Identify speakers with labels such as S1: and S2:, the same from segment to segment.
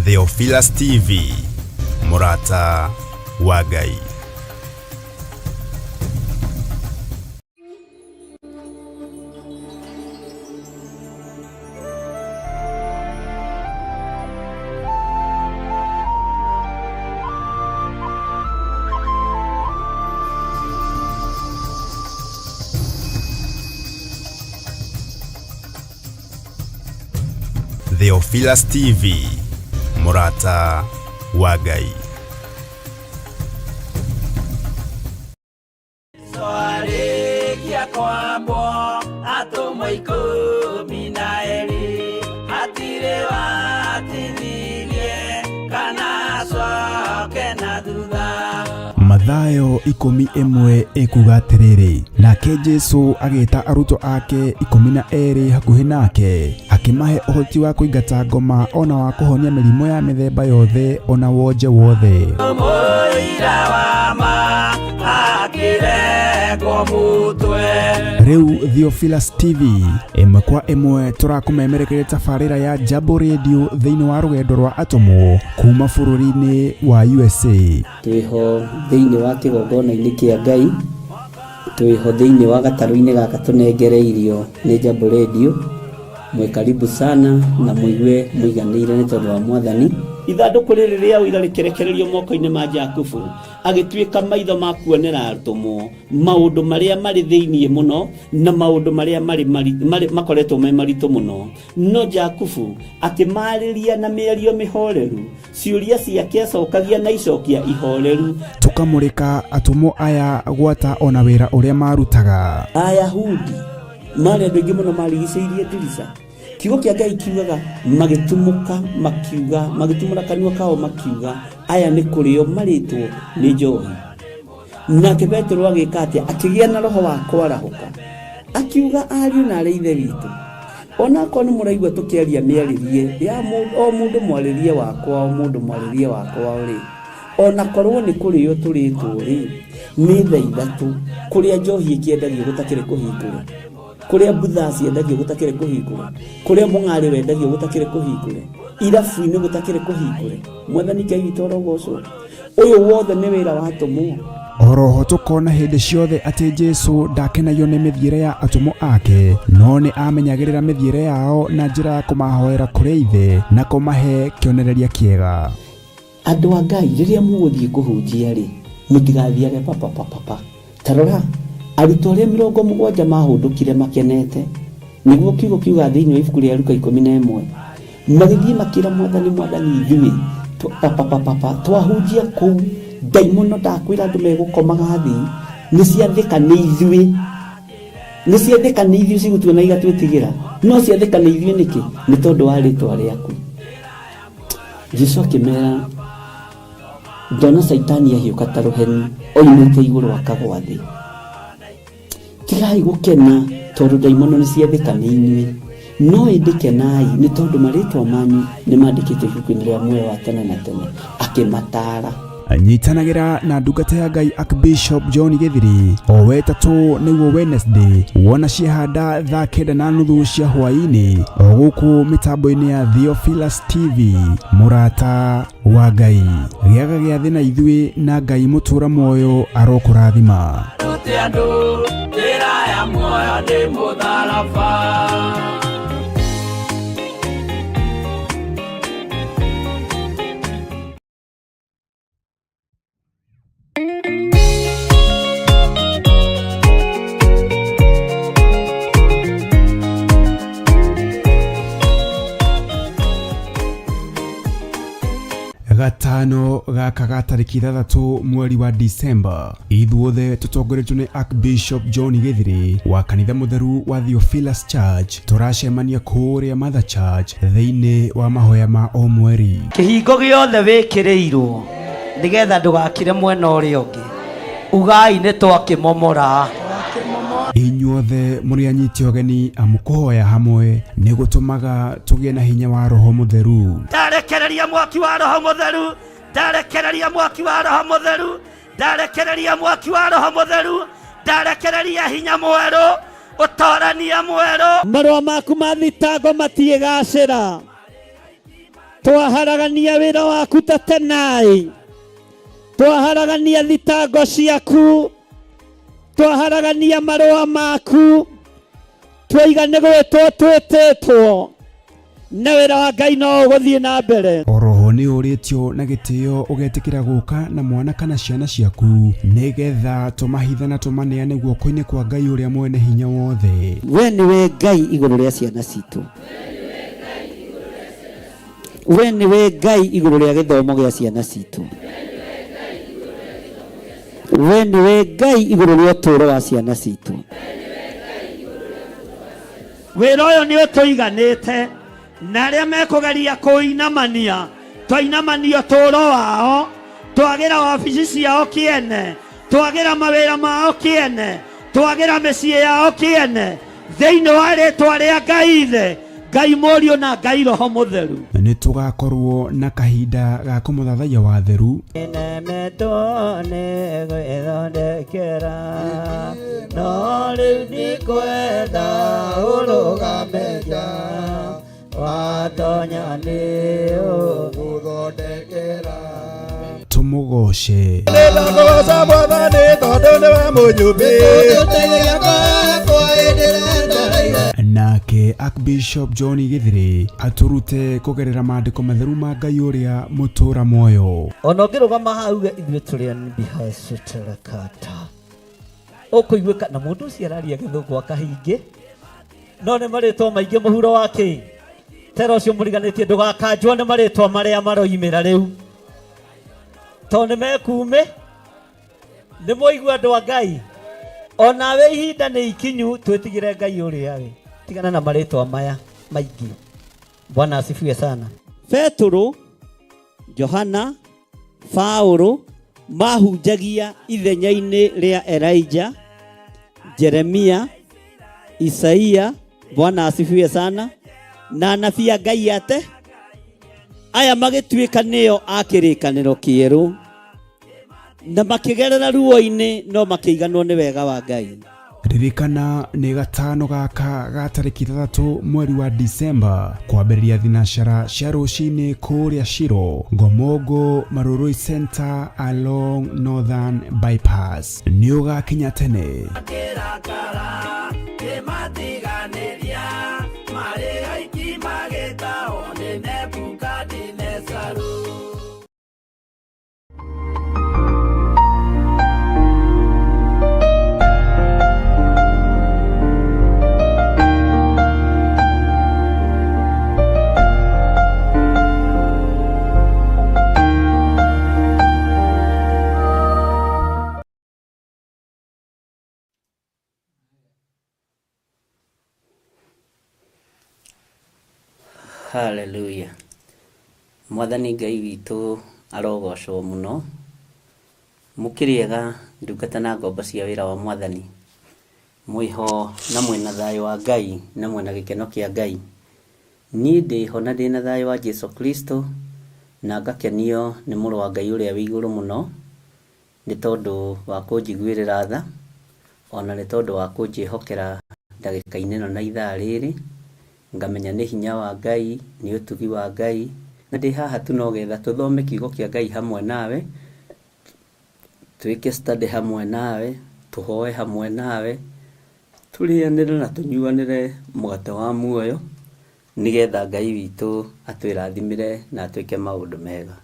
S1: Theophilus TV, Murata wa Ngai. Theophilus TV, Murata wa Ngai. Mathayo 11 ekuga atiriri, nake Jesu ageta aruto ake 12 hakuhi nake, akimahe uhoti wa kuingata ngoma ona wa kuhonia mirimo ya mithemba yothe ona wonje wothe. Riu Theophilus TV imwe kwa imwe turakumemerekeria tabarira ya Jambo Radio thiini wa rugendo rwa atomo kuma bururi-ini wa USA.
S2: Twiho thiini wa kigongona-ini kia Ngai, twiho thiini wa gataru-ini gaka tunengereirio ni Jambo Radio. Mwe karibu sana na muigue muiganire ni tondu wa Mwathani. Ithanduku riri ria uira rikerekererio moko-ini ma Jakubu, agituika maitho ma kuonera atomo maundu maria mari thiini muno na maundu maria mari makoretwo me maritu muno. No Jakubu akimariria na mĩario mĩhoreru, ciuria ciake acokagia na icokia ihoreru.
S1: Tukamurika atomo aya gwata ona wira uria marutaga.
S2: Ayahudi mari andu aingi muno marigicĩirie ndirica. Kiugo kia Ngai kiugaga magitumuka makiuga, magitumura kanua kao makiuga aya ni kurio maritwo ni njohi. Nake Petero agika atia, akigia na roho wa kwarahuka, akiuga ariu na ithe witu, ona ko ni muraigua tukiaria miaririe ya o mundu mwaririe wakwa, o mundu mwaririe wakwa uri, ona korwo ni kurio turitwo ri ni thaa ithatu, kuria njohi ikiendagio gutakire kuhingura, kuria butha ciendagio gutakire kuhingura, kuria mung'ari wendagio gutakire kuhingura, irabu-ini gutakire kuhingura. Mwathani Ngai witũ arogocwo. Uyu wothe ni wira wa atomo.
S1: Oroho tukona hindi ciothe ati Jesu ndakenagio ni mithiire ya atomo ake, no ni amenyagirira mithiire yao na njira ya kumahoera kuri ithe na kumahe kionereria kiega.
S2: Andu a Ngai riria muguthie kuhunjia ri, mutigathiage papa. Tarora arutwo aria 70 mahundukire makenete, niguo kiugo kiuga thiini wa ibuku ria Luka 11, magithie makira Mwathani ithuĩ papa twahunjia kuu ndaimono ndakwira andu megukomaga thi ni ciathika ni ithuĩ cigutwo na igatwitigira, no ciathika ni ithuĩ niki? Ni tondu wa ritwa riaku. Jesu akimera, ndona Saitani ahiuka ta ruheni oimite iguru akagwa thi. Tigai gukena tondu ndaimono ni ciathika ni inyuĩ, no indikenai ni tondu maritwa manyu ni mandikitwo ibuku-ini ria muoyo wa tene na tene. Akimatara
S1: anyitanagira na ndungata ya Ngai Archbishop John Githiri o wetatu niguo Wednesday wona ciehanda thaa 9:30 cia hwaini o guku mitambo-ini ya Theophilus TV, Murata wa Ngai. Giaga giathi na ithuĩ na Ngai mutura moyo arokurathima. Gatano gaka ga tariki 3 mweri wa Disemba, ithuothe tutongoretwo ni Archbishop John Githiri wa kanitha mutheru wa Theophilus Church. Turacemania kuria Mother Church thiini wa mahoya ma o mweri.
S3: Kihingo giothe wikirirwo nigetha ndugakire mwena uria ungi, ugai ni twakimomora
S1: inyuothe muri anyiti ogeni amukuhoya hamwe ni gutumaga tugie na hinya wa roho mutheru.
S3: Ndarekereria mwaki wa roho mutheru, ndarekereria mwaki wa roho mutheru, ndarekereria mwaki wa roho mutheru, ndarekereria hinya mweru, utorania mweru.
S4: Marua maku ma thitango matigacira, twaharagania wira waku ta tenai, twaharagania thitango ciaku, twaharagania marua maku, twaigane gwitwo twititwo na wira wa Ngai no guthie na mbere.
S1: Oroho ni uritio na gitio ugetikira guka na mwana kana ciana ciaku nigetha tumahitha na tumaneane guoko-ini kwa Ngai uria mwene hinya wothe.
S4: We niwe Ngai iguru ria ciana citu, we niwe Ngai iguru ria githomo gia ciana citu, we niwe Ngai iguru ria uturo wa ciana citu.
S3: Wira uyu ni utuiganite na aria mekugeria kuinamania twainamanio uturo wao, twagira wabici ciao kiene, twagira mawira mao kiene, twagira micii yao kiene thiini wa ritwa ria Ngai ithe, Ngai Mũriũ na Ngai Roho Mũtheru.
S1: Ni tugakorwo na kahinda ga kumuthathaiya wa theru
S4: Nemetone gwithondekera no riu ndikwenda urugameja watonya ni uguthondekera.
S1: Tumugoce nake Archbishop John Githiri aturute kugerera maandiko matheru ma Ngai uria mutura moyo.
S4: Ona ngirugama hau ithuĩ tũrĩ anbihasuterekata ũkũiguĩka na mũndũ ũcio araria gĩthũngũ akahingi no nĩ marĩtwa maingĩ mũhuro wake tera ũcio mũriganĩtie ndũgakanjwo nĩ marĩtwa marĩa maroimĩra rĩu tondũ nĩ mekume nĩ mũigua andũ a Ngai onawe ihinda nĩ ikinyu twĩtigĩre Ngai ũrĩa we tigana na marĩtwa maya maingĩ. Bwana asifiwe sana. Petro, Johana, Paulo mahunjagia ithenya-inĩ rĩa Elijah, Jeremia, Isaia, Bwana asifiwe sana, na anabii a Ngai ate aya magĩtuĩka nĩo a kĩrĩkanĩro kĩerũ na makĩgerera ruo-inĩ no makĩiganwo nĩ wega wa Ngai.
S1: Ririkana ni gatano gaka ga tariki 3 mweri wa Disemba kwambĩrĩria thinacara cia rũcinĩ kũrĩa Shiro, Ngomongo Marurui Center along Northern Bypass. Nĩ ũgakinya tene.
S2: Hallelujah. Mwathani Ngai witũ arogocwo muno. Mukiriega ndungata na ngombo cia wira wa Mwathani. Mwiho na mwena thayo wa Ngai na mwena gĩkeno kĩa Ngai. Niĩ ndĩho na ndĩna thayo wa Jesu Kristo na ngakenio nĩ mũrũ wa Ngai ũrĩa wĩ igũrũ mũno nĩ tondũ wa kũnjiguĩrĩra tha ona nĩ tondũ wa kũnjĩhokera ndagĩka-inĩ ĩno na ithaa rĩrĩ. Ngamenya nĩ hinya wa Ngai, nĩ ũtugi wa Ngai, na ndĩ haha tu no getha tũthome kiugo kĩa Ngai hamwe nawe, twĩke study hamwe nawe, tũhoe hamwe nawe, tũrĩanĩre na tũnyuanĩre mũgate wa muoyo nigetha Ngai witũ atwĩrathimĩre na atwĩke maũndũ mega.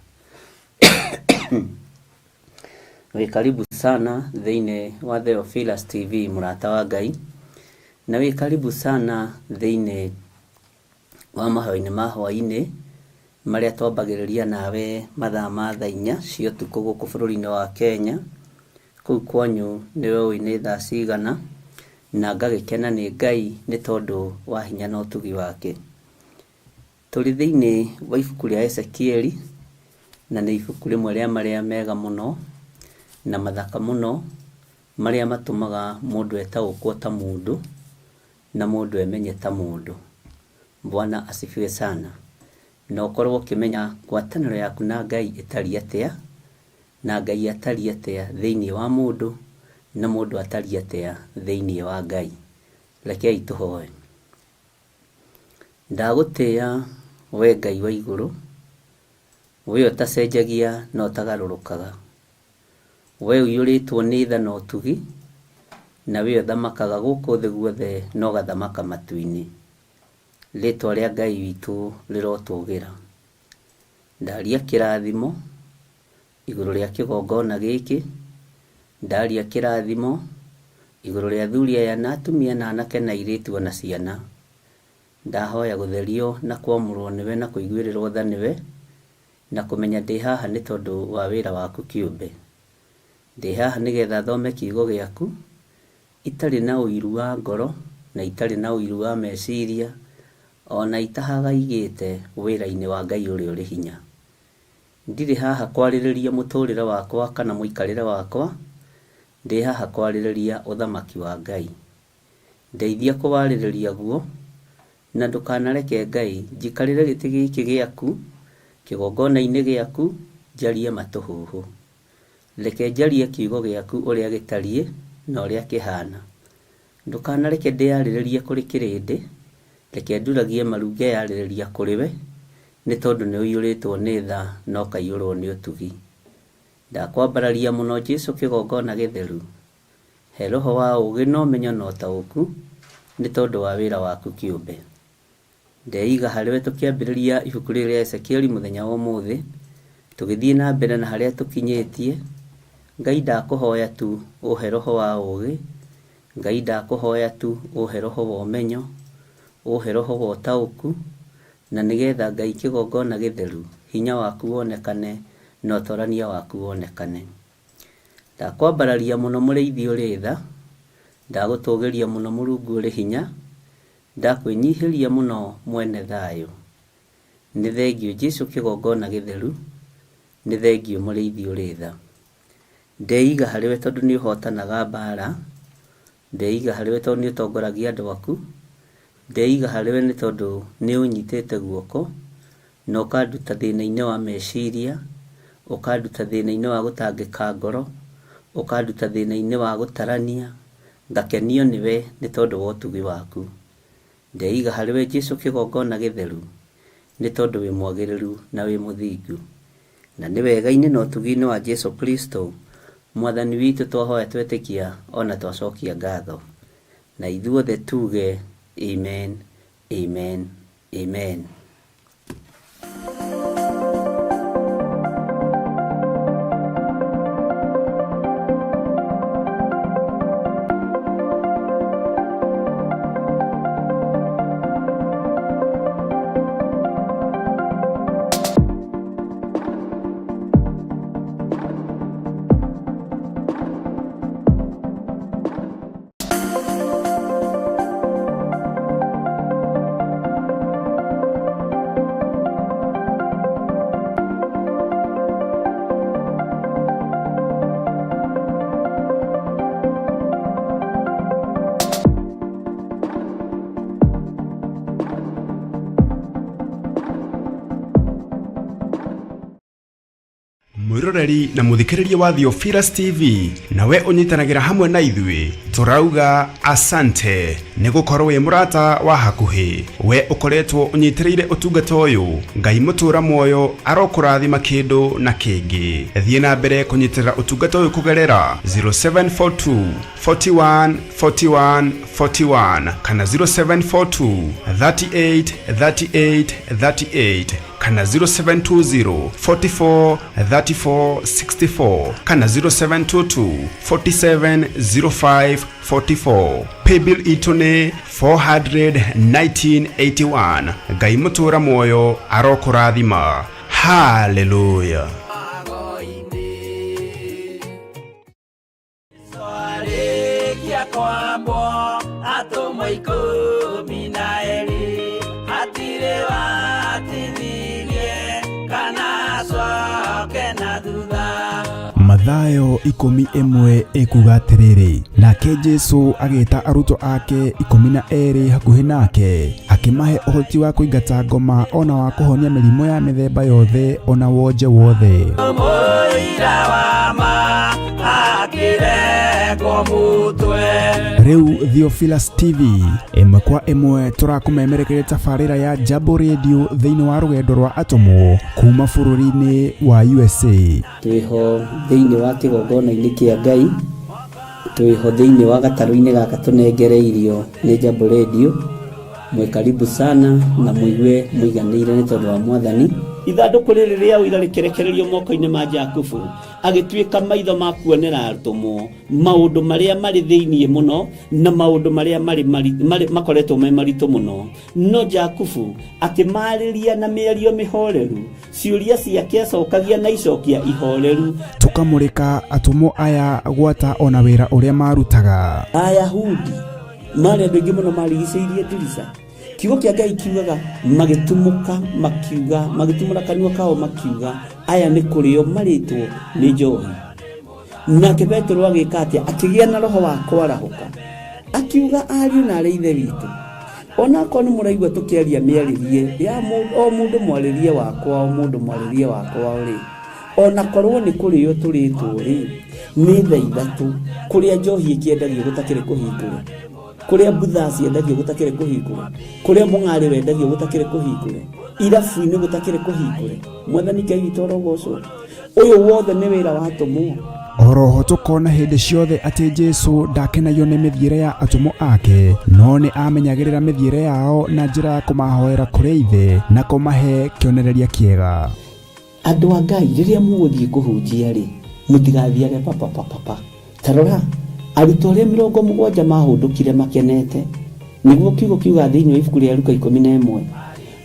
S2: Wĩ karibu sana thĩinĩ wa Theophilus TV mũrata wa Ngai, na wĩ karibu sana thĩinĩ wa mahoya-inĩ ma hwaĩ-inĩ marĩa twambagĩrĩria nawe mathaa ma thaa 4 cia ũtukũ gũkũ bũrũri-inĩ wa Kenya. Kũu kwanyu nĩwe ũĩ nĩ thaa cigana, na ngagĩkena nĩ Ngai nĩ tondũ wa hinya na ũtugi wake. Tũrĩ thĩinĩ wa ibuku rĩa Ezekieli, na nĩ ibuku rĩmwe rĩa marĩa mega mũno na mathaka mũno maria matumaga mundu etaũkwo ta mundu na mundu emenye ta mundu. Bwana asifiwe sana. Na ukorwo ukimenya ngwatanĩro yaku na Ngai itari atia, na Ngai atari atia thĩinĩ wa mundu, na mundu atari atia thĩinĩ wa Ngai. Rekei tuhoe. Ndagũtĩa we Ngai wa igũrũ, we utacenjagia na utagarũrũkaga, we ũiyũrĩtwo nĩ tha na ũtugi, na we ũthamakaga gũkũ thĩ guothe na ũgathamaka matu-inĩ. Rĩtwa rĩa Ngai witũ rĩrotũgĩra. Ndaria kĩrathimo igũrũ rĩa kĩgongona gĩkĩ, ndaria kĩrathimo igũrũ rĩa athuri aya na atumia na anake na airĩtu ona ciana. Ndahoya gũtherio na kwamũrwo nĩwe na kũiguĩrĩrwo tha nĩwe, na kũmenya ndĩ haha nĩ tondũ wa wĩra waku kĩũmbe. Ndĩ haha nĩgetha thome kiugo gĩaku itarĩ na ũiru wa ngoro na itarĩ na ũiru wa meciria, ona itahaga igĩte wĩra-inĩ wa Ngai ũrĩa ũrĩ hinya. Ndirĩ haha kwarĩrĩria mũtũrĩre wakwa kana mũikarĩre wakwa, ndĩ haha kwarĩrĩria ũthamaki wa Ngai. Ndeithia kũwarĩrĩria guo, na ndũkanareke Ngai njikarĩre gĩtĩ gĩkĩ gĩaku kĩgongona-inĩ gĩaku njarie matũhũhũ. Reke njarie kiugo gĩaku ũrĩa gĩtariĩ na ũrĩa kĩhana. Ndũkanareke ndĩyarĩrĩrie kũrĩ kĩrĩndĩ, reke nduragie maru ngeyarĩrĩria kũrĩ we, nĩ tondũ nĩ ũiyũrĩtwo nĩ tha na ũkaiyũrwo nĩ ũtugi. Ndakwambararia mũno Jesũ kĩgongona gĩtheru. He roho wa ũũgĩ na ũmenyo na ũtaũku, nĩ tondũ wa wĩra waku kĩũmbe. Ndeiga harĩ we tũkĩambĩrĩria ibuku rĩrĩ rĩa Ezekieli mũthenya wa ũmũthĩ, tũgĩthiĩ na mbere na harĩa tũkinyĩtie. Ngai ndakũhoya tu ũhe roho wa ũũgĩ, Ngai ndakũhoya tu ũhe roho wa ũmenyo, ũhe roho wa ũtaũku, na nĩgetha Ngai kĩgongona gĩtheru hinya waku wonekane na ũtorania waku wonekane. Ndakwambararia mũno mũrĩithi ũrĩ tha, ndagũtũgĩria mũno Mũrungu ũrĩ hinya, ndakwĩnyihĩria mũno mwene thayũ. Nĩ thengio Jesũ kĩgongona gĩtheru, nĩ thengio mũrĩithi ũrĩ tha. Ndeiga harĩ we tondũ nĩ ũhotanaga mbara, ndeiga harĩ we tondũ nĩ ũtongoragia andũ aku, ndeiga harĩ we nĩ tondũ nĩ ũnyitĩte guoko na ũkanduta thĩna-inĩ wa meciria, ũkanduta thĩna-inĩ wa gũtangĩka ngoro, ũkanduta thĩna-inĩ wa gũtarania, ngakenio nĩwe nĩ tondũ wa ũtugi waku. Ndeiga harĩ we Jesũ kĩgongona gĩtheru, nĩ tondũ wĩ mwagĩrĩru na wĩ mũthingu. Na nĩ wega-inĩ na ũtugi-inĩ wa Jesũ Kristo Mwathani witũ twahoya twetĩkia ona twacokia ngatho. Na ithuothe tuge amen, amen, amen.
S1: Mwiroreri na muthikiriria wa Theophilus TV, nawe unyitanagira hamwe na ithuĩ turauga asante nĩ gũkorwo wĩ mũrata wa hakuhĩ. We ukoretwo unyitĩrĩire ũtungata ũyũ, Ngai mũtũra muoyo arokũrathima kĩndũ na kĩngĩ. Thiĩ na mbere kũnyitĩrĩra ũtungata ũyũ kũgerera 0742 41 41 41 kana 0742 38 38 38 kana 0720 44 34 64 kana 0722 47 05 44. Paybill itune 41981. Ngai mũtũra muoyo arokũrathima. Hallelujah. Mathayo Mathayo 11 ikuga atiriri, nake Jesu agita aruto ake 12 hakuhi nake, akimahe uhoti wa kuingata ngoma ona wa kuhonia mirimo ya mithemba yothe ona wonje wothe. Riu Theophilus TV imwe kwa imwe turakumemerekeria tabarira ya Jambo Radio thiini wa rugendo rwa atomo kuma bururi-ini wa USA.
S2: Twiho thiini wa kigongona-ini kia Ngai, twiho thiini wa gataru-ini gaka tunengereirio ni Jambo Radio. Mwe karibu sana na muigue muiganire ni tondu wa Mwathani. Ithanduku riri ria uira rikerekererio moko-ini ma Jakubu, agituika maitho ma kuonera arutumo maundu maria mari thiini muno na maundu maria mari makoretwo me maritu muno. No Jakubu akimariria na mĩario mĩhoreru, ciuria ciake acokagia na icokia ihoreru.
S1: Tukamurika atumo aya gwata ona wira uria marutaga.
S2: Ayahudi mari andu aingi muno marigicĩirie ndirica. Kiugo kia Ngai kiugaga magitumuka makiuga, magitumura kanua kao makiuga aya ni kurio maritwo ni njohi. Nake Petro agika atia, akigia na roho wa kwarahuka, akiuga ariu na ari ithe witu, ona ko ni muraigua tukiaria miaririe ya o mundu mwaririe wakwa, o mundu mwaririe wakwa uri, ona korwo ni kurio turitwo ri ni thaa ithatu, kuria njohi ikiendagio gutakire kuhingura, kuria butha ciendagio gutakire kuhingure, kuria mung'ari wendagio gutakire kuhingure, irabu-ini gutakire kuhingure. Mwathani Ngai witũ arogocwo. Uyu wothe ni wira wa atomo.
S1: Oroho tukona hindi ciothe ati Jesu ndakenagio ni mithiire ya atomo ake, no ni amenyagirira mithiire yao na njira ya kumahoera kuri ithe na kumahe kionereria kiega.
S2: Andu a Ngai riria muguthie kuhunjia ri, mutigathiage papa. Tarora arutwo aria 70 mahundukire makenete, niguo kiugo kiuga thiini wa ibuku ria Luka 11,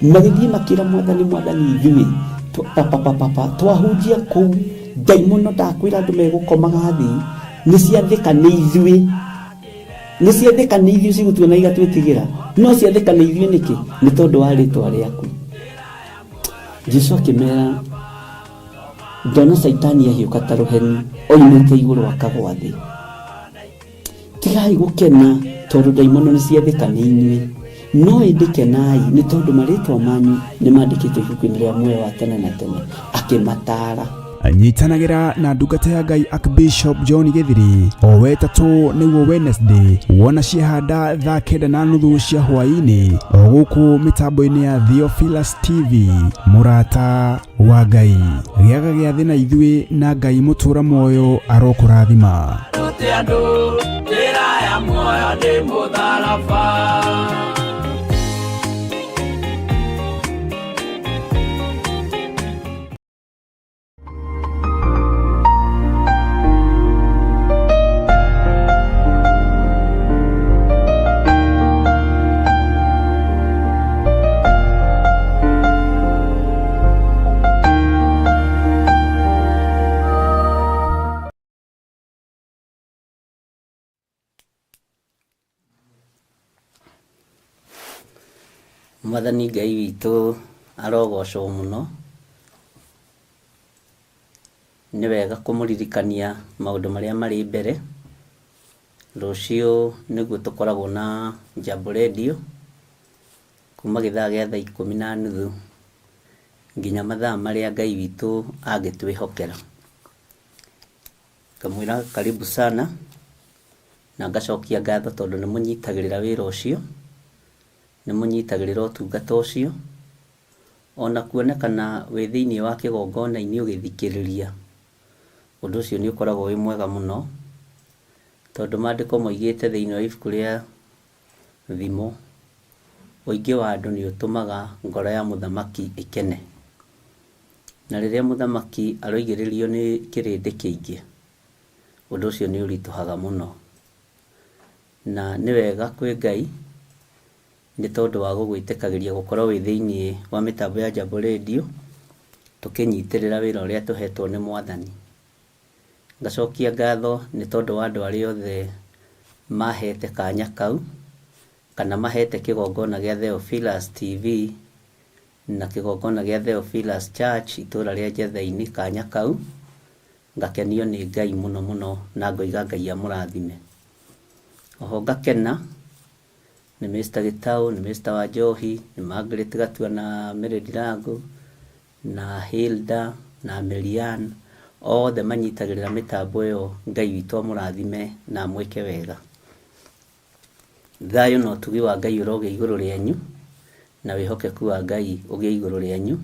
S2: magithie makira Mwathani ithuĩ papa twahunjia kuu ndaimono ndakwira andu megukomaga thi ni ciathika ni ithuĩ cigutuona igatwitigira, no ciathika ni ithuĩ niki? Ni tondu wa ritwa riaku. Jesu akimera, ndona Saitani ahiuka ta ruheni oimite iguru akagwa thi. Tigai gukena tondu ndaimono ni ciathika ni inyuĩ, no indikenai ni tondu maritwa manyu ni mandikitwo ibuku-ini ria muoyo wa tene na tene. Akimatara
S1: anyitanagira na ndungata ya Ngai Archbishop John Githiri o wetatu niguo Wednesday wona ciehanda thaa 9:30 cia hwaini o guku mitambo-ini ya Theophilus TV. Murata wa Ngai giaga gia thi na ithuĩ na Ngai mutura moyo arokurathima.
S2: Mwathani Ngai witũ arogocwo muno. Ni wega kumuririkania maundu maria mari mbere. Rucio niguo tukoragwo na Jambo Radio kuma githaa gia thaa 10:30 nginya mathaa maria Ngai witũ agitwihokera. Kamwira karibu sana na ngacokia ngatho tondu ni munyitagirira wira ucio, ni munyitagirira utungata ucio, ona kuonekana wi thiini wa kigongona-ini ugithikiriria. Undu ucio ni ukoragwo wi mwega muno tondu maandiko moigite thiini wa ibuku ria Thimo, uingi wa andu ni utumaga ngoro ya muthamaki ikene, na riria muthamaki aroigiririo ni kirindi kiingi, undu ucio ni urituhaga muno. Na ni wega kwi Ngai ni tondu wa gugwitikagiria gukorwo wi thiini wa mitambo ya Jambo Radio tukinyitirira wira uria tuhetwo ni Mwathani. Ngacokia ngatho ni tondu wa andu aria othe mahete kanya kau kana mahete kigongona gia Theophilus TV na kigongona gia Theophilus Church itura ria Jetha-ini kanya kau ngakenio nĩ Ngai mũno mũno na ngoiga Ngai amũrathime. Oho ngakena nĩ Mr. Gitau, nĩ Mr. Wanjohi, nĩ Margaret Gatua na Mary Ndirangu na Hilda na Melian, othe manyitagĩrĩra mĩtambo ĩyo. Ngai witũ amũrathime na mwĩke wega. Thayũ na ũtugi wa Ngai ũrogĩa igũrũ rĩanyu na wĩhokeku wa Ngai ũgĩe igũrũ rĩanyu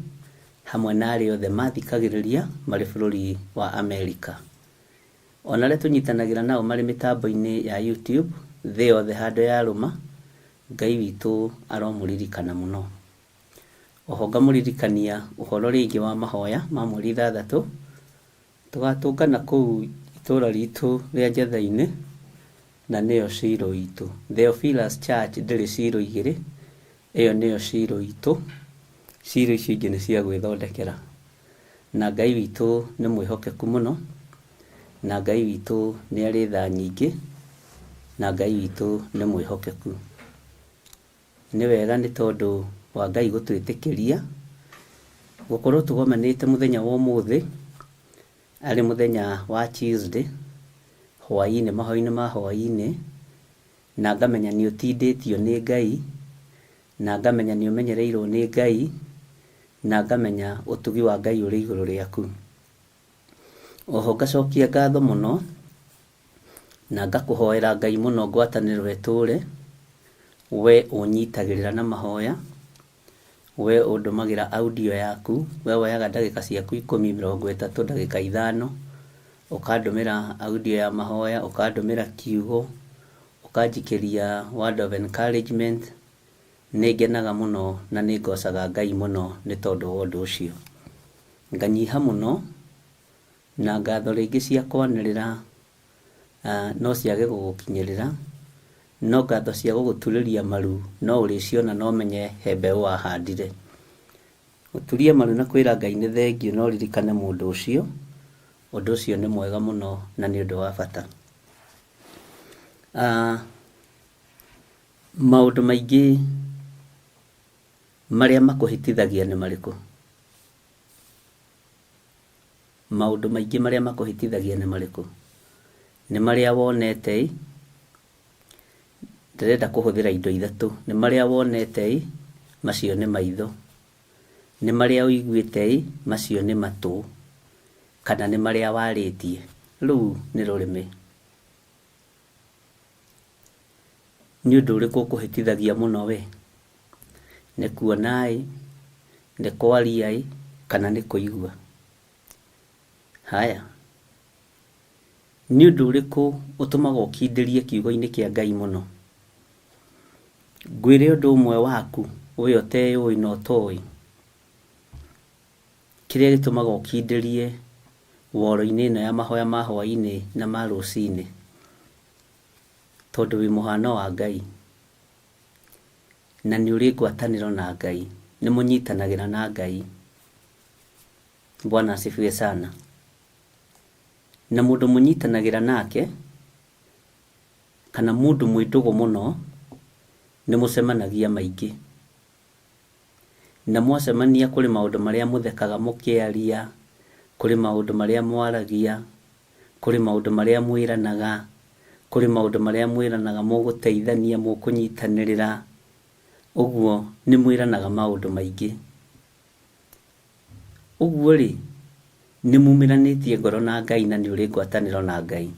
S2: hamwe na arĩa othe mathikagĩrĩria marĩ bũrũri wa Amerika. Ona arĩa tũnyitanagĩra nao marĩ mĩtambo-inĩ ya YouTube thĩ yothe handũ ya rũma, Ngai witũ aromũririkana mũno. Oho ngamũririkania ũhoro rĩngĩ wa mahoya ma mweri 6 tũgatũngana kũu itũra ritũ rĩa Njatha-inĩ na nĩyo ciro itũ. Theophilus Church ndĩrĩ ciro igĩrĩ, ĩyo nĩyo ciro itũ. Ciro icio ingĩ nĩ cia gwĩthondekera. Na Ngai witũ nĩ mwĩhokeku mũno, na Ngai witũ nĩ arĩ tha nyingĩ, na Ngai witũ nĩ mwĩhokeku. Nĩ wega nĩ tondũ wa Ngai gũtwĩtĩkĩria gũkorwo tũgomanĩte mũthenya wa ũmũthĩ, arĩ mũthenya wa Tuesday hwaĩ-inĩ, mahoya-inĩ ma hwaĩ-inĩ, na ngamenya nĩ ũtindĩtio nĩ Ngai, na ngamenya nĩ ũmenyereirwo nĩ Ngai, na ngamenya ũtugi wa Ngai ũrĩ igũrũ rĩaku. Oho ngacokia ngatho mũno na ngakũhoera Ngai mũno ngwatanĩro ĩtũre, we ũnyitagĩrĩra na mahoya, we ũndũmagĩra audio yaku, we woyaga ndagĩka ciaku 10, 30, ndagĩka 5, ũkandũmĩra audio ya mahoya, ũkandũmĩra kiugo, ũkanjikĩria word of encouragement. Nĩ ngenaga mũno na nĩ ngocaga Ngai mũno nĩ tondũ wa ũndũ ũcio. Nganyiha mũno na ngatho rĩngĩ cia kwanĩrĩra no ciage gũgũkinyĩrĩra, no ngatho cia gũgũturĩria maru no ũrĩciona no menye he mbeũ wahandire. Gũturia maru na kwĩra Ngai nĩ thengio no ririkane mũndũ ũcio, ũndũ ũcio nĩ mwega mũno na nĩ ũndũ wa bata. Maũndũ maingĩ marĩa makũhĩtithagia nĩ marĩkũ? Maũndũ maingĩ marĩa makũhĩtithagia nĩ marĩkũ? Nĩ marĩa wonete, ndĩrenda kũhũthĩra indo 3. Nĩ marĩa wonete, macio nĩ maitho. Nĩ marĩa ũiguĩte, macio nĩ matũ. Kana nĩ marĩa warĩtie, rĩu nĩ rũrĩmĩ. Nĩ ũndũ ũrĩkũ ũkũhĩtithagia mũno we? Nĩ kuona, nĩ kwaria, kana nĩ kũigua? Haya, nĩ ũndũ ũrĩkũ ũtũmaga ũkindĩrie kiugo-inĩ kĩa Ngai mũno? Ngwĩre ũndũ ũmwe waku ũyũ ũteũĩ na ũtoĩ, kĩrĩa gĩtũmaga ũkindĩrie woro-inĩ ĩno ya mahoya ma hwaĩ-inĩ na ma rũcinĩ. Tondũ wĩ mũhano wa Ngai na nĩ ũrĩ ngwatanĩro na Ngai, nĩ mũnyitanagĩra na Ngai. Bwana asifiwe sana. Na mũndũ mũnyitanagĩra nake kana mũndũ mwĩndũgũ mũno nĩ mũcemanagia maingĩ, na mwacemania kũrĩ maũndũ marĩa mũthekaga mũkĩaria, kũrĩ maũndũ marĩa mwaragia, kũrĩ maũndũ marĩa mwĩranaga, kũrĩ maũndũ marĩa mwĩranaga mũgũteithania, mũkũnyitanĩrĩra. Ũguo nĩ mwĩranaga maũndũ maingĩ. Ũguo rĩ, nĩ mumiranĩtie ngoro na Ngai na nĩ ũrĩ ngwatanĩro na Ngai.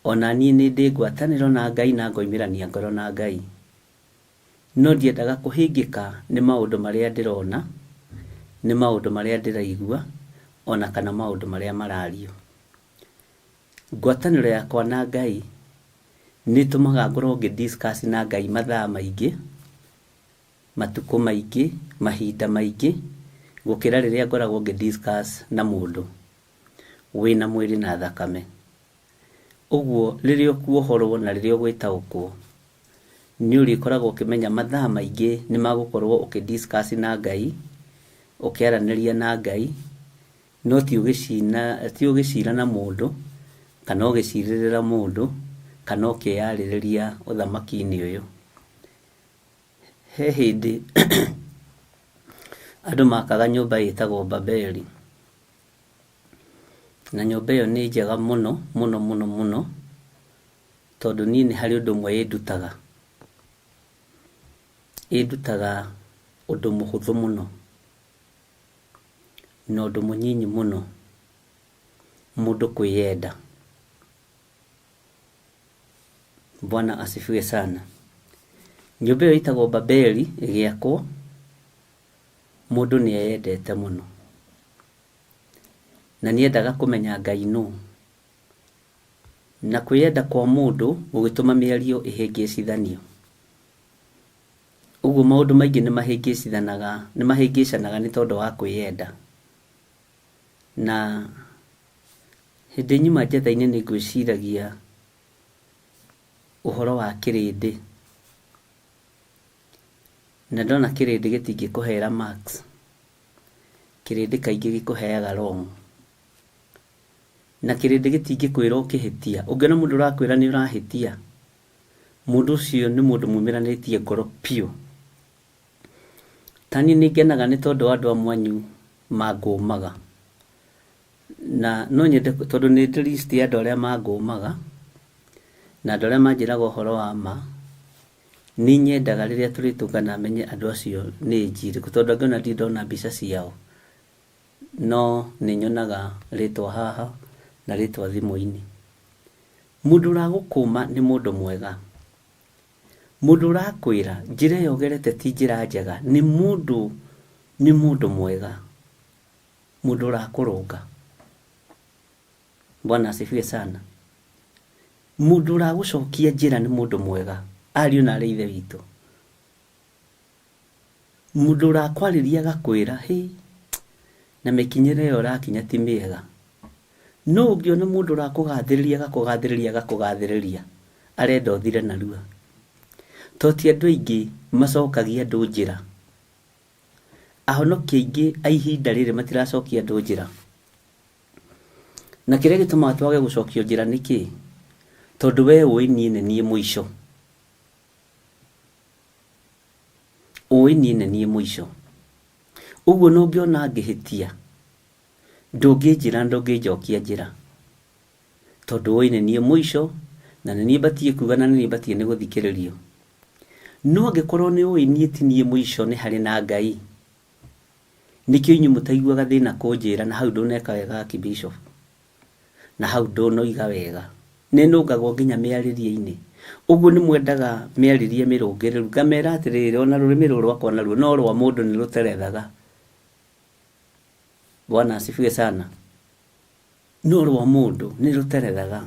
S2: Ona niĩ nĩ ndĩ ngwatanĩro na Ngai na ngoimĩrania ngoro na Ngai. No ndiendaga kũhĩngĩka nĩ maũndũ marĩa ndĩrona, nĩ maũndũ marĩa ndĩraigua, ona kana maũndũ marĩa marario. Ngwatanĩro yakwa na Ngai nĩ tũmaga ngorwo ngĩ-discuss na Ngai mathaa maingĩ, matukũ maingĩ, mahinda maingĩ, gũkĩra rĩrĩa ngoragwo ngĩ-discuss na mũndũ wĩna mwĩrĩ na thakame. Ũguo rĩrĩa ũkuohorwo na rĩrĩa ũgwĩtaũkwo, nĩ ũrĩkoragwo ũkĩmenya mathaa maingĩ nĩ magũkorwo ũkĩ-discuss na Ngai, ũkĩaranĩria na Ngai, no ti ũgĩcira na mũndũ, kana ũgĩcirĩrĩra mũndũ, kana ũkĩyarĩrĩria ũthamaki-inĩ ũyũ. He hĩndĩ andũ makaga nyũmba ĩtagwo Babeli. na nyũmba ĩyo nĩ njega mũno mũno mũno mũno, tondũ niĩ nĩ harĩ ũndũ ũmwe ĩndutaga ũndũ mũhũthũ mũno na ũndũ mũnyinyi mũno, mũndũ kwĩyenda. Bwana asifiwe sana. Nyũmba ĩyo ĩtagwo Babeli ĩgĩakwo, mũndũ nĩ eyendete mũno na nĩendaga kũmenya Ngai nũ, na kwĩyenda kwa mũndũ gũgĩtũma mĩario ĩhĩngĩcithanio. Ũguo maũndũ maingĩ nĩ mahĩngĩcanaga nĩ tondũ wa kwĩyenda. Na hĩndĩ nyuma njatha-inĩ nĩ ngwĩciragia ũhoro wa kĩrĩndĩ, na ndona kĩrĩndĩ gĩtingĩkũhera max, kĩrĩndĩ kaingĩ gĩkũheaga wrong, na kĩrĩndĩ gĩtingĩkwĩra ũkĩhĩtia. Ũngĩona mũndũ ũrakwĩra nĩ ũrahĩtia, mũndũ ũcio nĩ mũndũ mumiranĩtie ngoro piũ. Tani nĩ ngenaga nĩ tondũ wa andũ a mwanyu mangũmaga, na no nyende tondũ nĩ list ya andũ arĩa mangũmaga na andũ arĩa manjĩraga ũhoro wa ma. Nĩ nyendaga rĩrĩa tũrĩtũngana menye andũ acio nĩ njirĩ, tondũ angĩona ndona mbica ciao, no nĩ nyonaga rĩtwa haha na rĩtwa thimũ-inĩ. Mũndũ ũragũkũma nĩ mũndũ mwega, mũndũ ũrakwĩra njĩra ĩyo ũgerete ti njĩra njega nĩ mũndũ mwega, mũndũ ũrakũrũnga. Bwana asifiwe sana. Mũndũ ũragũcokia njĩra nĩ mũndũ mwega, ariũ na ithe witũ. Mũndũ ũrakwarĩria agakwĩra na mĩkinyĩre ĩyo ũrakinya ti mĩega. No ũngĩona mũndũ ũrakũgathĩrĩria arenda ũthire narua. Toti andũ aingĩ macokagia andũ njĩra, ahonokia aingĩ a ihinda rĩrĩ matiracokia andũ njĩra. Na kĩrĩa gĩtũmaga twage gũcokio njĩra nĩ kĩĩ? Tondũ we ũĩ niĩ nĩ niĩ mũico. Ũguo no ũngĩona ngĩhĩtia, ndũngĩnjĩra ndũngĩnjokia njĩra, tondũ ũĩ nĩ niĩ mũico na nĩ niĩ batie kuga na nĩ niĩ batie nĩ gũthikĩrĩrio. No angĩkorwo nĩ ũĩ niĩ ti niĩ mũico, nĩ harĩ na Ngai. Nĩkĩo inyuĩ mũtaiguaga thĩna kũnjĩra na hau ndũneka wega Bishop, na hau ndũnoiga wega, nĩ nũngagwo nginya mĩarĩrie-inĩ. Ũguo nĩ mwendaga mĩarĩrie mĩrũngĩrĩru, ngamera atĩrĩrĩ, ona rũrĩmĩ rũrũ rwakwa naruo no rwa mũndũ nĩ rũterethaga. Bwana asifiwe sana. No rwa mũndũ nĩ rũterethaga.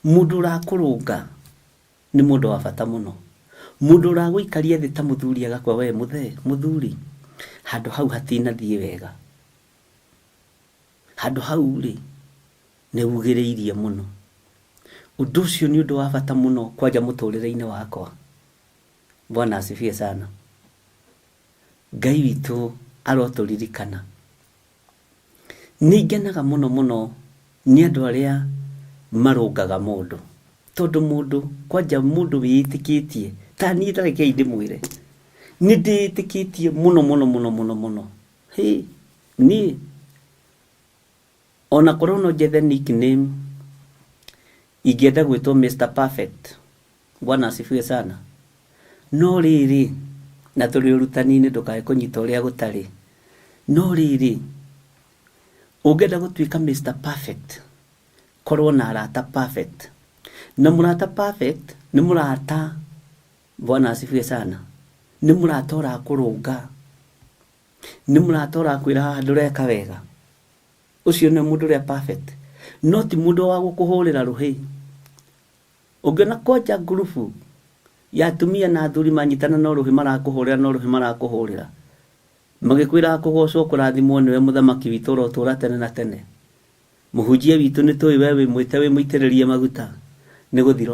S2: Mũndũ ũrakũrũnga nĩ mũndũ wa bata mũno. Mũndũ ũragũikaria thĩ ta mũthuri agakwa, we mũthuri, handũ hau hatinathiĩ wega, handũ hau rĩ nĩ ugĩrĩirie mũno. Ũndũ ũcio nĩ ũndũ wa bata mũno kwanja mũtũrĩre-inĩ wakwa. Bwana asifiwe sana. Ngai witũ arotũririkana. Nĩ ngenaga mũno mũno nĩ andũ arĩa marũngaga mũndũ, tondũ mũndũ kwanja mũndũ wĩĩtĩkĩtie, ta niĩ tarekei ndĩmwĩre, nĩ ndĩĩtĩkĩtie mũno mũno mũno mũno mũno. Niĩ ona korwo no njethe nickname, ingĩenda gwĩtwo Mr. Perfect. Bwana asifiwe sana. No rĩrĩ, na tũrĩ ũrutani-inĩ ndũkae kũnyita ũrĩa gũtarĩ. No rĩrĩ, ũngĩenda gũtuĩka Mr. Perfect, korwo na arata perfect. Na mũrata perfect nĩ mũrata, Bwana asifiwe sana, nĩ mũrata ũrakũrũnga, nĩ mũrata ũrakwĩra haha ndũreka wega. Ũcio nĩ mũndũ ũrĩa perfect, no ti mũndũ wa gũkũhũrĩra rũhĩ. Ũngĩona kwanja ngurubu ya atumia na athuri manyitana no rũhĩ marakũhũrĩra, magĩkwĩra kũgocwo kũrathimwo nĩwe mũthamaki witũ ũrotũra tene na tene, mũhunjia witũ nĩ tũĩ we wĩmwĩte wĩmũitĩrĩrie maguta, nĩ gũthira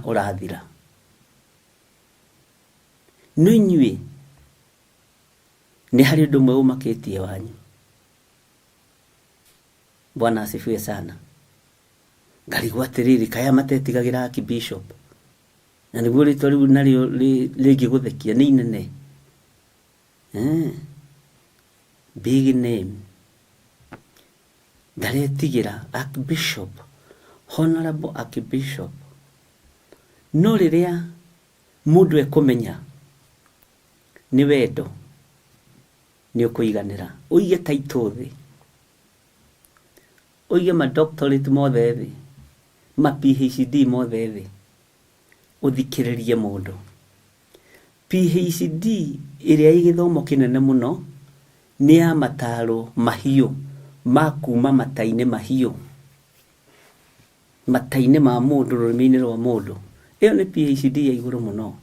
S2: ũrathira. No inyuĩ nĩ harĩ ũndũ ũmwe ũmakĩtie wanyu. Bwana asifiwe sana. Ngarigwo atĩrĩrĩ, kaya matetigagĩra Bishop, na nĩguo rĩtwa rĩu narĩo rĩngĩgũthekia nĩ inene. big name, ndaretigira Archbishop, Honorable Archbishop. No riria mundu ekumenya ni wendo ni ukuiganira uige title thi, uige ma doctorate mothe thi, ma PhD mothe thi, uthikiririe mundu. PhD iria igithomo kinene muno ni ya mataro mahiu makuma mataine mahiu, mataine ma mundu rurimi-ini rwa mundu. Iyo ni PhD ya iguru muno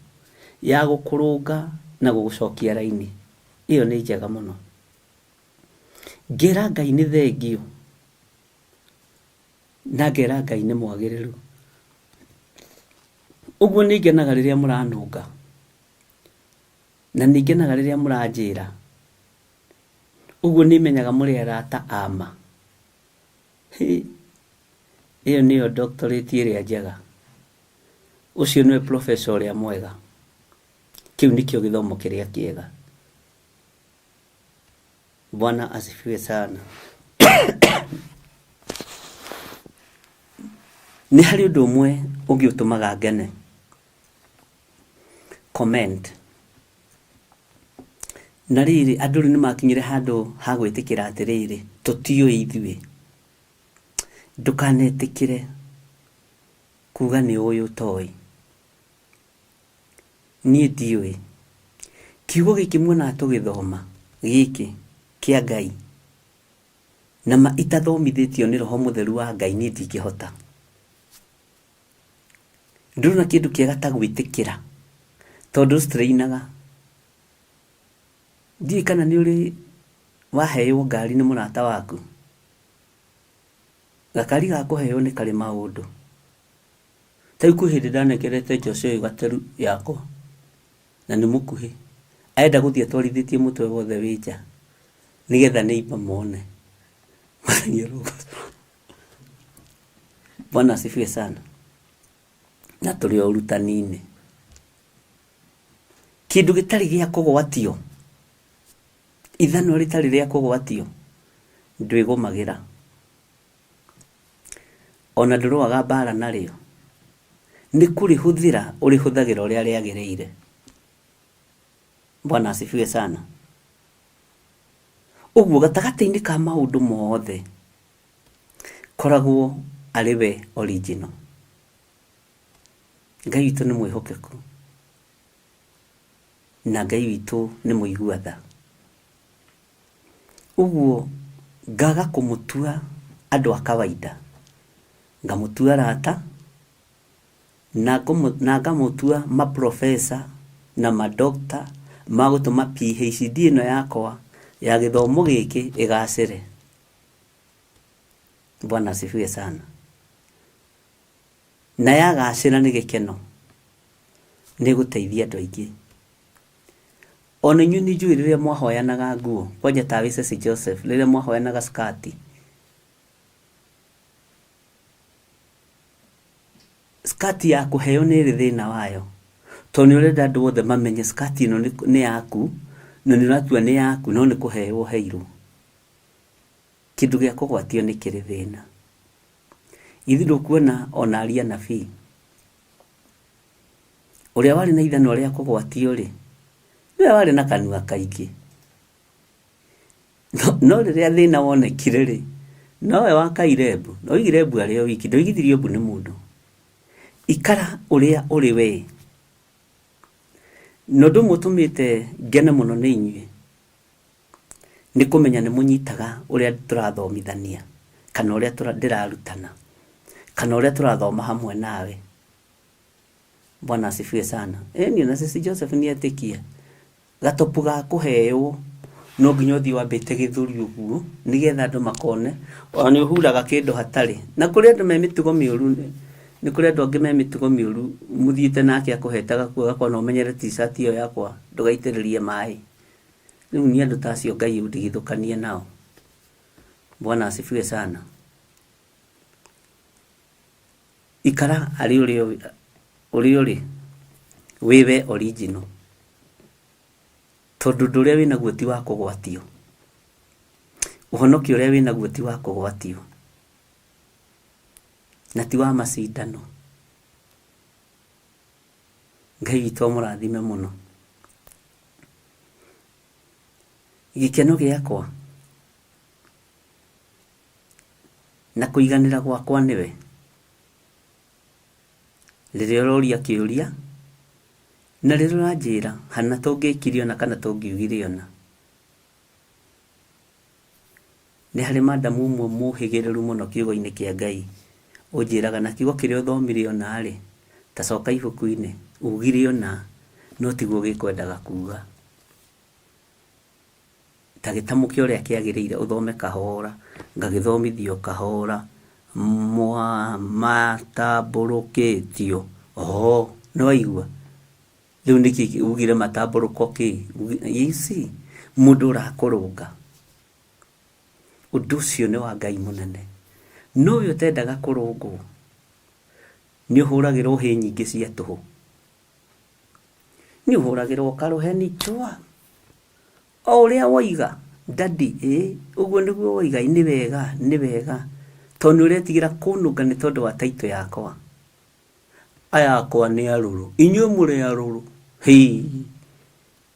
S2: ya gukurunga na gugucokia raini. Iyo ni njega muno. Ngera Ngai ni thengio na ngera Ngai ni mwagiriru. Uguo ni ngenaga riria muranunga na ningenaga riria muranjira. Uguo ni menyaga muri arata ama. Iyo niyo doctorate iria njega. Ucio niwe professor uria mwega. Kiu nikio githomo kiria kiega. Bwana asifiwe sana. Ni hari undu umwe ungiutumaga ngene. Comment. Na riri andu ni makinyire handu ha gwitikira atiriri tutiyo ithuĩ. Ndukanetikire kuga ni uyu toi. Ni ndiwe. Kiugo giki mwana tugithoma giki kia Ngai. Na ma itathomithitio ni Roho Mutheru wa Ngai ni ndingihota. Nduruna kindu kiega ta gwitikira. Tondu strainaga. Ndi kana ni uri waheo ngari ni murata waku. Gakari gakuheo ni kari maundu. Taiku hindi ndanekerete Joshua gateru yako. Na ni mukuhi. Aenda guthie twarithitie mutwe wothe wija. Nigetha ni ipamone. Bwana asifiwe sana. Na tuli urutanini. Kindu gitari gia kugwatio. Ithano ritari ria kugwatio. Ndwigomagira. Ona nduruaga bara nario. Ni kuri huthira uri huthagira uria riagireire. Bwana asifiwe sana. Uguo gatagati-ini ka maundu mothe koragwo ariwe original. Ngai witu ni mwihokeku. Na Ngai witu ni muiguatha. Uguo ngaga kumutua andu a kawaida. Ngamutua rata na ngamutua ma professor na ma doctor magutuma PhD no yakwa ya githomo giki igacire. Bwana asifiwe sana. Na yagacira ni gikeno. Ni guteithia andu aingi. Ona nyu ni njui riria mwahoyanaga nguo. Kwanja tawise si Joseph riria mwahoyanaga skati. Skati ya kuheo ni thina wayo. Toni urenda andu othe mamenye skati ino ni yaku. Na ni ratua ni yaku no ni kuheo heiru. Kindu gia kugwatio ni kiri thina. Ithiru kuona ona aria nabii. Uria wari na ithano ria kugwatio ri. Niwe wari na kanua kaingi. No riria thina wonekire ri. Nowe wakairebu. No igirebu ario wiki. Ndo igithirio bu ni mundu. Ikara uria uri we. No ndumutumite ngene muno ni inyue. Ni kumenya ni munyitaga uria turathomithania kana uria ndirarutana kana uria turathoma hamwe nawe. Bwana asifiwe sana. Ni na sisi Joseph ni etikia gatopu ga kuheo no nginya thi wambite githuri uguo nigetha andu makone oni uhuraga kindu hatari na kuri andu me mitugo miuru ni kuri andu angi me mitugo miuru muthiite nake akuhetaga kuga kona umenyere t-shirt iyo yakwa ndugaitiririe mai. Riu ni andu tacio Ngai undigithukanie nao. Bwana asifiwe sana. Ikara ari uri wewe original. Tondu nduria wina guo ti wa kugwatio. Ũhonokio ũrĩa wĩ naguo ti wa kũgwatio na ti wa macindano. Ngai witũ amũrathime mũno. Gĩkeno gĩakwa na kũiganĩra gwakwa nĩwe. Rĩrĩa ũroria kĩũria na rĩrĩa ũranjĩra hana tũngĩkire ona kana tũngiugire ona. Nĩ harĩ madamu ũmwe mũhĩgĩrĩru mũno kiugo-inĩ kĩa Ngai ũnjĩraga na kiugo kĩrĩa ũthomire ona rĩ, ta coka ibuku-inĩ ugire ona no tiguo gĩkwendaga kuga. Ta gĩtamũkĩa ũrĩa kĩagĩrĩire ũthome kahora, ngagĩthomithio kahora, matambũrũkĩtio. No waigua rĩu nĩkĩ ugire matambũrũko kĩ? Isi mũndũ ũrakũrũnga. Ũndũ ũcio nĩ wa Ngai mũnene. No ũyũ ũtendaga kũrũngwo nĩ ũhũragĩrwo hĩ nyingĩ cia tũhũ. Nĩ ũhũragĩrwo karũheni chwa. O ũrĩa woiga dadi ũguo nĩguo woiga nĩ wega nĩ wega. Tondũ ũretigĩra kũnũnga nĩ tondũ wa taito yakwa. Aya akwa nĩ arũrũ. Inyuĩ mũrĩ arũrũ.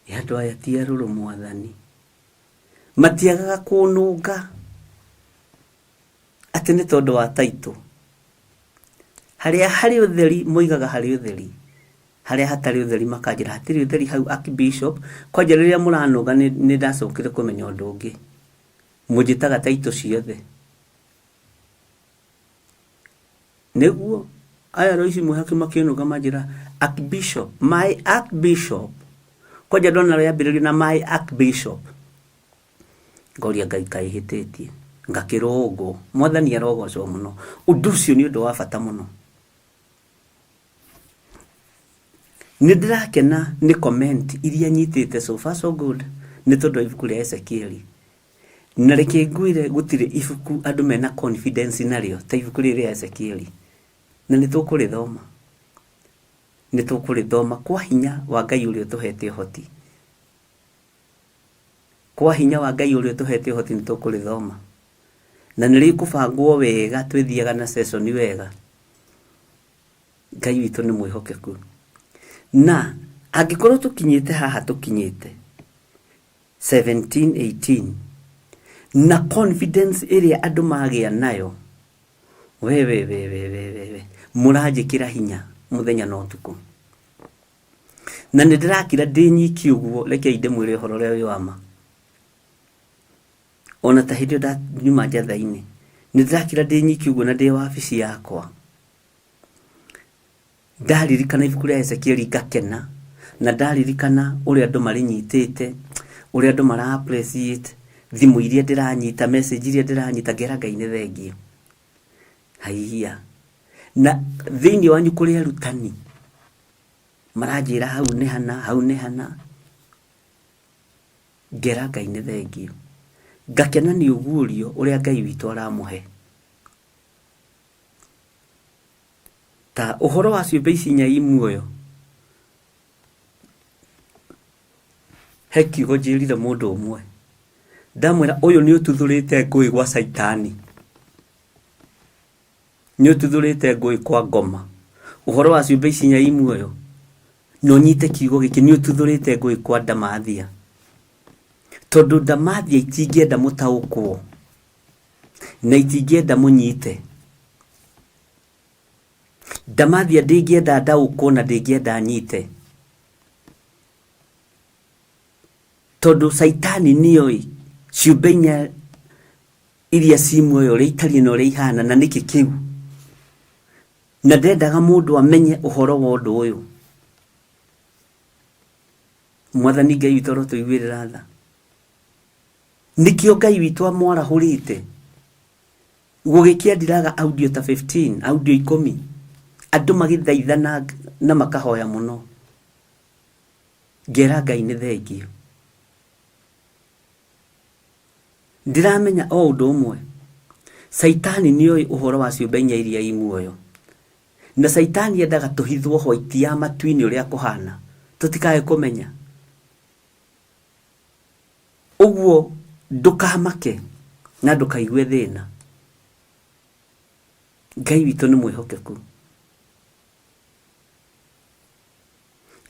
S2: Andũ aya ti arũrũ Mwathani. Matiagaga kũnũnga atĩ nĩ tondũ wa taito. Harĩa harĩ ũtheri moigaga harĩ ũtheri. Harĩa hatarĩ ũtheri makanjĩra hatirĩ ũtheri hau Archbishop. Kwanja rĩrĩa mũranũnga nĩ ndacokire kũmenya ũndũ ũngĩ. Mũnjĩtaga taito ciothe. Nĩguo aya roici mũhaki makĩnũnga manjĩra Archbishop, my Archbishop. Kwanja ndona rĩambĩrĩrio na my Archbishop. Ngoria Ngai kaihĩtĩtie. Ngakĩrũngwo. Mwathani arogocwo mũno. Ũndũ ũcio nĩ ũndũ wa bata mũno. Nĩ ndĩrakena nĩ comment iria nyitĩte so far so good nĩ tondũ wa ibuku rĩa Ezekieli. Na reke ngwĩre gũtirĩ ibuku andũ mena confidence narĩo ta ibuku rĩrĩa Ezekieli. Na nĩ tũkũrĩthoma. Nĩ tũkũrĩthoma kwa hinya wa Ngai ũrĩa ũtũhete ũhoti. Kwa hinya wa Ngai ũrĩa ũtũhete ũhoti nĩ tũkũrĩthoma. Na nĩ rĩkũbangwo wega twĩthiaga na session wega. Ngai witũ nĩ mwĩhokeku. Na angĩkorwo tũkinyĩte haha tũkinyĩte 17-18 na confidence ĩrĩa andũ magĩa nayo mũranjĩkĩra hinya mũthenya na ũtukũ. Na nĩ ndĩrakira ndĩnyiki ũguo reke ndĩmwĩre ũhoro ũrĩa wĩ wa ma. Ona ta hĩndĩ ndanyuma njatha-inĩ nĩ ndĩrakira ndĩnyiki ũguo na ndĩ wabici yakwa. Ndaririkana ibuku rĩa Ezekieli ngakena na ndaririkana ũrĩa andũ marĩnyitĩte, ũrĩa andũ mara appreciate thimũ iria ndĩranyita, message iria ndĩranyita, ngera Ngai nĩ thengio. Haiya. Na thĩinĩ wanyu kũrĩ arutani maranjĩra hau nĩ hana, hau nĩ hana. Ngera Ngai nĩ thengio. Ngakena nĩ ũguũrio ũrĩa Ngai witũ aramũhe. Ta ũhoro wa ciũmbe ici inya i muoyo. He kiugo njĩrire mũndũ ũmwe. Ndamwĩra ũyũ nĩ ũtuthũrĩte ngũĩ gwa Saitani. Nĩ ũtuthũrĩte ngũĩ kwa ngoma. Ũhoro wa ciũmbe ici inya i muoyo. No nyite kiugo gĩkĩ nĩ ũtuthũrĩte ngũĩ kwa Ndamathia. Tondũ Ndamathia itingĩenda mũtaũkwo. Na itingĩenda mũnyite. Ndamathia ndĩngĩenda ndaũkwo na ndĩngĩenda nyite. Tondũ Saitani nĩoĩ ciũmbe inya iria ci muoyo ũrĩa itariĩ na ũrĩa ihana na nĩkĩ kĩu. Na ndendaga mũndũ amenye ũhoro wa ũndũ ũyũ. Mwathani Ngai witũ arotũiguĩrĩra tha. Nĩkĩo Ngai witũ amwarahũrĩte. Gũgĩkĩandiraga audio ta 15, audio 10. Andũ magĩthaithana na makahoya mũno. Ngera Ngai nĩ thengio. Ndiramenya o ũndũ ũmwe. Saitani nĩoĩ ũhoro wa ciũmbe inya iria i muoyo. Na Saitani endaga tũhithwo hwaiti ya matu-inĩ ũrĩa kũhana. Tũtikae kũmenya. Ũguo ndũkamake. na ndukaigue thina. Ngai witũ nĩ mwĩhokeku.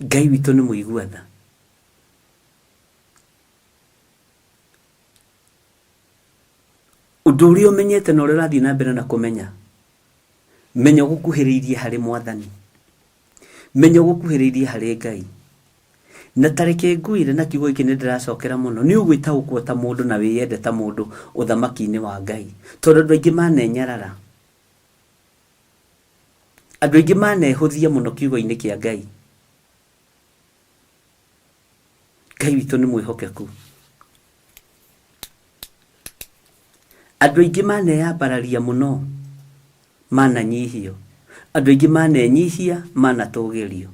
S2: Ngai witũ nĩ mũigua tha. Ũndũ ũrĩa ũmenyete na ũrĩa ũrathiĩ na mbere na kũmenya, menya ũgũkuhĩrĩirie harĩ Mwathani, menya ũgũkuhĩrĩirie harĩ Ngai. Na tareke nguire na kiugo gĩkĩ nĩ ndĩracokera mũno, nĩ ũgwĩtaũkwo ta mũndũ na wĩyende ta mũndũ ũthamaki-inĩ wa Ngai, tondũ andũ aingĩ manenyarara, andũ aingĩ manehũthia mũno kiugo-inĩ kĩa Ngai. Ngai witũ nĩ mwĩhokeku. Andũ aingĩ maneyambararia mũno, mananyihio. Andũ aingĩ manenyihia, manatũgĩrio.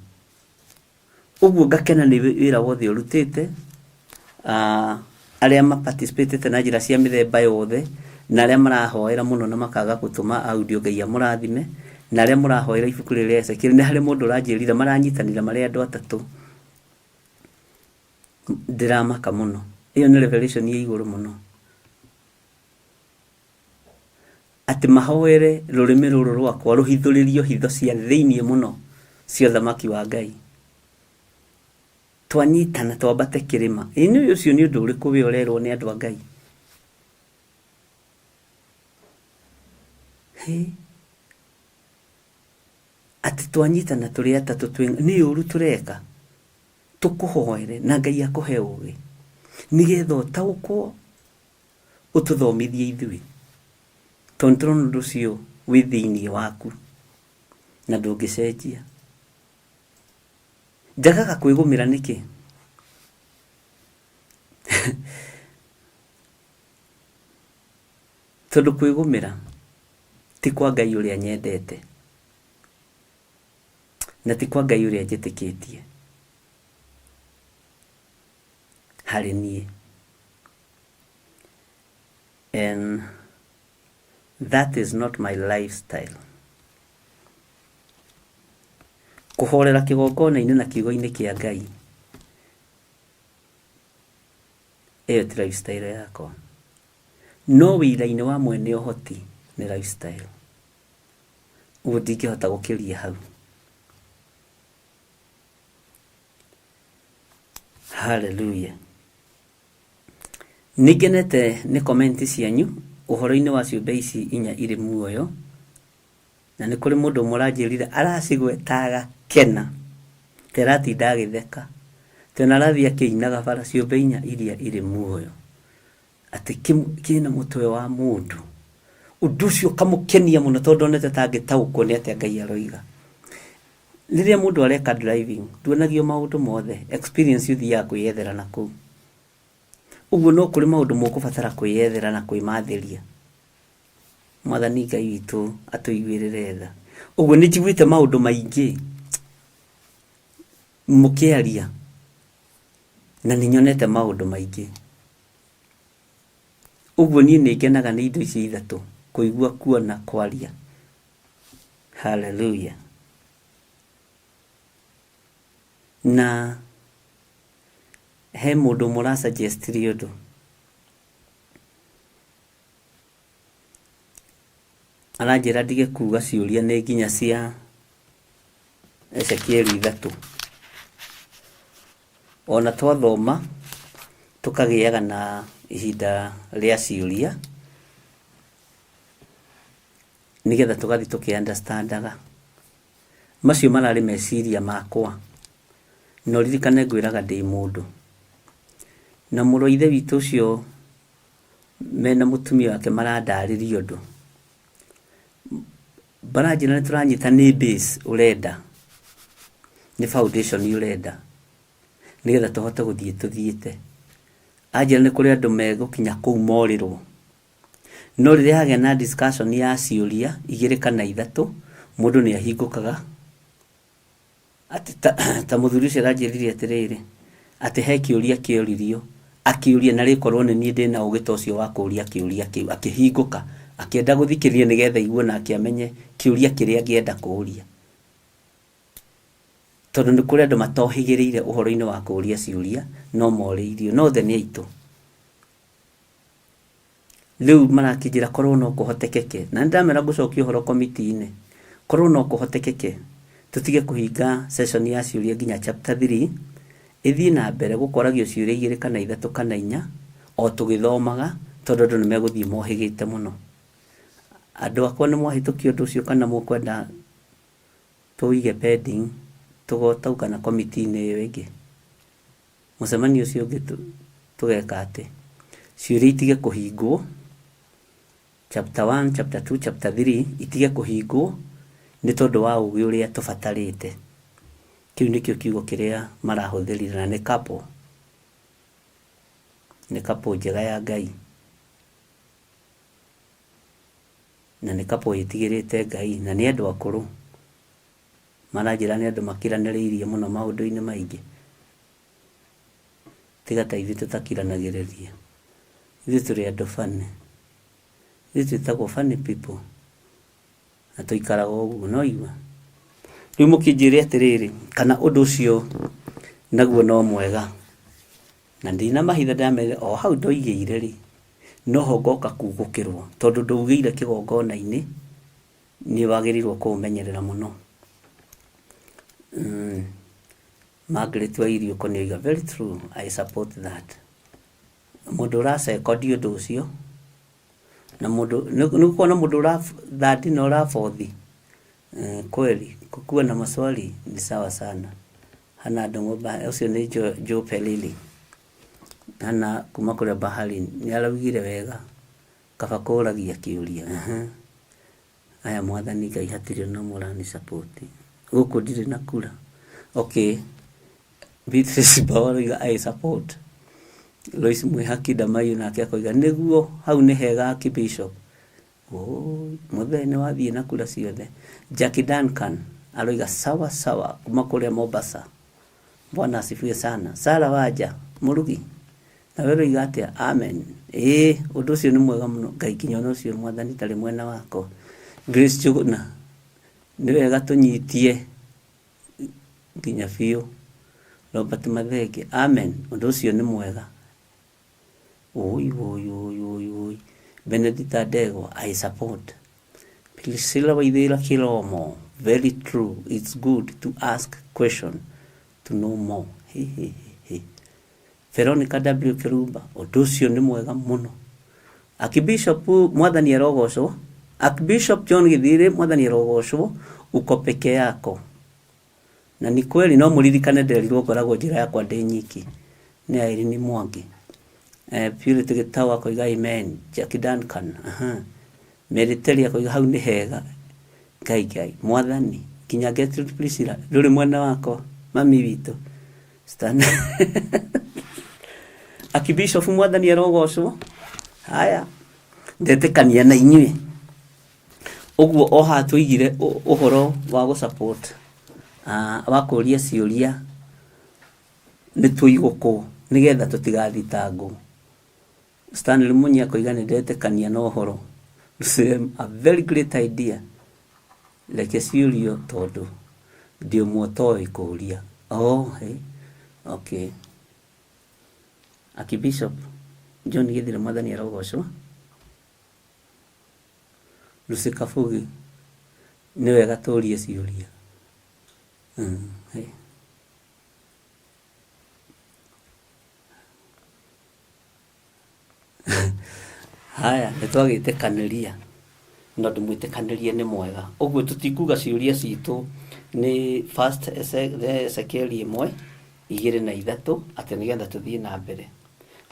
S2: Ũguo ngakena nĩ wĩra wothe ũrutĩte, arĩa maparticipatĩte na njĩra cia mĩthemba yothe, na arĩa marahoera mũno na makaga gũtũma audio Ngai amũrathime, na arĩa mũrahoera ibuku rĩrĩ rĩa Ezekiel. Nĩ harĩ mũndũ ũranjĩrire maranyitanĩra marĩ andũ atatũ. Ndiramaka mũno. Iyo nĩ revelation ya igũrũ mũno. Atĩ mahoere rũrĩmĩ rũrũ rwakwa rũhithũrĩrio hitho cia thĩiniĩ mũno cia ũthamaki wa Ngai. Twanyitana twambate kĩrĩma. Ĩĩ ũcio nĩ ũndũ ũrĩkũ we ũrerwo nĩ andũ a Ngai? Atĩ twanyitana tũrĩ atatũ nĩ ũru tũreka. Tũkũhoere na Ngai akũhe ũũgĩ, nĩgetha ũtaũkwo ũtũthomithie ithuĩ. Tondũ tũrona ũndũ ũcio wĩ thĩiniĩ waku na ndũngĩcenjia. Njagaga kwĩgũmĩra nĩkĩ? Tondũ kwĩgũmĩra ti kwa Ngai ũrĩa nyendete, na ti kwa Ngai ũrĩa njĩtĩkĩtie harĩ niĩ. And that is not my lifestyle. Kũhorera kĩgongona-inĩ na kiugo-inĩ kĩa Ngai, ĩyo ti lifestyle yakwa. No wĩra-inĩ wa mwene ũhoti nĩ lifestyle. Ũguo ndingĩhota gũkĩria hau. Hallelujah. Nĩngenete nĩ komenti cianyu ũhoro-inĩ wa ciũmbe ici 4 irĩ muoyo, na nĩ kũrĩ mũndũ ũmwe ũranjĩrire aracigwetaga kena, teratinda agĩtheka, tena arathiĩ akĩinaga bara ciũmbe 4 iria irĩ muoyo, atĩ kĩna mũtwe wa mũndũ. Ũndũ ũcio ũkamũkenia mũno tondũ onete tangĩtaũkwo nĩ atĩa Ngai aroiga. Rĩrĩa mũndũ areka driving, nduonagio maũndũ mothe, experience ũthiaga kwĩyethera na kũu. Ũguo no kũrĩ maũndũ mũkũbatara kwĩyethera na kwĩmathĩria. Mwathani Ngai witũ atũiguĩrĩre tha. Ũguo nĩ njiguĩte maũndũ maingĩ mũkĩaria, na nĩ nyonete maũndũ maingĩ. Ũguo niĩ nĩ ngenaga nĩ indo ici 3: kũigua, kuona, kwaria. Hallelujah. Na he mũndũ mũra suggest ũndũ. Aranjĩra ndige kuga ciũria nĩ nginya cia Ezekiel 3. Ona twathoma tukagĩaga na ihinda rĩa ciũria, nĩgetha tũgathi tũkĩ-understandaga. Macio mararĩ meciria makwa. No ririkane ngwĩraga ndĩ mũndũ. Na mũrũ wa ithe witũ ũcio mena mũtumia wake marandarĩria ũndũ. Baranjĩra nĩ tũranyita nĩ base ũrenda, nĩ foundation ũrenda, nĩgetha tũhote gũthiĩ tũthiĩte. Anjĩra nĩ kũrĩ andũ megũkinya kũu morĩrwo. No rĩrĩa hagĩa na discussion ya ciũria 2 kana 3, mũndũ nĩ ahingũkaga. Atĩ ta mũthuri ũcio aranjĩrire atĩrĩrĩ, atĩ he kĩũria kĩoririo, akĩũria na rĩkorwo nĩ niĩ ndĩna ũgĩ ta ũcio wa kũũria kĩũria kĩu, akĩhingũka, akĩenda gũthikĩrĩria nĩgetha igue na akĩamenye kĩũria kĩrĩa angĩenda kũũria. Tondũ nĩ kũrĩ andũ matohĩgĩrĩire ũhoro-inĩ wa kũũria ciũria, no morĩirio, no the nĩ aitũ. riu marakijira korwo no kuhotekeke na ndamera gucokia horo committee-ini korwo no kuhotekeke tutige kuhinga session ya ciuria nginya chapter 3 ithii na mbere gukoragio ciuria 2 kana 3 kana 4 o tugithomaga tondu andu nimeguthii mohigite muno. Andu akwa ni mwahitukia undu ucio kana mukwenda tuige pending tugotauka na committee-ini iyo ingi mucemanio ucio ungi tugeka ati ciuria itige kuhingwo chapter 1 chapter 2 chapter 3 itige kuhingwo ni tondu wa ugi uria tubatarite. Kiu nikio kiugo kiria marahuthirira na ni kapo njega ya Ngai na ni kapo itigirite Ngai na ni andu akuru maranjira ni andu makiraniriirie muno maundu-ini maingi tiga ta ithuĩ tũtakiranagĩrĩria. Ithuĩ tũrĩ andũ funny, ithuĩ twĩtagwo funny people na tũikaraga ũguo no igua. Rĩu mũkĩnjĩre atĩrĩrĩ kana ũndũ ũcio naguo no mwega na ndina mahitha ndamere o hau ndoigĩire rĩ noho ngoka kugũkĩrwo tondũ ndaugĩire kĩgongona-inĩ nĩ wagĩrĩirwo kũũmenyerera mũno. Margaret Wairio konioiga very true, I support that. Mundu uracekondi undu ucio na mundu nikuona mundu urathandi na urafothi kweli kukua na maswali ni sawa sana. Hana andu ngomba ucio ni Joe Pelili hana kuma kuria bahari ni araugire wega kaba kuragia kiuria aya mwathani Ngai hatirĩ no murani support guku ndire na kura. Okay, Beatrice Bawaroiga I support. Lois Mwihaki Damayu nake akoiga niguo hau ni hega Archbishop. Muthene wathie na kura ciothe. Jackie Duncan aroiga sawa sawa kuma kuria Mombasa. Bwana asifiwe sana. Sara Waja Murugi na weroiga atia amen. Undu ucio ni mwega muno Ngai kinyono ucio mwathani tari mwena wako. Grace Chuguna ni wega tunyitie nginya biũ. Robert Mathenge amen. Undu ucio ni mwega. Oi. Benedict Adego I support. Priscilla Waithira Kilomo very true. It's good to ask question to know more. Veronica W Kirumba undu ucio ni mwega muno. Archbishop mwathani arogocwo. Archbishop John Githiri mwathani arogocwo uko peke yako. Na ni kweli no muririkane nderirwo ngoragwo njira yakwa ndi nyiki ni Irene Mwangi. Purity Gitawa akoiga amen. Jackie Duncan Meriteri akoiga hau ni hega Ngai mwathani kinya Gertrude Priscilla nduri mwena wako mami witu stand Archbishop mwathani arogocwo. Haya ndetekania na inyuĩ uguo oha tuigire uhoro wa gu support abakuria ciuria ni tuiguko nigetha tutigathitangwo. Stanley Munya koiga ni ndetekania no horo a very great idea like ciurio tondu ndio muotoi kuria. Okay. Archbishop John Githiri mwathani arogocwo. Lucy Kafugi ni wega turie ciuria. Haya nitwagĩtekaniria no ndimwĩtekanirie ni mwega uguo tutikuga ciuria citu ni first Ezekiel 1:2 ati nigetha tuthie na mbere.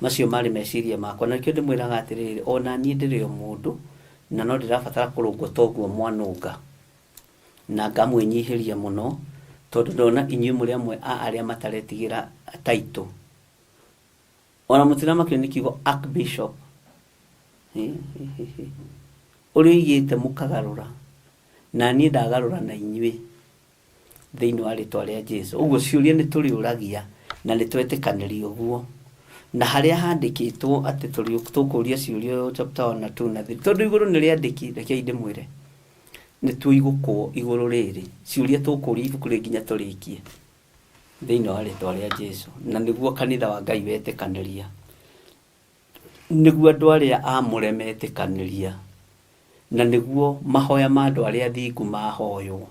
S2: Macio mari meciria makwa na kĩo ndimwĩraga atirĩrĩ ona niĩ ndĩrĩ o mũndũ na no ndĩrabatara kũrũngwo toguo mwanũnga na ngamwĩnyihiria muno tondu ndona inyuĩ mũrĩ amwe arĩa mataretigĩra title ona mũtiramakio nĩ kiugo Archbishop ũrĩa igĩte mũkagarũra na niĩ ndagarũra na inyuĩ thĩinĩ wa rĩtwa rĩa Jesũ. Ũguo ciũria nĩ tũrĩũragia na nĩ twetĩkanĩria ũguo na harĩa handĩkĩtwo atĩ tũkũria ciũria chapter 1 na 2 na 3 tondu igũrũ nĩ rĩandĩki rekei ndĩmwĩre nĩ tuigũkwo igũrũ rĩrĩ ciũria tũkũria ibuku nginya tũrĩkie thĩinĩ wa rĩtwa rĩa Jesũ na nĩguo kanitha wa Ngai wetĩkanĩria. nĩguo andũ arĩa amũre metĩkanĩria, na nĩguo mahoya ma andũ arĩa athingu mahoywo.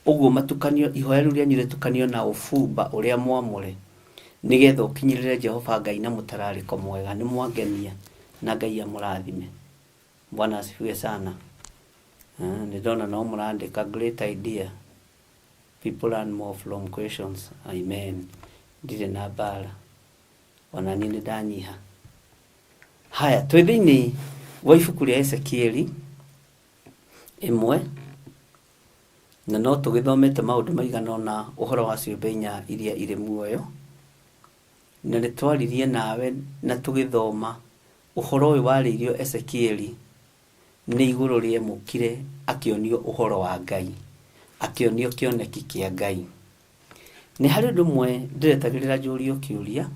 S2: Ũguo matukanio, ihoya rĩu rĩanyu rĩtukanio na ũbumba ũrĩa mwamũre, nĩgetha ũkinyĩrĩre Jehova Ngai na mũtararĩko mwega. Nĩ mwangenia na Ngai amũrathime. Bwana asifiwe sana. Nĩndona no mũrandĩka great idea. People learn more from questions. Amen. Ndirĩ na mbara. Ona niĩ nĩndanyiha. Haya, twĩ thĩinĩ wa ibuku rĩa Ezekieli 1, na no tũgĩthomete maũndũ maigana ũna ũhoro wa ciũmbe inya iria irĩ muoyo, na nĩtwaririe nawe na tũgĩthoma ũhoro ũyũ warĩirio Ezekieli nĩ igũrũ rĩemũkire akĩonio ũhoro wa Ngai, akĩonio kĩoneki kĩa Ngai. Nĩ harĩ ũndũ ũmwe ndĩretagĩrĩra njũrio kĩũria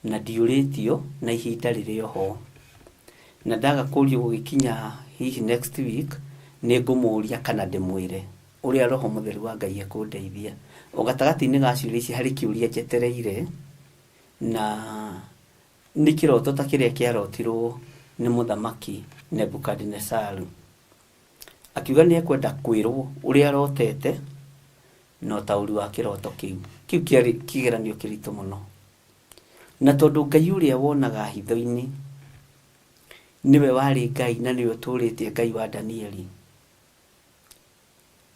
S2: na ndiũrĩtio na ihinda rĩrĩ oho, na ndaga kũũrio gũgĩkinya hihi next week nĩ ngũmũũria kana ndĩmwĩre ũrĩa Roho Mũtheru wa Ngai ekũndeithia. O gatagatĩ-inĩ ga ciũria ici harĩ kĩũria njetereire, na nĩ kĩroto ta kĩrĩa kĩarotirwo nĩ mũthamaki Nebukadnezaru, akiuga nĩ ekwenda kwĩrwo ũrĩa arotete na ũtaũri wa kĩroto kĩu. Kĩu kĩarĩ kĩgeranio kĩritũ mũno, na tondũ Ngai ũrĩa wonaga hitho-inĩ niwe warĩ Ngai na niwe ũtũrĩtie Ngai wa Danieli,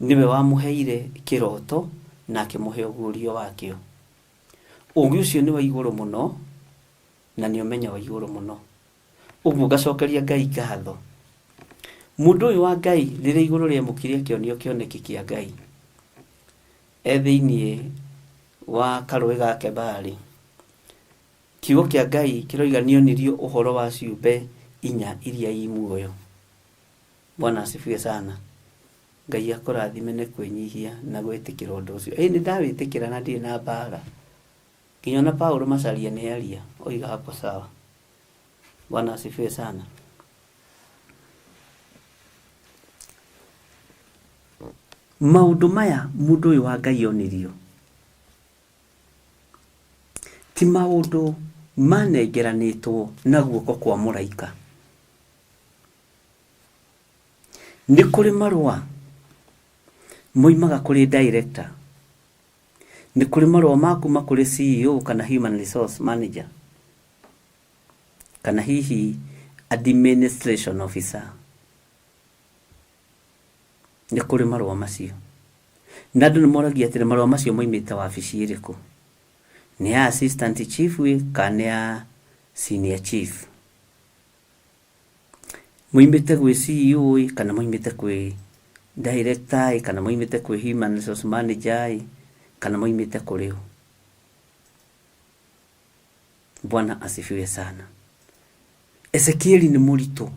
S2: niwe wamũheire kĩroto na akĩmũhe ũguũrio wakĩo. Ũũgĩ ũcio nĩ wa igũrũ mũno na nĩ ũmenyo wa igũrũ mũno. Ũguo ngacokeria Ngai ngatho. Mũndũ ũyũ wa Ngai rĩrĩa igũrũ rĩamũkire akĩonio kĩoneki kĩa Ngai thĩinĩ wa karũĩ ga Kebari, kiugo kĩa Ngai kĩroiga nĩonirio ũhoro wa ciũmbe inya iria i muoyo. Bwana asifiwe sana. Ngai akũrathime nĩ kwĩnyihia na gwĩtĩkĩra ũndũ ũcio. Nĩ ndawĩtĩkĩra na ndirĩ na mbara. Nginya ona Paulo Macharia nĩ aria oiga hapo sawa. Bwana asifiwe sana. Maũndũ maya mũndũ ũyũ wa Ngai onirio ti maũndũ manengeranĩtwo na guoko kwa mũraika. Nĩ kũrĩ marũa moimaga kũrĩ director, nĩ kũrĩ marũa ma kuma kũrĩ CEO kana human resource manager kana hihi administration officer. Nĩ kũrĩ marũa macio, na andũ nĩmoragia atĩ marũa macio moimĩte wabici ĩrĩkũ, nĩ ya assistant chief kana nĩ ya senior chief, moimĩte gwĩ CEO kana moimĩte kwĩ director kana moimĩte kwĩ human resource manager kana moimĩte kũrĩ o. Bwana asifiwe sana. Ezekieli nĩ mũritũ,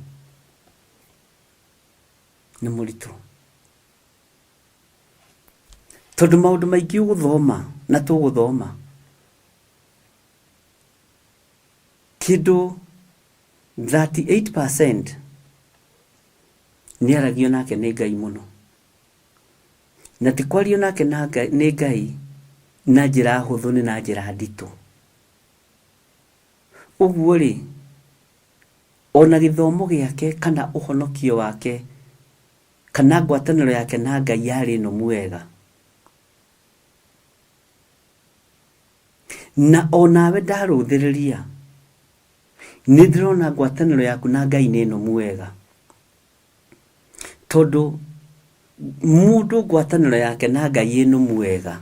S2: nĩ mũritũ, tondũ maũndũ maingĩ ũgũthoma na tũgũthoma kĩndũ 38% nĩ aragio nake nĩ Ngai mũno, na ti kwario nake nĩ Ngai na njĩra hũthũ nĩ na njĩra nditũ. Ũguo rĩ, ona gĩthomo gĩake kana ũhonokio wake kana ngwatanĩro yake na Ngai yarĩ nũmu wega, na onawe ndarũthĩrĩria nĩ ndĩrona ngwatanĩro yaku na Ngai nĩ nũmu wega, tondũ mũndũ ngwatanĩro yake na Ngai ĩ nũmu wega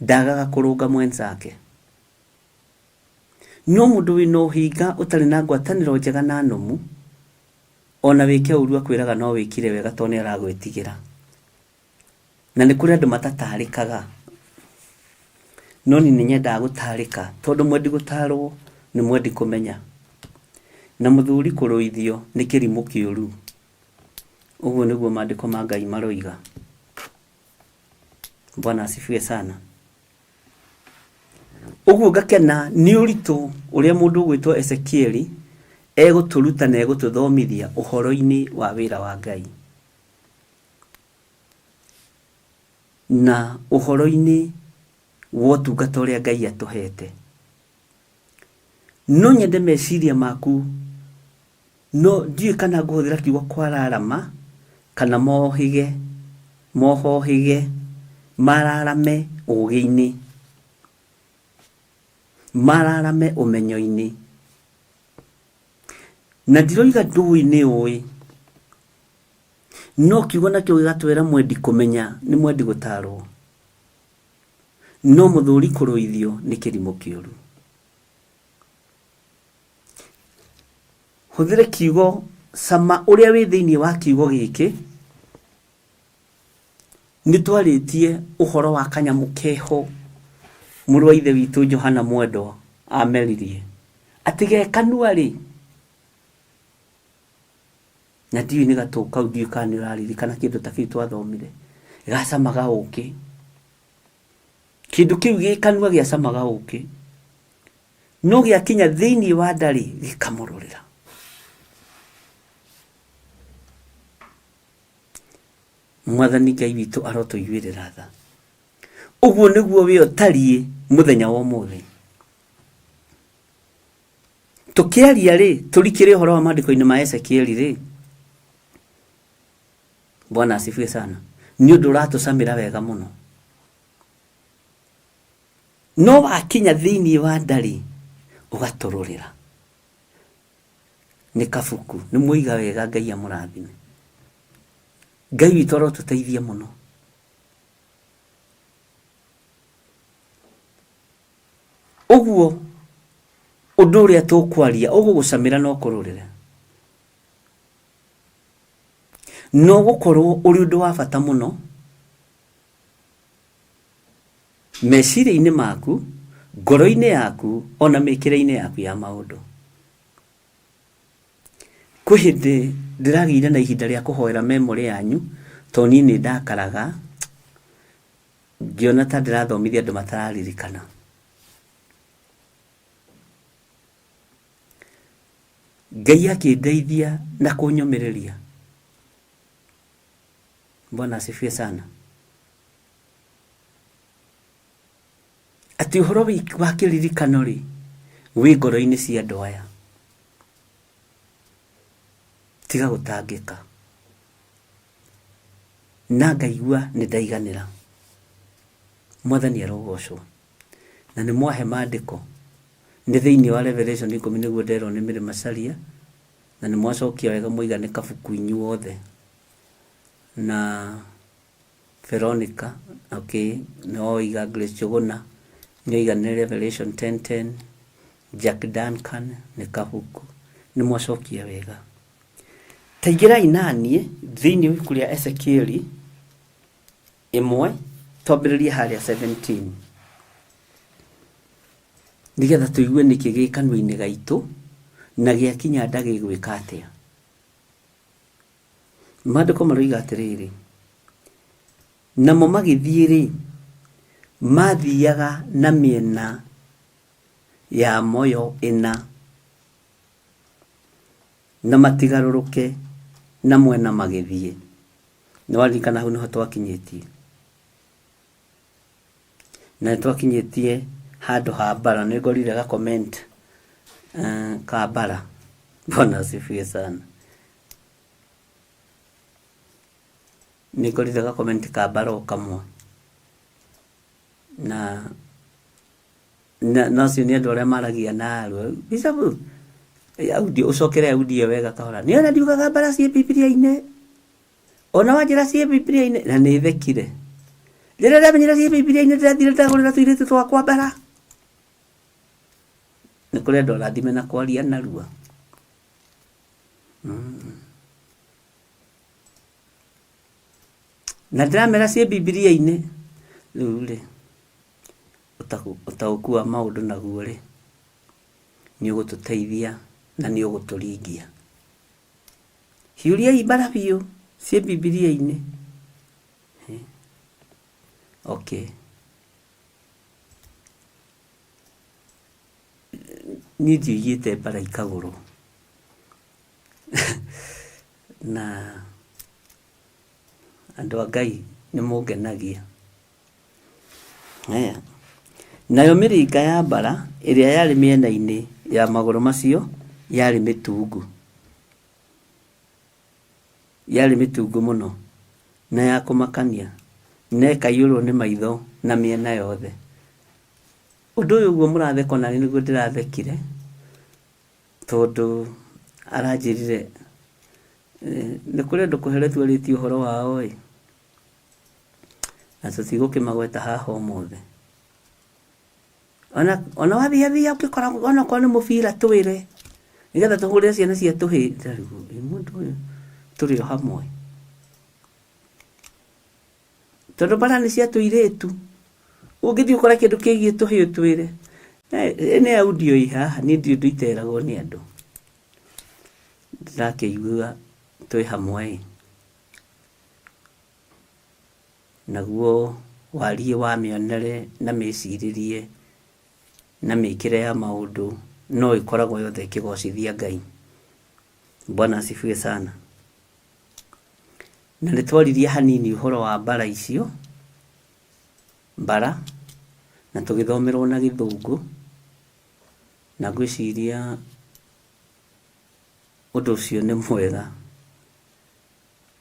S2: ndagaga kũrũnga mwenzake. No mũndũ wĩna ũhinga ũtarĩ na ngwatanĩro njega na nũmu, ona wĩke ũru akwĩraga no wĩkire wega tondũ nĩ aragwĩtigĩra. Na nĩ kũrĩ andũ matatarĩkaga, no nĩ nyendaga gũtarĩka tondũ mwendi gũtarwo nĩ mwendi kũmenya, na mũthuri kũrũithio nĩ kĩrimũ kĩũru. Ũguo nĩguo maandĩko ma Ngai maroiga. Bwana asifiwe sana. Ũguo ngakena nĩ ũritũ ũrĩa mũndũ ũgwĩtwo Ezekieli egũtũruta na egũtũthomithia ũhoro-inĩ wa wĩra wa Ngai, na ũhoro-inĩ wa ũtungata ũrĩa Ngai atũhete. no nyende meciria maku no ndiye kana nguhũthĩra kiugo kwararama kana mohige mohohige mararame ũgĩ-inĩ mararame ũmenyo-inĩ na ndiroiga ndũĩ nĩ ũĩ no kiugo nakĩo gĩgatwĩra mwendi kũmenya nĩ mwendi gũtarwo no mũthuri kũrũithio nĩ kĩrimũ kĩũru. Hũthĩre kiugo sama ũrĩa wĩ thĩinĩ wa kiugo gĩkĩ nĩ twarĩtie ũhoro wa kanyamũ keho mũrũ wa ithe witũ Johana Mwendwa ameririe atĩ gekanua rĩ na ndiũ nĩ gatũ kau ndiũ kana nĩ ũraririkana kĩndũ ta kĩu twathomire gacamaga ũkĩ kĩndũ kĩu gĩkanua gĩacamaga ũkĩ no gĩakinya thĩinĩ wa ndarĩ gĩkamũrũrĩra. Mwathani Ngai witũ arotũiguĩrĩra tha ũguo nĩguo wĩ ũtariĩ mũthenya wa ũmũthĩ tũkĩaria rĩ tũrikĩre ũhoro wa maandĩko-inĩ ma Ezekieli rĩ Bwana asifiwe sana nĩ ũndũ ũratũcamĩra wega mũno no wakinya thĩinĩ wa ndarĩ ũgatũrũrĩra nĩ kabuku nĩ mũiga wega Ngai amũrathime. Ngai witũ arotũteithia mũno ũguo ũndũ ũrĩa tũkwaria ũgũgũcamĩra no kũrũrĩra no gũkorwo ũrĩ ũndũ wa bata mũno meciria-inĩ maku ngoro-inĩ yaku ona mĩkĩre-inĩ yaku ya maũndũ. Kwĩ hĩndĩ ndĩragĩire na ihinda rĩa kũhoera memory yanyu to niĩ nĩ ndakaraga ngĩona ta ndĩrathomithia andũ matararirikana. Ngai akĩndeithia na kũnyũmĩrĩria. Bwana asifiwe sana. Atĩ ũhoro wa kĩririkano rĩ wĩ ngoro-inĩ cia andũ aya tiga gũtangĩka na ngaigua nĩ ndaiganĩra. Mwathani arogocwo na nĩ mwahe maandĩko nĩ thĩinĩ wa Revelation 10 nĩguo nderwo nĩ Mary Macharia na nĩ mwacokia wega mũiga nĩ kabuku inyuothe na Veronica okay no iga Grace Chogona nĩ iga nĩ Revelation 10:10 Jack Duncan nĩ kabuku nĩ mwacokia wega. Taigĩrai naniĩ thĩinĩ wa ibuku rĩa Ezekieli 1 twambĩrĩrie harĩa 17 nĩgetha tũigue nĩkĩ gĩ kanua-inĩ gaitũ na gĩakinya nda gĩgwĩka atĩa. Maandĩko maroiga atĩrĩrĩ namo magĩthiĩ rĩ mathiaga na mĩena ya moyo ĩna na matigarũrũke na mwena magĩthiĩ. Nĩwaririkana hau nĩho twakinyĩtie na twakinyĩtie handũ ha mbara. Nĩngorire ga comment ka mbara. Bwana asifiwe sana. Nĩngorire ga comment ka mbara o kamwe na nacio nĩ andũ arĩa maragia na arũ bisabu audio ũcokere audio wega kahora. Nĩ ona ndiugaga mbara ciĩ Biblia-inĩ ona wanjĩra ciĩ Biblia-inĩ na nĩ thekire rĩrĩa ndamenyera ciĩ Biblia-inĩ ndĩrathire ndagũrĩra tũirĩtu twakwa mbara. Nĩ kũrĩ andũ arathime na kwaria narua. Na ndĩramera ciĩ Biblia-inĩ rĩu rĩ ũtaũku wa maũndũ naguo rĩ nĩ ũgũtũteithia na nĩ ũgũtũringia. Hiũriai mbara biũ ciĩ Biblia-inĩ. Okay. Niĩ ndiũigĩte mbara ikagũrwo na andũ a Ngai nĩ mũngenagia. Nayo mĩringa ya mbara ĩrĩa yarĩ mĩena-inĩ ya magũrũ macio yarĩ mĩtungu mũno na ya kũmakania, na ĩkaiyũrwo nĩ maitho na mĩena yothe. Ũndũ ũyũ ũguo mũratheka na nĩguo ndĩrathekire, tondũ aranjĩrire nĩ kũrĩ andũ kũheretwo rĩtio ũhoro wao na tũtigũkĩmagweta haha ũmũthĩ. Ona wathiathia ũngĩkora onakorwo nĩ mũbira twĩre, nĩgetha tũhũrĩre ciana cia tũhĩĩ. Mũndũ ũyũ tũrĩ o hamwe, tondũ bara nĩ cia tũirĩtu. Ũngĩthiĩ ũkora kĩndũ kĩgiĩ tũhĩĩ twĩre, nĩ audio haha, niĩ ndirĩ ũndũ iteragwo nĩ andũ. Ndĩrakĩigua twĩ hamwe, naguo warie wa mĩonere na mĩcirĩrie na mĩkĩre ya maũndũ no ĩkoragwo yothe ĩkĩgocithia Ngai. Bwana asifiwe sana. Na nĩ twaririe hanini ũhoro wa mbara icio, mbara, na tũgĩthomerwo na Gĩthũngũ, na ngwĩciria ũndũ ũcio nĩ mwega.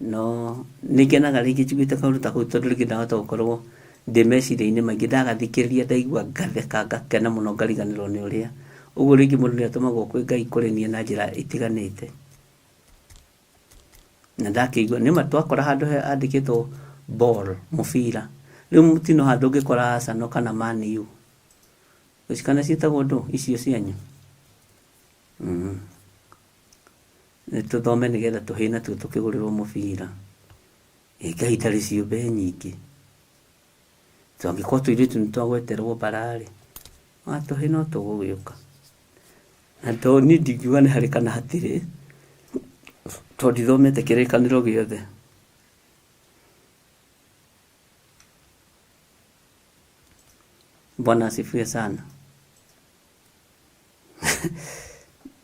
S2: No nĩngenaga rĩngĩ njiguĩte kaũndũ ta kau, tondũ rĩngĩ ndahota gũkorwo ndĩ meciria-inĩ maingĩ, ndagathikĩrĩria ndaigua ngatheka ngakena mũno ngariganĩrwo nĩ ũrĩa. Ũguo rĩngĩ mũndũ nĩatũmagwo kwĩ Ngai kũrĩ niĩ na njĩra itiganĩte. Na ndakĩigua nĩma twakora handũ handĩkĩtwo ball, mũbira, rĩu mũtino handũ ũngĩkora Arsenal kana Man U, gũcikana ciĩtagwo ndũ icio cianyu. Nĩ tũthome nĩgetha tũhĩĩ natuo tũkĩgũrĩrwo mũbira. Ngai tarĩ ciũmbe nyingĩ, tũngĩkorwo tũirĩtu nĩ twagweterwo bara-rĩ, tũhĩĩ no tũgũgĩũka. Na to niĩ ndingiuga nĩ harĩ kana hatirĩ, tondũ ndithomete kĩrĩkanĩro gĩothe. Bwana asifiwe sana.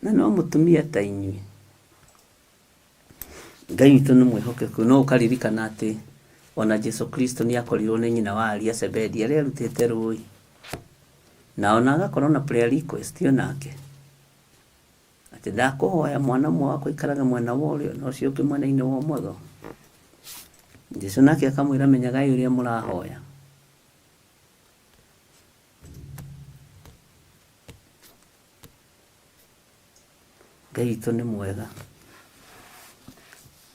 S2: Na no mũtumia ta inyuĩ, Ngai witũ nĩ mwĩhokeku. No ũkaririkana atĩ ona Jesu Kristo nĩ akorirwo nĩ nyina wa Aria Zebedi arĩa arutĩte rũĩ, na ona agakorwo na prayer request onake, atĩ ndakũhoya mwana ũmwe wakwa ikaraga mwena wa ũrĩo na ũcio ũngĩ mwena-inĩ wa ũmotho. Jesu nake akamwĩra menyagai ũrĩa mũrahoya. Ngai witũ nĩ mwega.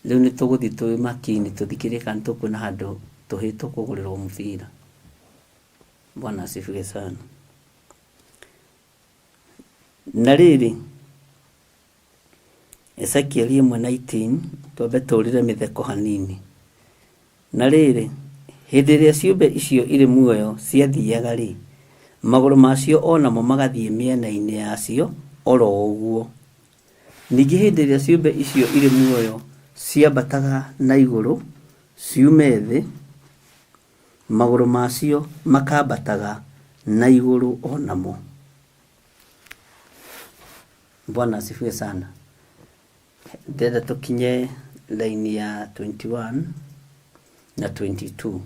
S2: Rĩu nĩ tũgũthiĩ twĩ makini tũthikĩrĩrie kana tũkuona handũ tũhĩĩ tũkũgũrĩrwo mũbira. Bwana asifiwe sana. Na rĩrĩ, Ezekiel 1:19, twambe tũrĩre mĩtheko hanini. Na rĩrĩ, hĩndĩ ĩrĩa ciũmbe icio irĩ muoyo ciathiaga-rĩ, magũrũ macio onamo magathiĩ mĩena-inĩ yacio oro ũguo. Ningĩ hĩndĩ ĩrĩa ciũmbe icio irĩ muoyo ciambataga na igũrũ ciume thĩ, magũrũ macio makambataga na igũrũ onamo. Bwana asifiwe sana. Ndenda tũkinye laini ya 21 na 22.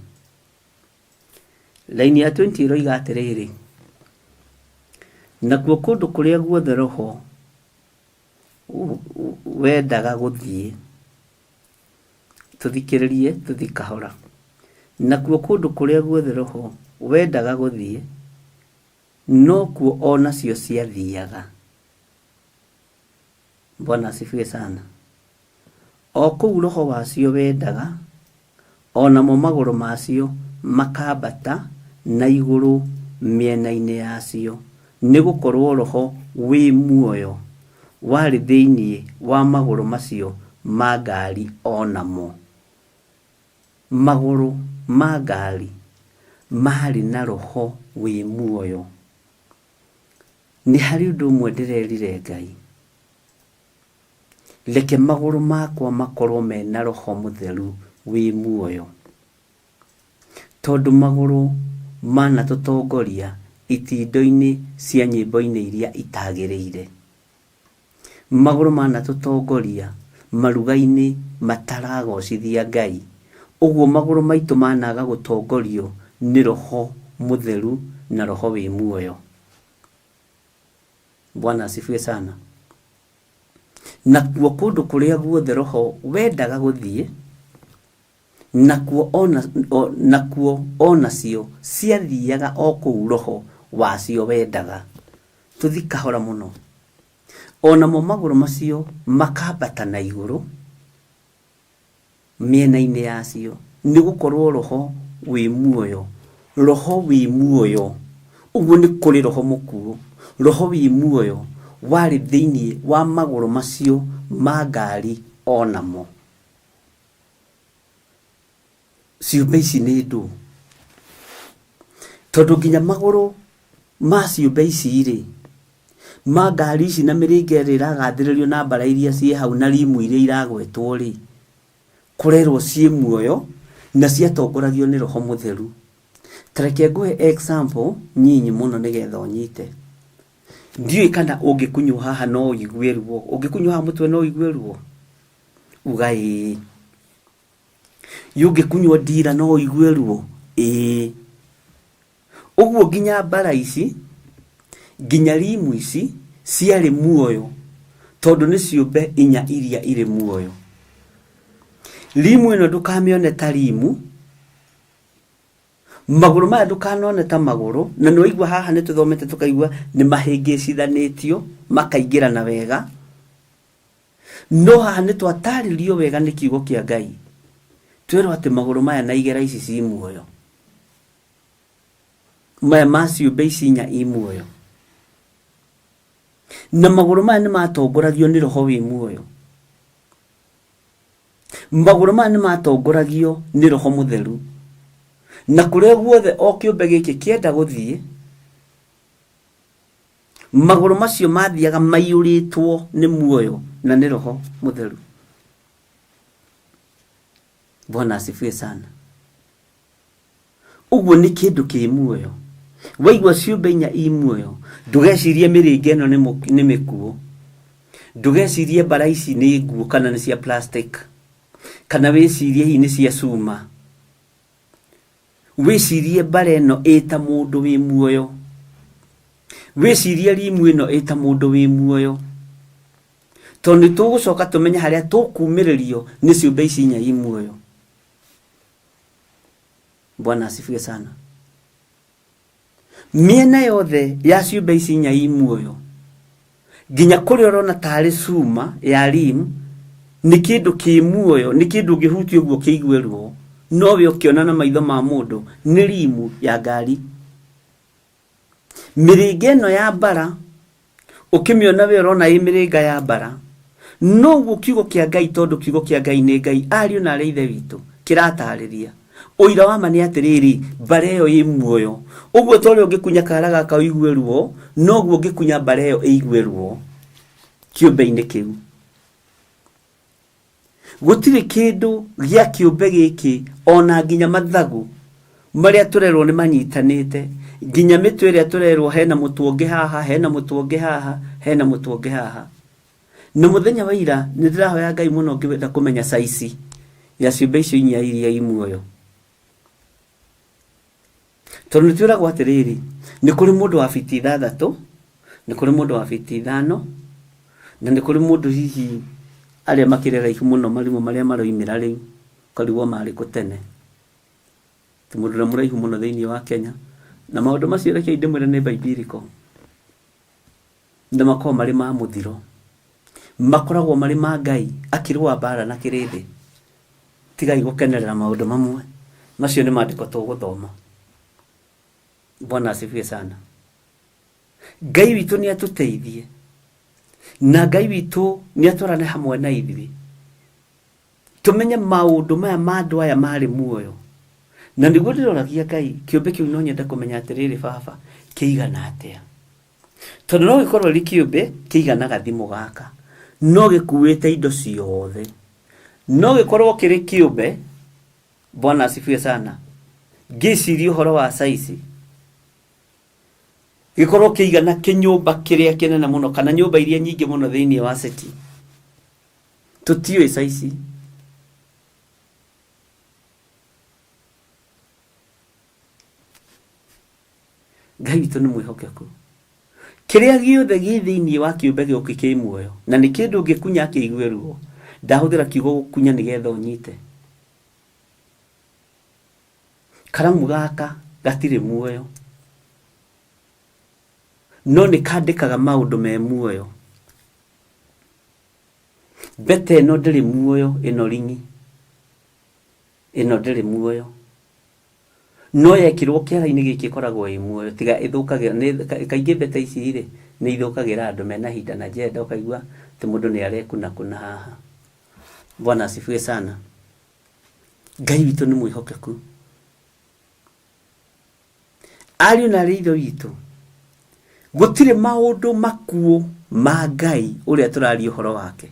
S2: Laini ya 20 ĩroiga atĩrĩrĩ, nakuo kũndũ kũrĩa guothe roho wendaga gũthiĩ, tũthikĩrĩrie tũthiĩ kahora. Nakuo kũndũ kũrĩa guothe roho wendaga gũthiĩ, no kuo onacio ciathiaga. Bwana asifiwe sana. O kũu roho wacio wendaga, onamo magũrũ macio makambata na igũrũ mĩena-inĩ yacio, nĩ gũkorwo roho wĩ muoyo warĩ thĩinĩ wa magũrũ macio ma ngari onamo. Magũrũ ma ngari marĩ na roho wĩ muoyo. Nĩ harĩ ũndũ ũmwe ndĩrerire Ngai, reke magũrũ makwa makorwo mena roho mũtheru wĩ muoyo, tondũ magũrũ manatũtongoria itindo-inĩ cia nyĩmbo-inĩ iria itagĩrĩire. Magũrũ manatũtongoria maruga-inĩ mataragocithia Ngai. Ũguo magũrũ maitũ managa gũtongorio nĩ roho mũtheru na roho wĩ muoyo. Bwana asifiwe sana. Na kuo kundu kuria guothe roho wendaga guthie, na kuo onacio ciathiaga o kuu roho wacio wendaga, tuthi kahora muno. Onamo maguru macio makambata na iguru miena-ini yacio, ni gukorwo roho wi muoyo. Roho wi muoyo, uguo ni kuri roho mukuo. Roho wi muoyo wari thiini wa maguru macio ma ngari onamo. Ciumbe ici ni ndu, tondu nginya maguru ma ciumbe ici ri ma ngari ici na miringe ri iragathiririo na mbara iria cie hau na rimu iria iragwetwo ri, kurerwo cie muoyo na ciatongoragio ni Roho Mutheru. Tareke nguhe example nyinyi muno nigetha unyite. Ndiui kana ungikunywa haha no uigue ruo, ungikunywa haha mutwe no uigue ruo, ugai yungikunywa ndira no uigue ruo, uguo nginya mbara ici nginya rimu ici ciari muoyo, tondu ni ciumbe inya iria iri muoyo. Rimu ino ndukamione ta rimu, maguru maya ndukanone ta maguru, na no igwa haha ni tuthomete tukaigwa ni mahingicithanitio makaingirana wega. No haha ni twataririo wega ni kiugo kia Ngai, twirwo ati maguru maya na igera ici ci muoyo, maya ma ciumbe ici inya i muoyo, na maguru maya ni matongoragio ni roho wi muoyo. Maguru maya ni matongoragio ni Roho Mutheru, na kuria guothe o kiumbe giki kienda guthie, maguru macio mathiaga maiyuritwo ni muoyo na ni Roho Mutheru. Bwana asifiwe sana. Uguo ni kindu ki muoyo. Waigua ciumbe inya i muoyo, ndugecirie miringe ino ni mikuo, ndugecirie mbara ici ni nguo kana ni cia plastic, kana wicirie hi ni cia cuma. Wicirie mbara ino ita mundu wi muoyo, wicirie rimu ino ita mundu wi muoyo, tondu tugucoka tumenya haria tukumiririo ni ciumbe ici inya i muoyo. Bwana asifiwe sana. Miena yothe ya ciumbe ici inya i muoyo, nginya kuri urona tari cuma ya rimu, ni kindu ki muoyo, ni kindu ngihutio uguo kiigue ruo, no we ukiona na maitho ma mundu ni rimu ya ngari. Miringe ino ya mbara ukimiona we urona i miringa ya mbara, no guo kiugo kia Ngai, tondu kiugo kia Ngai ni Ngai, ariu na ari ithe witu kiratariria. Oira wa mani atiriri, mbara iyo i muoyo. Uguo tori ungikunya kara gaka uigue ruo, no guo ungikunya mbara iyo iigue ruo kiumbe-ini kiu. Gutiri kindu gia kiumbe giki ona nginya mathagu maria turerwo ni manyitanite, nginya mitwe iria turerwo hena mutuonge haha, hena mutuonge haha, hena mutuonge haha. Na muthenya wa ira ni ndirahoya Ngai muno ngĩenda kumenya saici ya ciumbe icio inya iria i muoyo. Tondu nitwiragwo atiriri, ni kuri mundu wa biti 6, ni kuri mundu wa biti 5, na ni kuri mundu hihi aria makirera ihu muno marimu maria maroimira riu karigwo mari kutene. Ti mundu na muraihu muno thiini wa Kenya, na maundu macio reke ndimwire ni biblical, ndamako mari ma muthiro, makoragwo mari ma Ngai akirwa bara na kirindi. Tigai gukenerera maundu mamwe macio ni mandiko tuguthoma. Bwana asifiwe sana. Ngai witu ni atuteithie, na Ngai witu ni atwarane hamwe na ithuĩ, tumenye maundu maya ma andu aya mari muoyo. Na niguo ndiroragia Ngai kiumbe kiu no nyende kumenya atiriri baba kiigana atia, tondu no gikorwo ri kiumbe kiigana gathimu gaka, no gikuite indo ciothe, no gikorwo kiri kiumbe. Bwana asifiwe sana. Ngiciria uhoro wa saici gikorwo kiigana kinyumba kiria kinene muno, kana nyumba iria nyingi muno thiini wa city, tutiwe saici. Ngai witu ni mwihokeku. kiria giothe gi thiini wa kiumbe gĩũkĩ kĩ muoyo na nĩ kĩndũ ũngĩkunya kĩigue ruo. Ndahũthĩra kiugo gũkunya nĩgetha ũnyite. Karamu gaka gatirĩ muoyo, no nĩ kandĩkaga maũndũ me muoyo. Mbete ĩno ndĩrĩ muoyo, ĩno ringi ĩno ndĩrĩ muoyo, no yekĩrwo kĩara-inĩ gĩkĩ ĩkoragwo ĩ muoyo, tiga ĩthũkagĩra. Kaingĩ mbete ici rĩ nĩ ithũkagĩra andũ mena hinda na njenda, ũkaigua atĩ mũndũ nĩ arekuna haha. Bwana asifiwe sana. Ngai witũ nĩ mwĩhokeku. Ariũ na aarĩ a ithe witũ, gũtirĩ maũndũ makuũ ma Ngai ũrĩa tũraria ũhoro wake.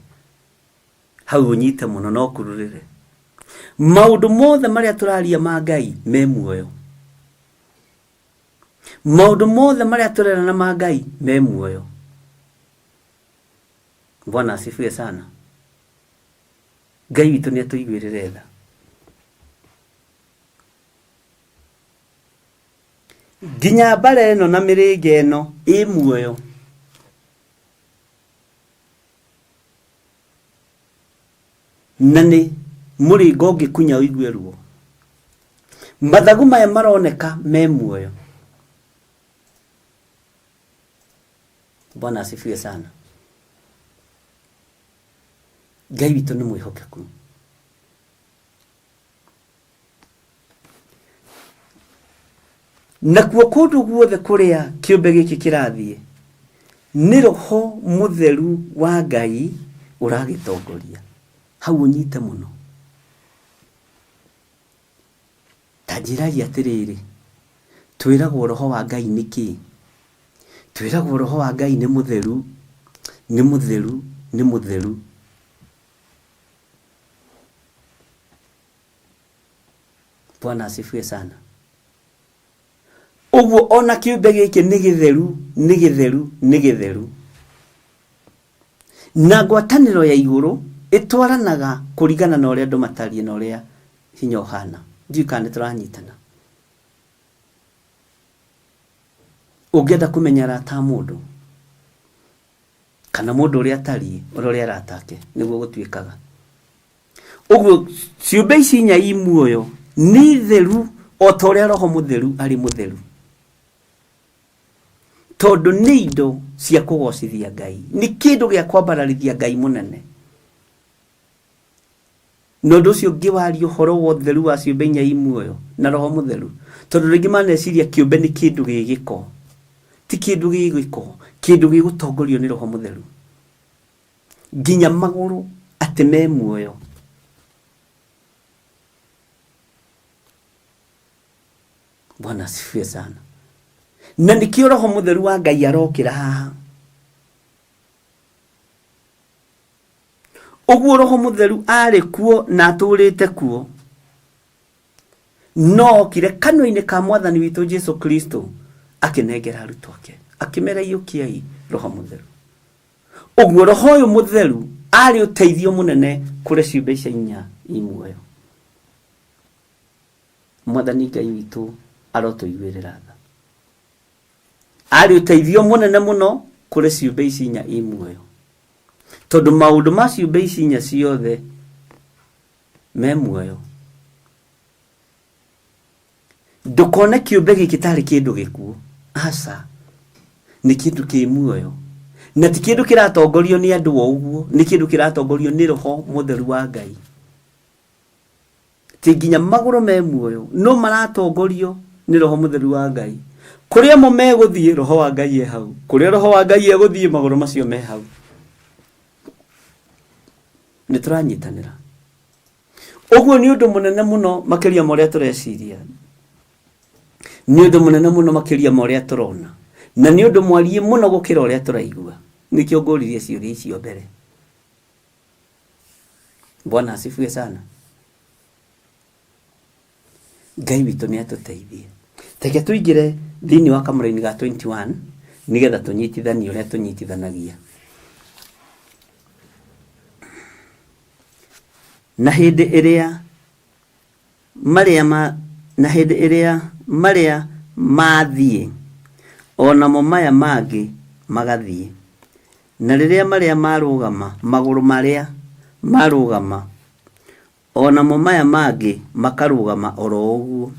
S2: Hau ũnyite mũno no kururĩre. Maũndũ mothe marĩa tũraria ma Ngai me muoyo. Maũndũ mothe marĩa tũrerana ma Ngai me muoyo. Bwana asifiwe sana. Ngai witũ nĩ atũiguĩrĩre tha. Nginya mbara ĩno na mĩrĩnga ĩno ĩ muoyo. Na nĩ mũrĩnga ũngĩkunya ũigue ruo. Mathagu maya maroneka me muoyo. Bwana asifiwe sana. Ngai witũ nĩ mwĩhokeku. Nakuo kũndũ guothe kũrĩa kĩũmbe gĩkĩ kĩrathiĩ nĩ Roho Mũtheru wa Ngai ũragĩtongoria. Hau ũnyite mũno. Ta njĩragia atĩrĩrĩ, twĩragwo Roho wa Ngai nĩ kĩ? Twĩragwo Roho wa Ngai nĩ mũtheru, nĩ mũtheru, nĩ mũtheru. Bwana asifiwe sana. Ũguo ona kĩũmbe gĩkĩ nĩ gĩtheru, nĩ gĩtheru, nĩ gĩtheru. Na ngwatanĩro ya igũrũ ĩtwaranaga kũringana na ũrĩa andũ matariĩ na ũrĩa hinya ũhana. Ndiũĩ kana nĩ tũranyitana. Ũngĩenda kũmenya arata a mũndũ kana mũndũ ũrĩa atariĩ ũrĩa arata ake nĩguo gũtuĩkaga. Ũguo ciũmbe ici inya i muoyo nĩ theru o ta ũrĩa Roho Mũtheru arĩ mũtheru. Tondũ nĩ indo cia kũgocithia Ngai. Nĩ kĩndũ gĩa kwambararithia Ngai mũnene. Na ũndũ ũcio ũngĩ waria ũhoro wa ũtheru wa ciũmbe inya i muoyo na Roho Mũtheru. Tondũ rĩngĩ maneciria kĩũmbe nĩ kĩndũ gĩ gĩko. Ti kĩndũ gĩ gĩko, kĩndũ gĩ gũtongorio nĩ Roho Mũtheru. Nginya magũrũ atĩ me muoyo. Bwana asifiwe sana. Na nĩkĩo Roho Mũtheru wa Ngai arokĩra haha. Ũguo Roho Mũtheru arĩ kuo na atũrĩte kuo. No okire kanua-inĩ ka Mwathani witũ Jesũ Kristo akĩnengera arutwo ake. Akĩmera iyũkiai Roho Mũtheru. Ũguo Roho ũyũ Mũtheru arĩ ũteithio mũnene kũrĩ ciũmbe icio inya i muoyo. Mwathani Ngai witũ arotũiguĩrĩra tha. Arĩ ũteithio mũnene mũno kũrĩ ciũmbe ici inya i muoyo. Tondũ maũndũ ma ciũmbe ici inya ciothe me muoyo. Ndũkone kĩũmbe gĩkĩ tarĩ kĩndũ gĩkuũ. Aca, nĩ kĩndũ kĩ muoyo. Na ti kĩndũ kĩratongorio nĩ andũ o ũguo, nĩ kĩndũ kĩratongorio nĩ Roho Mũtheru wa Ngai. Ti nginya magũrũ me muoyo, no maratongorio nĩ Roho Mũtheru wa Ngai. Kũrĩa mo megũthiĩ Roho wa Ngai e hau. Kũrĩa Roho wa Ngai egũthiĩ magũrũ macio me hau. Nĩ tũranyitanĩra. Ũguo nĩ ũndũ mũnene mũno makĩria ma ũrĩa tũreciria. Nĩ ũndũ mũnene mũno makĩria ma ũrĩa tũrona. Na nĩ ũndũ mwariĩ mũno gũkĩra ũrĩa tũraigua. Nĩkĩo ngũririe ciũria icio mbere. Bwana asifiwe sana. Ngai witũ nĩ atũteithie. Teke tũingĩre thĩinĩ wa kamũra-inĩ ga 21 nĩgetha tũnyitithanie ũrĩa tũnyitithanagia. Na hĩndĩ ĩrĩa marĩa mathiĩ onamo maya mangĩ magathie na riria maria marugama maguru maria marugama ona mo maya mangi makarugama oro uguo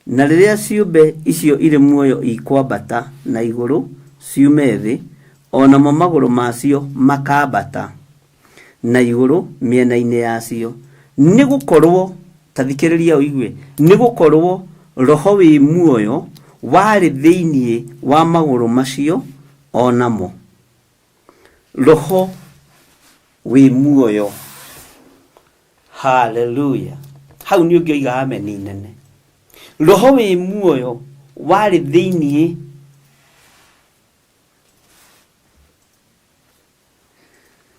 S2: na riria ciumbe icio ire muoyo ikwambata na iguru ciume thi ona mo maguru macio makambata na iguru miena-ini yacio ni gukorwo tathikiriria uigwe ni gukorwo roho wi muoyo wari thiini wa maguru macio onamo roho wi muoyo. Hallelujah. Hau ni ungiiga amen nene. Roho wi muoyo wari thiini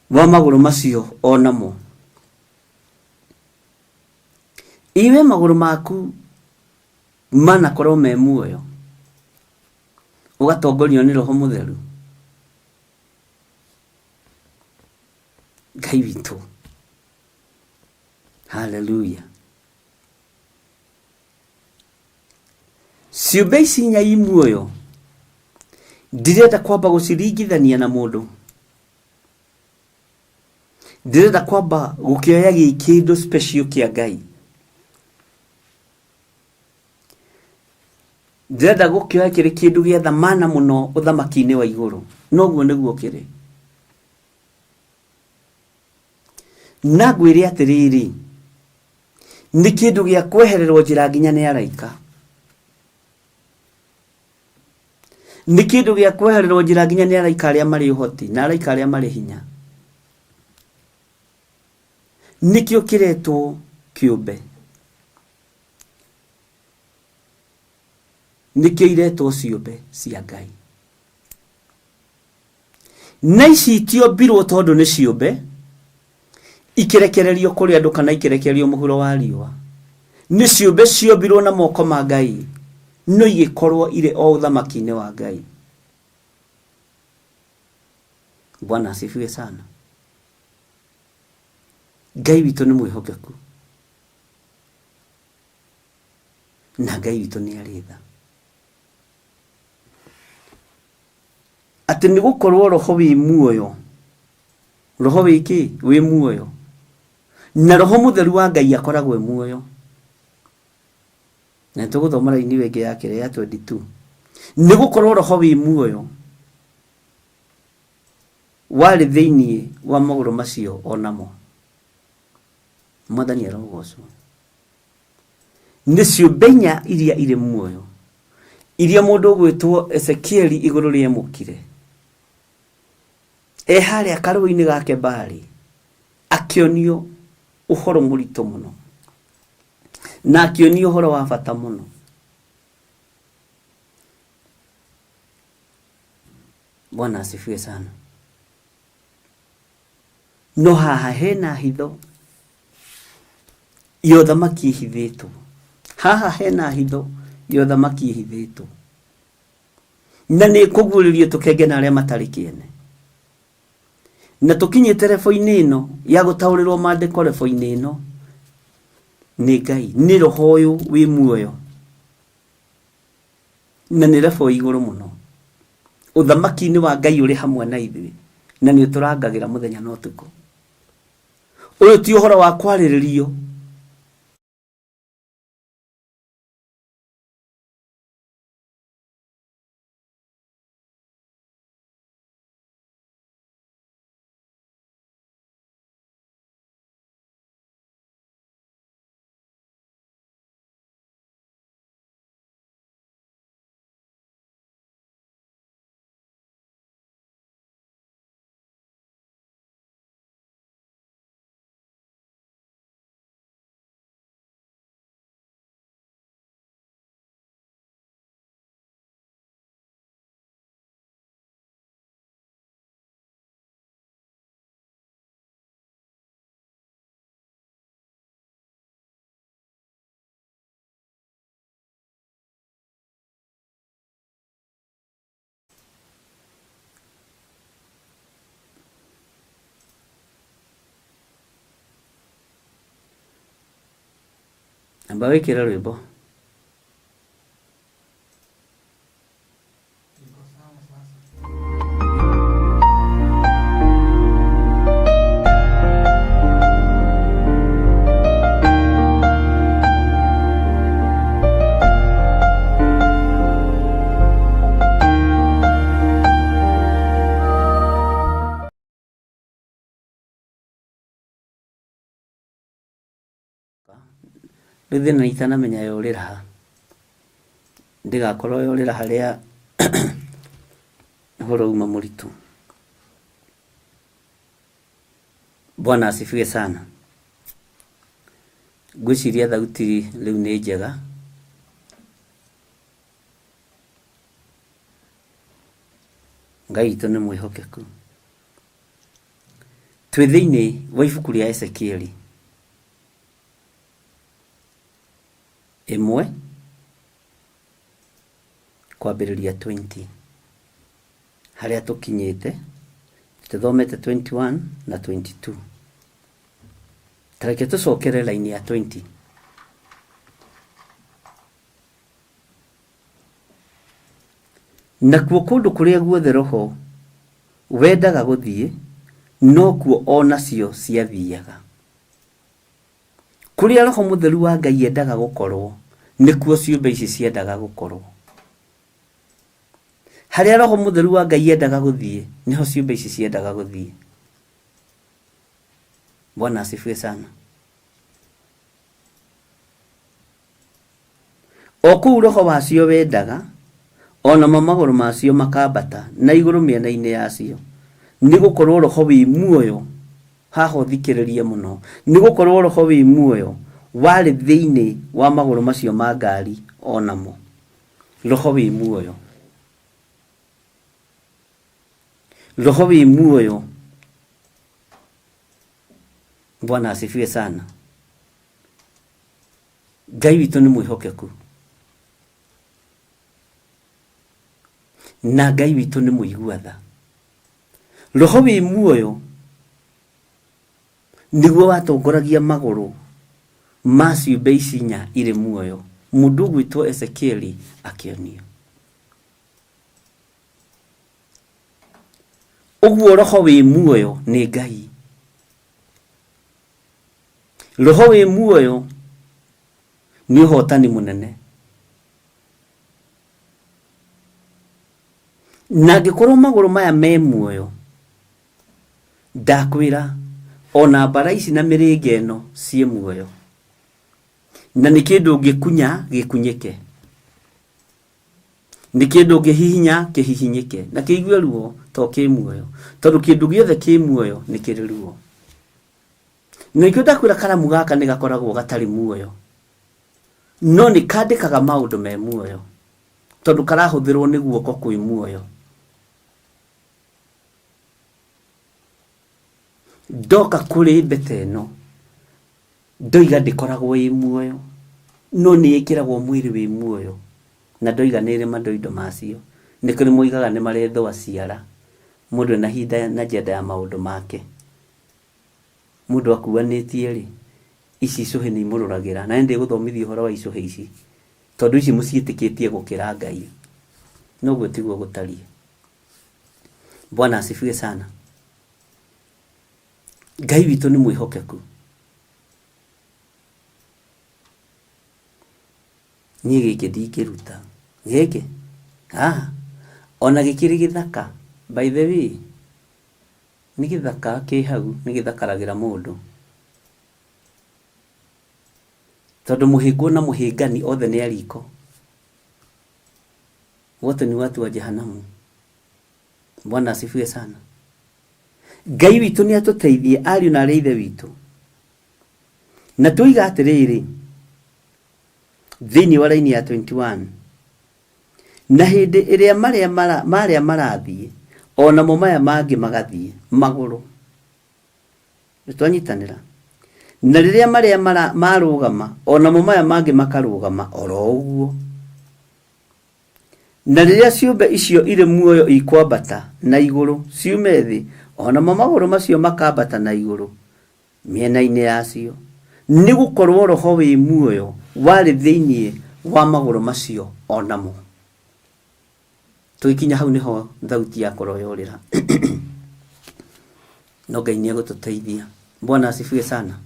S2: wa maguru macio onamo. Iwe maguru maku mana korwo me muoyo ugatongorio ni roho mutheru Ngai witu. Hallelujah. Ciumbe ici inya muoyo ndirenda kwamba guciringithania na mundu, ndirenda kwamba gukioya gikindu special kia Ngai, ndirenda gukioya kiri kindu gia thamana muno uthamaki-ini wa iguru. Noguo niguo kiri. Na ngwire atiriri ni kindu gia kwehererwo njira nginya ni araika, ni kindu gia kwehererwo njira nginya ni araika aria mari uhoti na araika aria mari hinya. Nikio kiretwo kiumbe, nikio iretwo ciumbe cia Ngai. Na ici tiombirwo tondu ni ciumbe ikirekererio kuri andu kana ikirekererio muhuro wa riua. Ni ciumbe ciombirwo na moko ma Ngai no igikorwo ire o uthamaki-ini wa Ngai. Bwana asifiwe sana. Ngai witu ni mwihokeku na Ngai witu ni aritha ati ni gukorwo roho wi muoyo, roho wiki wi muoyo na roho mutheru wa Ngai akoragwo muoyo. Na tuguthoma raini wenge ya kire ya 22 ni gukorwo roho wi muoyo wari thiini wa maguru macio onamo. Mwathani arogocwo. Ni ciumbe inya iria ire muoyo iria mundu gwitwo Ezekieli iguru rie mukire haria karu-ini gake Bali akionio uhoro murito muno na akionio uhoro wa bata muno. Bwana asifiwe sana. No haha hena hitho yo thamaki ihithitwo. Haha hena hitho yo thamaki ihithitwo na ni kuguririo tukengena aria matari kiene na tukinye telefoni ino ya gutaurirwo mandiko telefoni ino ni Ngai, ni roho uyu wi muoyo na ni rebo iguru muno. Uthamaki-ini wa Ngai uri hamwe na ithuĩ na ni turangagira muthenya na utuku. Uyu ti uhoro wa kwariririo amba wikira rwimbo. Rithina itana menya yorira ndigakorwo yorira haria horo uma muritu. Bwana asifiwe sana. Gwiciria thauti riu ni njega. Ngai itu ni mwihokeku. Twi thiini wa ibuku ria Ezekieli. Imwe kwambiriria 20 haria tukinyite tuthomete 21 na 22. Tareke tucokere line ya 20. Nakuo kundu kuria guothe roho wendaga guthie no kuo onacio ciathiaga. Kuria roho mutheru wa Ngai endaga gukorwo nikuo ciumbe ici ciendaga gukorwo. Haria roho mutheru wa Ngai endaga guthie niho ciumbe ici ciendaga guthie. Bwana asifiwe sana. Oku roho wacio wendaga ona maguru macio makambata na iguru miena-ini yacio nigukorwo roho wi muoyo haho thikiriria muno nigukorwo roho wi muoyo wari thiini wa maguru macio ma ngari onamo roho wi muoyo. Roho wi muoyo. Bwana asifiwe sana. Ngai witu ni mwihokeku na Ngai witu ni muiguatha. Roho wi muoyo niguo watongoragia maguru ma ciumbe ici nya iri muoyo. Mundu gwitwo Ezekieli akionio. Uguo roho wi muoyo ni Ngai. Roho wi muoyo ni uhotani munene. Na gikorwo maguru maya me muoyo ndakwira ona bara ici na miringe eno cie muoyo. Na ni kindu ngikunya gikunyike. Ni kindu ngihihinya kihihinyike na kiigue ruo to ki muoyo. Tondu kindu giothe ki muoyo ni kiri ruo. Na ikio ndakwira karamu gaka ni gakoragwo gatari muoyo. No ni kandikaga maundu me muoyo. Tondu karahuthirwo ni guoko kwi muoyo. Doka kuri mbete no ndoiga ndikoragwo i muoyo no ni ikiragwo mwiri wi muoyo na ndoiga ni ri mandoido macio ni kuri muigaga ni maretho aciara mundu na hinda na jenda ya maundu make mundu akuanitie ri ici cuhe ni imururagira na ndi guthomithia horo wa icuhe ici tondu ici muciitikitie gukira Ngai no gwetiguo gutarie. Bwana asifiwe sana. Ngai witu ni mwihokeku. Ni giki ndikiruta giki ona gikiri githaka by the way ni githaka ki hau ni githakaragira mundu tondu muhingo na muhingani othe ni ariko wote ni watu wa jehanamu. Bwana asifiwe sana. Ngai witu ni atuteithie ariu na areithe witu na tuiga atiriri thini wa laini ya 21 na hindi iria maria marathie ona mo maya mangi magathie maguru twanyitanira na riria maria marugama ona mo maya mangi makarugama oro uguo na riria ciumbe icio ire muoyo ikwambata na iguru ciume thi ona mo maguru macio makambata na iguru miena-ini yacio ni gukorwo roho wi muoyo wari thiini wa maguru macio onamo. Tuikinya hau niho thauti ya koroyorira no Ngai ni agututeithia. Bwana asifiwe sana.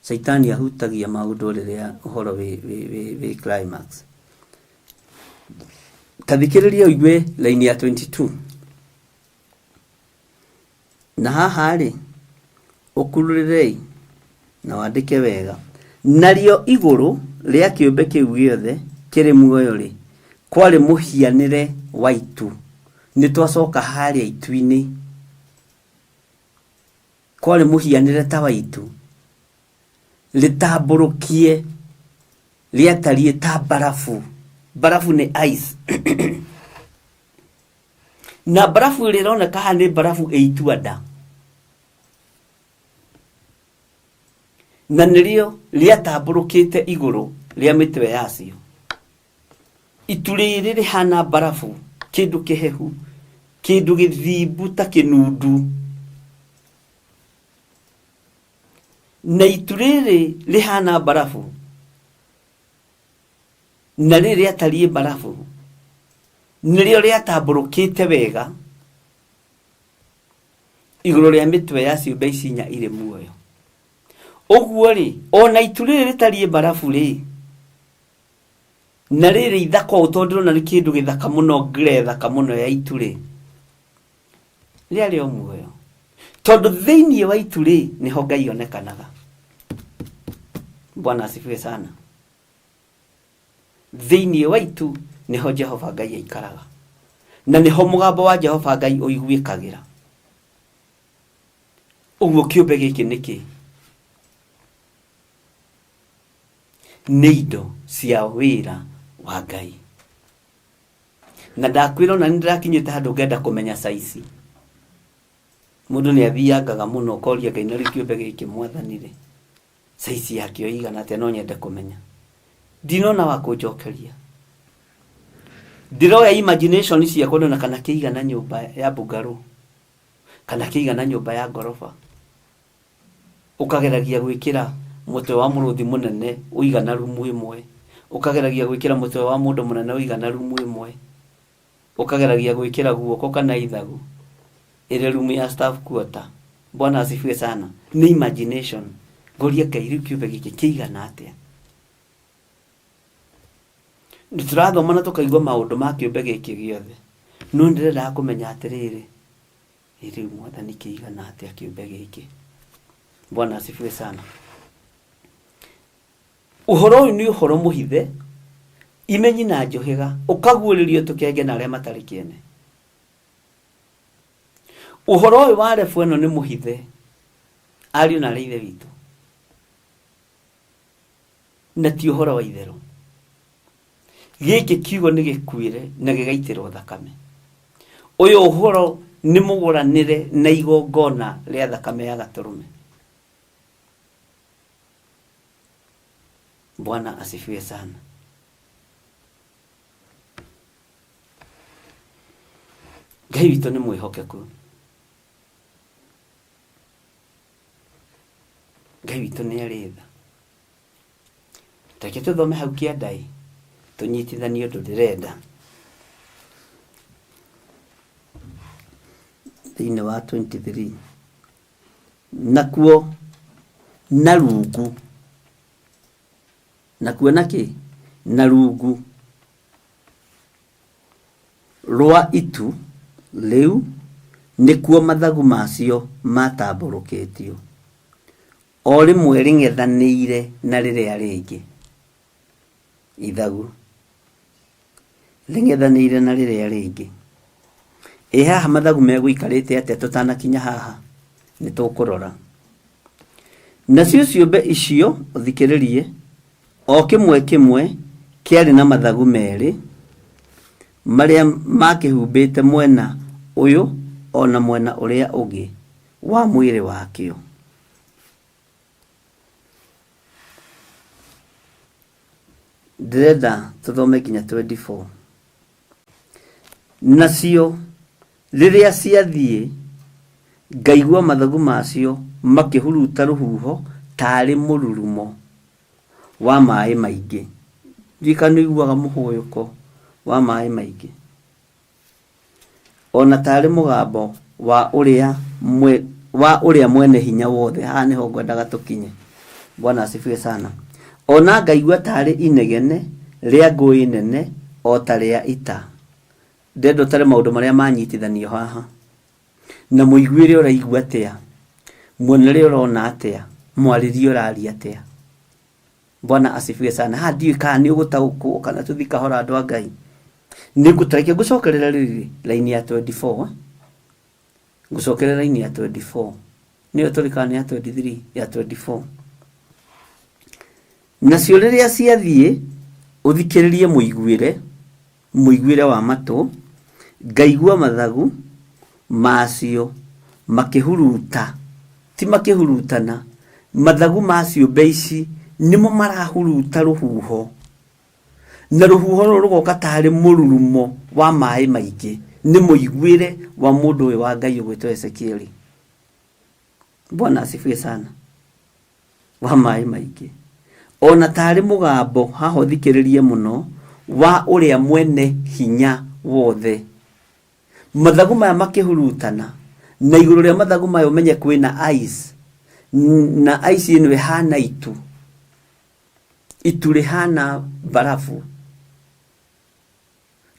S2: Saitani ahutagia maundu riria uhoro wi climax. Tathikiriria uigwe line ya 22 na haha ri ukururire na wandike wega Nario iguru ria kiumbe kiu giothe kiri muoyo ri kwari muhianire wa itu. Ni twacoka haria itu-ini kwari muhianire ta wa itu litamburukie liatarie ta barafu. Barafu ni ice. Na barafu lironeka haha ni barafu ĩituanda. Na nĩrĩo rĩatamburũkĩte igũrũ rĩa mĩtwe yacio. Itu rĩrĩ rĩhana barafu, kĩndũ kĩhehu, kĩndũ gĩthimbu ta kĩnundu. Na itu rĩrĩ rĩhana barafu, na rĩrĩ rĩatariĩ barafu, nĩrĩo rĩatamburũkĩte wega igũrũ rĩa mĩtwe ya ciũmbe ici inya irĩ muoyo. Ũguo rĩ, ona itu rĩrĩ rĩtariĩ barafu rĩ, na rĩrĩ ithaka ũũ tondũ ndĩrona nĩ kĩndũ gĩthaka mũno, ngire thaka mũno ya itu rĩ, rĩarĩ o muoyo. Tondũ thĩinĩ wa itu rĩ nĩho Ngai onekanaga. Bwana asifiwe sana. Thĩinĩ wa itu nĩho Jehova Ngai aikaraga. Na nĩho mũgambo wa Jehova Ngai ũiguĩkagĩra. Ũguo kĩũmbe gĩkĩ nĩkĩ? Nĩ indo cia wĩra wa Ngai. Na ndakwĩra ona nĩ ndĩrakinyĩte handũ ngenda kũmenya saizi. Mũndũ nĩ athiangaga mũno ũkoria Ngai na kĩũmbe gĩkĩ Mwathani rĩ, saizi yakĩo igana atĩa, no nyende kũmenya. Ndinona wa kũnjokeria. Ndiroya imagination ciakwa ndona kana kĩigana nyũmba ya mbungarũ, kana kĩigana nyũmba ya ngoroba. Ũkageragia gwĩkĩra mũtwe wa mũrũthi mũnene ũigana rumu ĩmwe, ũkageragia gwĩkĩra mũtwe wa mũndũ mũnene ũigana rumu ĩmwe, ũkageragia gwĩkĩra guoko kana ithagu ĩrĩ rumu ya staff quarter. Bwana asifiwe sana. Ni imagination. Ngoria Ngai rĩu kĩũmbe gĩkĩ kĩigana atĩa? Nĩtũrathoma na tũkaigua maũndũ ma kĩũmbe gĩkĩ gĩothe, no ndĩrenda kũmenya atĩrĩrĩ, rĩu Mwathani kĩigana atĩa kĩũmbe gĩkĩ? Bwana asifiwe sana. Ũhoro ũyũ nĩ ũhoro mũhithe, imenyi na njohĩga, ũkaguũrĩrio tũkenge na arĩa matarĩ kĩene. Ũhoro ũyũ wa rebu ĩno nĩ mũhithe, ariũ na ithe witũ, na ti ũhoro wa itherũ. Gĩkĩ kiugo nĩ gĩkuĩre na gĩgaitĩrwo thakame. Ũyũ ũhoro nĩ mũgũranĩre na igongona rĩa thakame ya gatũrũme. Bwana asifiwe sana. Ngai witũ nĩ mwĩhokeku. Ngai witũ nĩ arĩ tha. Reke tũthome hau kĩanda-ĩ, tũnyitithanie ũndũ ndĩrenda. Thĩinĩ wa 23. Nakuo na rungu. Nakuo nakĩ? Na rungu rwa itu rĩu nĩkuo mathagu macio matambũrũkĩtio, o rĩmwe rĩng'ethanĩire na rĩrĩa rĩngĩ. Ithagu rĩng'ethanĩire na rĩrĩa rĩngĩ. Haha mathagu megũikarĩte atĩa tũtanakinya haha? Nĩtũkũrora. Nacio ciũmbe icio ũthikĩrĩrie, o kĩmwe kĩmwe kĩarĩ na mathagu merĩ marĩa makĩhumbĩte mwena ũyũ ona mwena ũrĩa ũngĩ wa mwĩrĩ wakĩo. Ndĩrenda tũthome nginya 24. Nacio rĩrĩa ciathiĩ, ngaigua mathagu macio makĩhuruta rũhuho tarĩ mũrurumo wa maĩ maingĩ. Njika nĩ iguaga mũhũyũko wa maĩ maingĩ, ona tarĩ mũgambo wa ũrĩa mwene hinya wothe. Haha nĩho ngwendaga tũkinye. Bwana asifiwe sana. Ona ngaigua tarĩ inegene rĩa ngũĩ nene o ta rĩa ita. Ndendo tarĩ maũndũ marĩa manyitithanio haha. Na mũiguĩre ũraigua atĩa? Muonere ũrona atĩa? Mwarĩrie ũraria atĩa? Bwana asifiwe sana. Hadi kana ugutauku kana tuthika hora andu Ngai. Nigutareke gucokerera riri line ya 24. Gucokerera line ya 24. Niyo tulikana ya 23 ya 24. Nacio riria ciathie uthikiririe muiguire wa matu, ngaigua mathagu macio makihuruta, ti makihurutana, mathagu macio beici nimo marahuruta ruhuho, na ruhuho rugoka tari mururumo wa mai maingi. Ni muiguire wa mundu we wa Ngai ugwitwo Ezekieli. Bwana asifiwe sana. Wa mai maingi, ona tari mugambo haho thikiririe muno wa uria mwene hinya wothe. Mathagu maya makihurutana, na iguru ria mathagu maya umenye kwina ice, na ice ino ihana itu rihana barafu,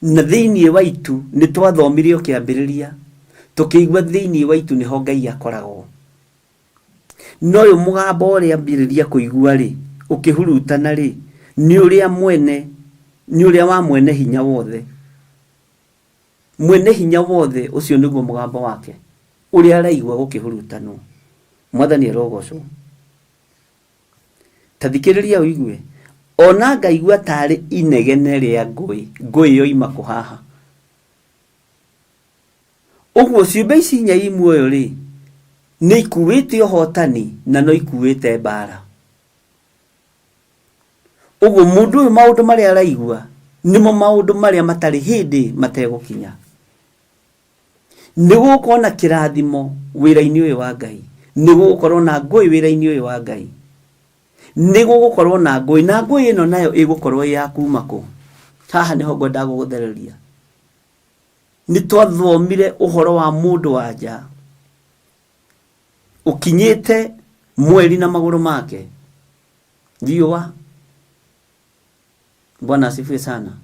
S2: na thiini wa itu ni twathomire o kiambiriria tukigwa thiini wa itu niho Ngai akoragwo. No yo mugambo uria ambiriria kuigua ri ukihurutana ri ni uria wa mwene hinya wothe. Mwene hinya wothe ucio niguo mugambo wake uria araigua gukihurutano. Mwathani arogocwo. Tathikiriria uigue, ona ngaigua tari inegene ria ngui yo ima kuhaha. Uguo ciumbe ici inya i muoyo ri ni ikuite uhotani na no ikuite mbara. Uguo mundu uyu maundu maria araigua nimo maundu maria matari hindi mategukinya. Nigukorwo na kirathimo wira-ini uyu wa Ngai, nigukorwo na ngui wira-ini uyu wa Ngai, nigukorwo na ngui ino nayo igukorwo ya kuma ku. Haha niho ngwenda guguthereria. Ni twathomire uhoro wa mundu wa nja ukinyite mweri na maguru make riua. Bwana asifiwe sana.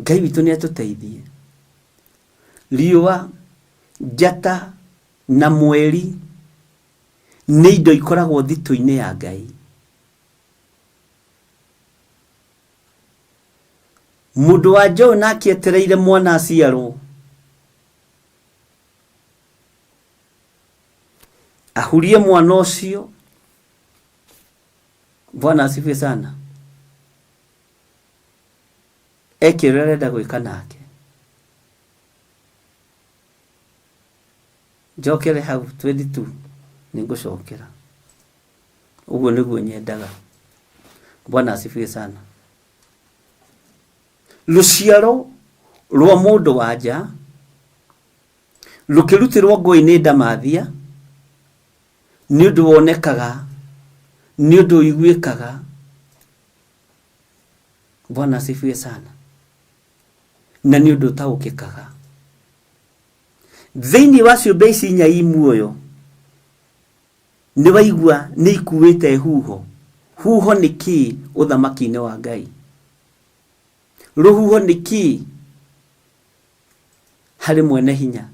S2: Ngai witu ni atuteithie. Riua, njata na mweri ni indo ikoragwo thitu-ini ya Ngai. Mundu wa Jona akietereire mwana aciarwo, ahurie mwana ucio. Bwana asifiwe sana. Ekirere nda gwika nake. Njokere hau 22 ningucokera. Uguo niguo nyendaga. Bwana asifiwe sana. Luciaro rwa mundu wa nja rukirutirwo ngui-ini ndamathia ni undu wonekaga, ni undu iguikaga. Bwana asifiwe sana. Na ni undu taukikaga. Thiini wa ciumbe ici inya i muoyo ni waigua ni ikuite huho. Huho ni ki uthamaki-ini wa Ngai? Ruhuho ni ki hari mwene hinya?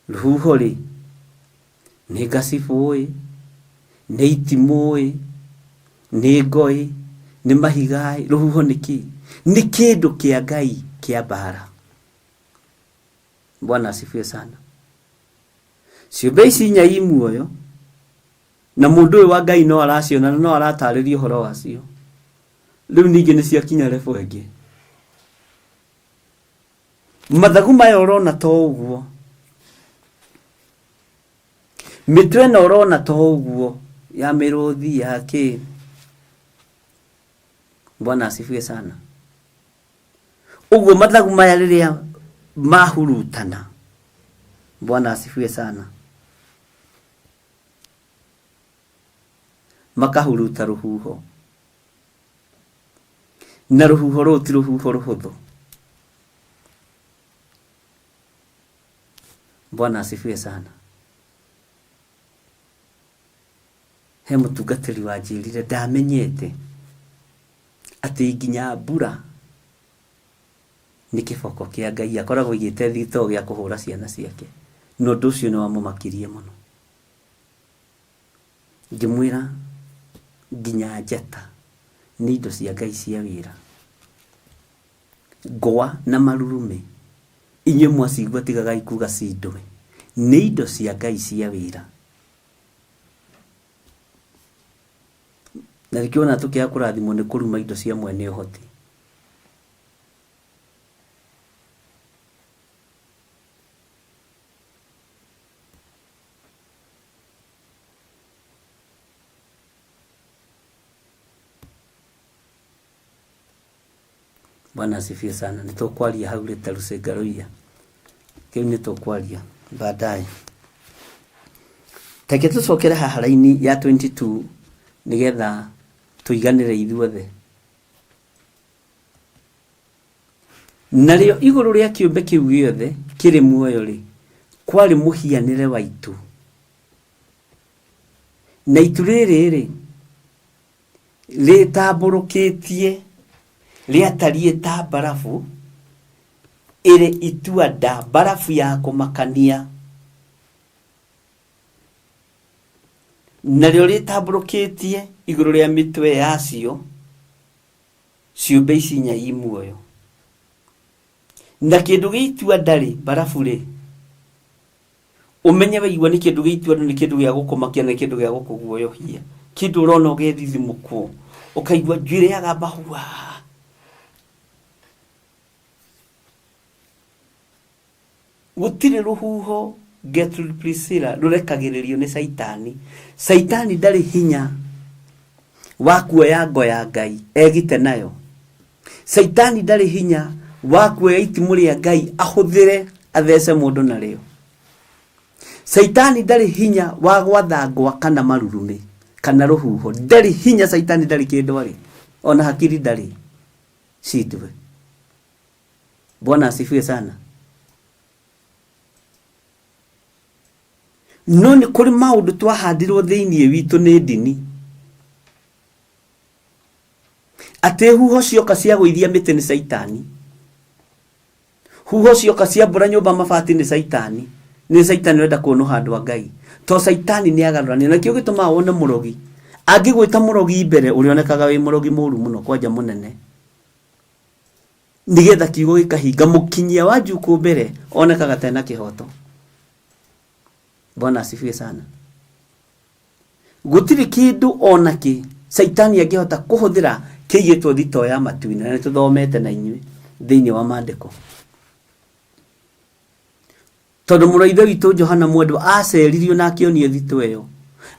S2: Ruhuho ri ni ngacibui, ni itimui, ni ngoi, ni mahigai. Ruhuho ni ki? Ni kindu kia Ngai kia mbara. Bwana asifiwe sana. Ciumbe ici inya i muoyo na mundu uyu wa Ngai no araciona na no aratariria uhoro wacio. Riu ningi ni ciakinya level ingi. Mathagu maya urona to uguo, mitwe no urona to uguo ya miruthi yake. Bwana asifiwe sana. Uguo mathagu maya riria mahurutana. Bwana asifiwe sana. Makahuruta ruhuho. Na ruhuho ruti ruhuho ruhuthu. Bwana asifiwe sana. He mutungatiri wanjirire ndamenyete ati nginya mbura ni kiboko kia Ngai akoragwo igite thito gya kuhura ciana ciake. No ndu ucio ni wamumakirie muno. ngimwira nginya njata ni indo cia Ngai cia wira. Ngwa na marurume inyuĩ mwacigua tigaga ikuga cindwe, nĩ indo cia Ngai cia wira. Na rikiona tukia kurathimwo nĩ kuruma indo cia mwene ũhoti. Bwana asifiwe sana. Nitokwaria hau leta Rusengaroia. Kiu nitokwaria baadaye. Take tucokera haharaini ya 22 nigetha tuiganire ithuothe. Nario iguru ria kiumbe kiu giothe kiri muoyo ri kwari muhianire wa itu. Na itu riri ritamburukitie riatarie ta barafu ire ituada barafu ya kumakania. Nario ritamburukitie iguru ria mitwe yacio ciumbe ici nya imuoyo. Na kindu gituada ri barafu ri umenye waigua ni kindu gituada ni kindu gya gukumakia na kindu gya gukuguoyohia. Kindu urona ugethithimukwo ukaigua njwire yaga bahua. Gutire ruhuho Gertrude Priscilla rurekagiririo ni Saitani. Saitani ndari hinya wa kuoya ngo ya Ngai egite nayo. Saitani ndari hinya wa kuoya itimu ria Ngai ahuthire athece mundu nario. Saitani ndari hinya wa gwatha ngwa kana marurume kana ruhuho. Ndari hinya Saitani ndari kindu ari ona hakiri ndari citwe. Bwana asifiwe sana. No ni kuri maundu twahandirwo thiini witu ni ndini. Ate huho cioka cia guithia miti ni Saitani. Huho cioka cia mbura nyumba mabati ni Saitani. Ni Saitani wenda kuono handu wa Ngai. To Saitani ni agarurania na kio gituma wone murogi. Angigwita murogi mbere urionekaga wi murogi muru muno kwanja munene. Nigetha kiugo gikahinga mukinyia wa juku mbere onekaga tena kihoto. Bwana asifiwe sana. Gutiri kindu onaki Saitani angihota kuhuthira kiyetwo thito ya matuina na tuthomete na inyui thiini wa maandiko. Tondu muraithe witu Johana Mwendwa aceririo na akionio thito eyo.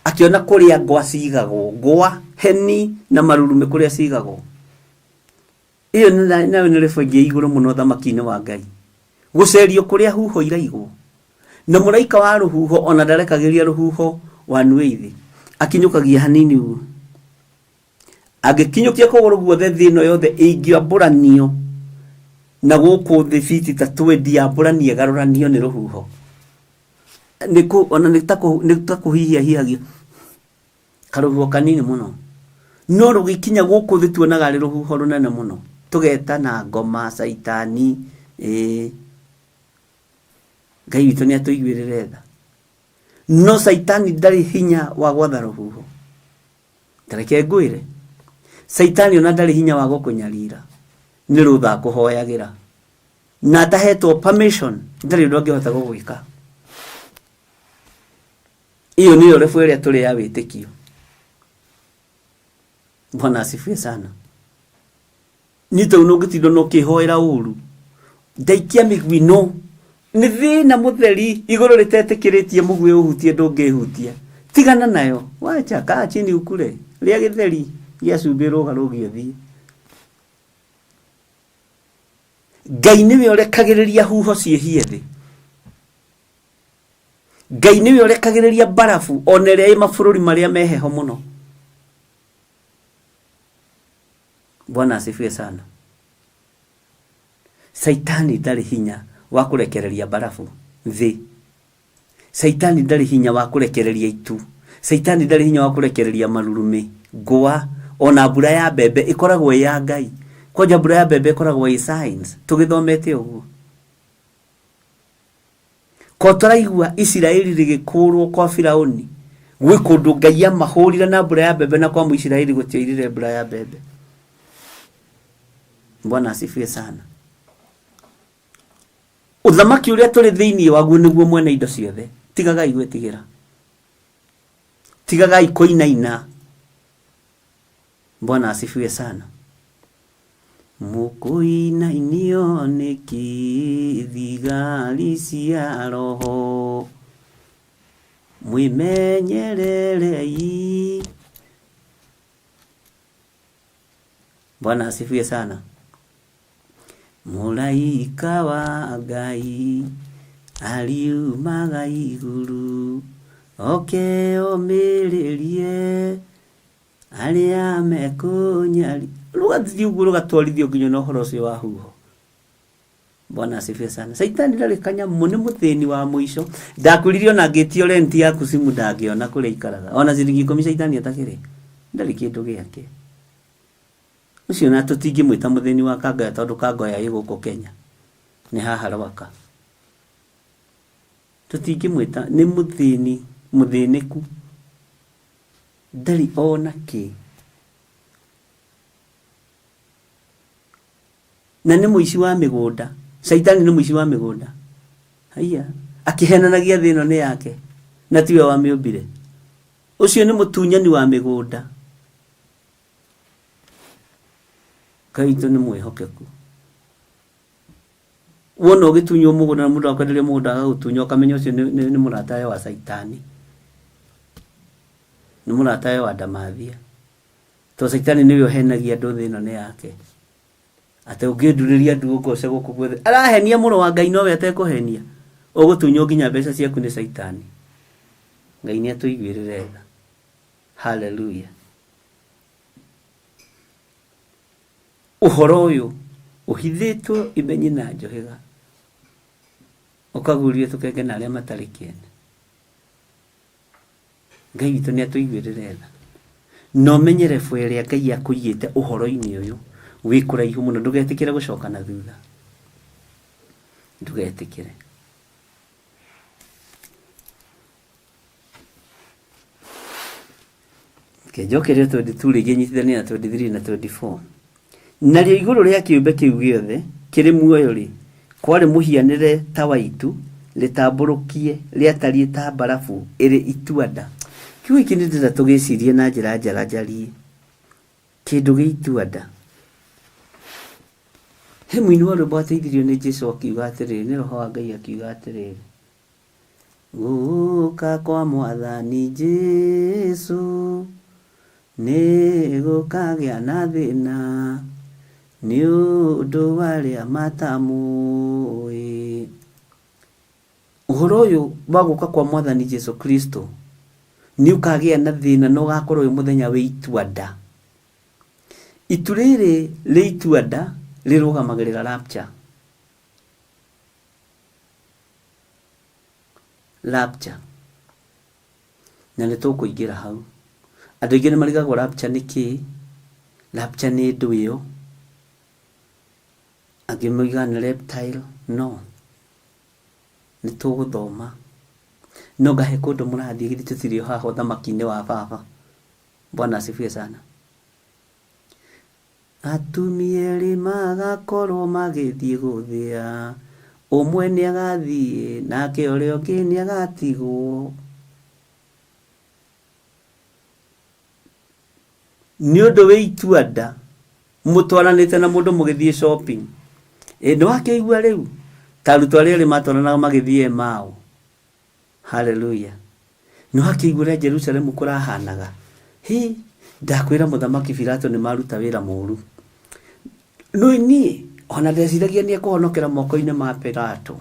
S2: Akiona kuria ngwa cigagwo, ngwa, heni na marurume kuria cigagwo. Iyo nawe ni refogie iguru muno thamaki-ini wa Ngai. Gucerio kuria huho iraigwo. Na muraika wa ruhuho ona ndarekagiria ruhuho wanuithi akinyukagia hanini u agikinyukia kuguru guothe thino yothe ingiamburanio na guku thi fiti ta 20 amburanie garuranio ni ruhuho niku ona nitakuhihia hiagio karuhuho kanini muno no rugikinya guku thi tuonaga ri ruhuho runene muno tugeta na ngoma Saitani Ngai witu ni atuigwirire tha. No Saitani ndari hinya wa gwatha ruhuho. Tareke ngwire. Saitani ona ndari hinya wa gukunyarira. Ni rutha kuhoyagira. Na tahetwo permission ndari ndu angihota gugwika. Iyo niyo refu ria tuli ya witikio. Bwana asifiwe sana. Nito unugitindo no kihoera uru. Ndaikia migwi no. Ni thina mutheri iguru ritetikiritie mugwe uhutie ndungihutia tigana nayo wacha ka chini ukure ria githeri gia cumbiro garugio thi. Ngai niwe urekagiriria huho ciehie thi. Ngai niwe urekagiriria barafu oneria i mabũrũri maria meheho muno. Bwana asifiwe sana. Saitani ndari hinya wa kurekereria barafu thi. Saitani ndari hinya wa kurekereria itu. Saitani ndari hinya wa kurekereria marurume, ngwa ona mbura ya mbembe ikoragwo ya Ngai. Koja mbura ya mbembe ikoragwo i signs tugithomete uguo. Ko turaigua Isiraeli rigikurwo kwa Firauni Gwe kundu Ngai amahurira na mbura ya mbembe na kwa Muisiraeli gutiairire mbura ya mbembe. Bwana asifiwe sana. Uthamaki uria turi thiini waguo niguo mwene indo ciothe. Tigagai gwetigira. Tigagai kuinaina. Bwana asifiwe sana. Mukuinainio niki thigari cia roho. Mwimenyererei. Bwana asifiwe sana. Mulaika wa Ngai aliumaga iguru omererie aria mekunyari rugathithio rugatwarithio nginya no horo cio wa huho. Bwana asifiwe sana. Saitani ndarikanya mune muthini wa muico ndakuririo na ngitio renti yaku simu ndangiona kuria ikaraga ona ciringi 10 Saitani atakire ndari kindu giake. Ucio na tutingi mwita muthini wa Kangoya tondu Kangoya iguko Kenya ni haha Rwaka. Tutingi mwita ni muthini muthiniku ndari ona ki na ni muici wa migunda. Saitani ni muici wa migunda. Haiya akihenanagia thino ni yake na tiwe wa miumbire. Ucio ni mutunyani wa migunda. Kaito ni mwihokeku. Wona ugitunyo mugunda na mundu akwenderia mugunda agutunyo kamenya ucio ni murataye wa Saitani. Ni murataye wa Damathia. To Saitani niwe henagia andu thino ni yake. Ate unginduriria andu gukoce guku gwethe. Arahenia muro wa Ngai nowe atekuhenia. Ugutunyo nginya mbeca ciaku ni Saitani. Ngai ni atuiguirire tha. Hallelujah. Uhoro uyu uhithitwo imenyi na njohega. Ukagurie tukenge na aria matari kiene. Ngai witu ni atuiguirire tha. No menyere fwere Ngai akuyite uhoro-ini uyu wikuraihu muno ndugetikire gucoka na thutha. Ndugetikire. Kejokere 22 rigenyithania na 23 na 24. Nario iguru ria kiumbe kiu giothe kiri muoyo ri kwari muhianire ta waitu litamburukie riatarie ta barafu iri ituanda. Kiu iki ndira tugicirie na njira njarajarie kindu giituanda. He mwini wa rwimbo ateithirio ni Jesu akiuga atiriri ni roho wa Ngai akiuga atiriri guka kwa Mwathani Jesu ni gukagia na thina ni undu waria matamui. Uhoro uyu wa guka kwa Mwathani Jesu Kristo ni ukagia na thina no gakorwo wi muthenya wi ituanda. Ituriri ri ituanda rirugamagirira rapture. Rapture. Na nitukuingira hau. Andu aingi ni marigagwo rapture ni ki? Rapture ni ndu iyo. Angimuiga ni reptile? No. Nituguthoma. No gahe kundu murathie githi tuthirio haha thamaki-ini wa baba. Bwana asifiwe sana. Atumieri magakorwo magithie guthia. Umwe ni agathie nake uria ungi ni agatigwo. Ni undu wi ituanda mutwaranite na mundu mugithie shopping. Ndo akeigua riu tarutu aria ri matwaranaga magithie mao. Hallelujah. No akeigua Jerusalem kurahanaga. Hi ndakwira muthamaki Pilato ni maruta wira muru. No ni ona ndeciragia ni akuhonokera moko-ini ma Pilato.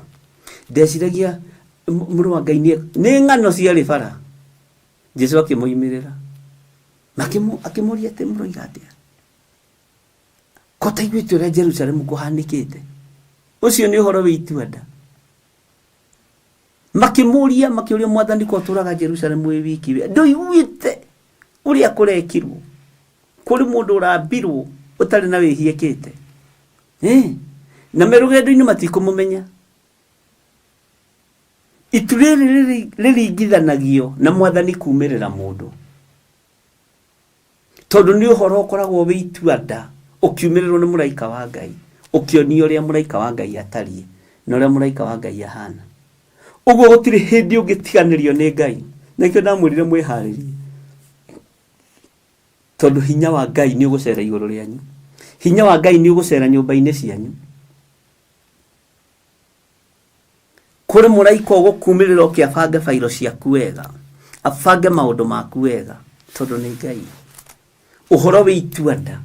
S2: Ndeciragia muru wa Ngai ni ng'ano cia ribara. Jesu akimuimirira akimuria ati muroiga atia kota igwitu ria Jerusalem kuhanikite. Ucio ni uhoro wi ituanda. Makiuria Mwathani ko turaga Jerusalem wi wiki nduiguite uria kurekirwo kuri mundu urambirwo utari na wihiekite na merugendo-ini matikumumenya itu riringithanagio na mwathani kuumirira mundu tondu ni uhoro ukoragwo wi ituanda ukiumirirwo ni muraika wa Ngai ukionio uria muraika wa Ngai atarie na uria muraika wa Ngai ahana uguo gutiri hindi ungitiganirio ni Ngai nikio ndamwirire mwiharirie tondu hinya wa Ngai ni ugucera iguru rianyu hinya wa Ngai ni ugucera nyumba-ini cianyu kuri muraika ugukumirira ukiabange failo ciaku wega abange maundu maku wega tondu ni Ngai uhoro wi ituanda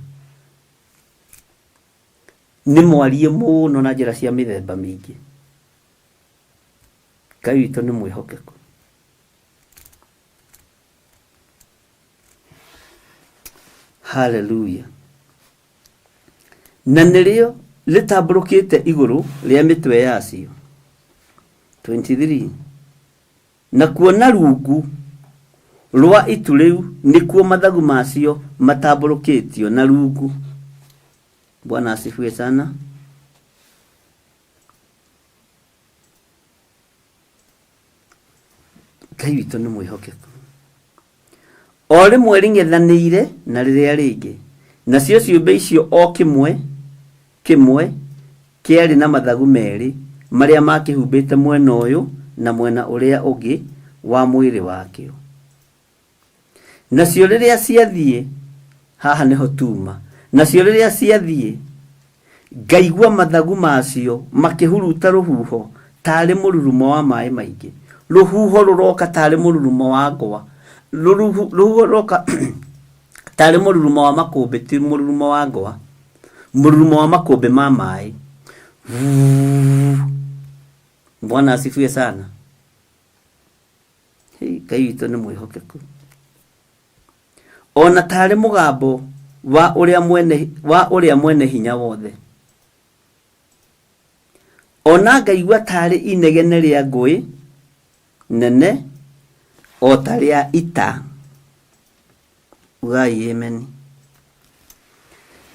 S2: ni mwarie muno na njira cia mithemba mingi Ngai witu ni mwihokeku haleluya na nirio litamburukite iguru ria mitwe yacio 23 na kuona rungu rwa itu riu nikuo mathagu macio matamburukitio na rungu Bwana asifiwe sana Ngai witu ni mwihokeku ore mweringethanire na riria ringi nacio ciumbe icio o kimwe kiari na mathagu meri maria makihumbite mwena uyu na mwena uria ungi wa mwiri wakio nacio riria ciathie haha niho tuma nacio riria ciathie ngaigua mathagu macio makihuruta ruhuho tari mururumo wa mai maingi ruhuho ruroka tari mururumo wa ngwa ruhuho roka tari mururumo wa makumbi ti mururumo wa ngwa mururumo wa makumbi ma mai Bwana asifiwe sana Ngai witu ni mwihokeku ona tari mugambo wa uria mwene hinya wothe ona ngaigua tari inegene ria ngui nene o tari ya ita ugai amen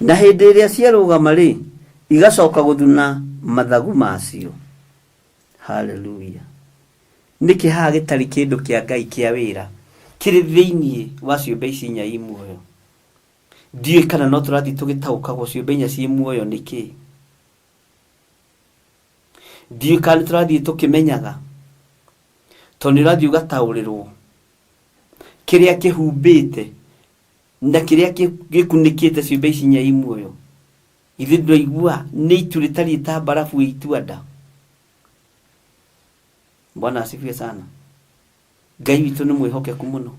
S2: na hindi iria ciarugama ri igacoka guthuna mathagu macio haleluya niki ha gitari kindu kia Ngai kia wira kiri thiini wa ciumbe ici inya imuoyo ndiye kana no turathi tugitauka go ciumbe inya ci muoyo niki ndiye kana turathi tukimenyaga toni rathi ugataurirwo kiria kihumbite na kiria gikunikite ciumbe ici inya imuoyo ithe ndoigua ni itu ritari ta barafu ituanda Bwana asifiwe sana Ngai witu ni mwihokeku muno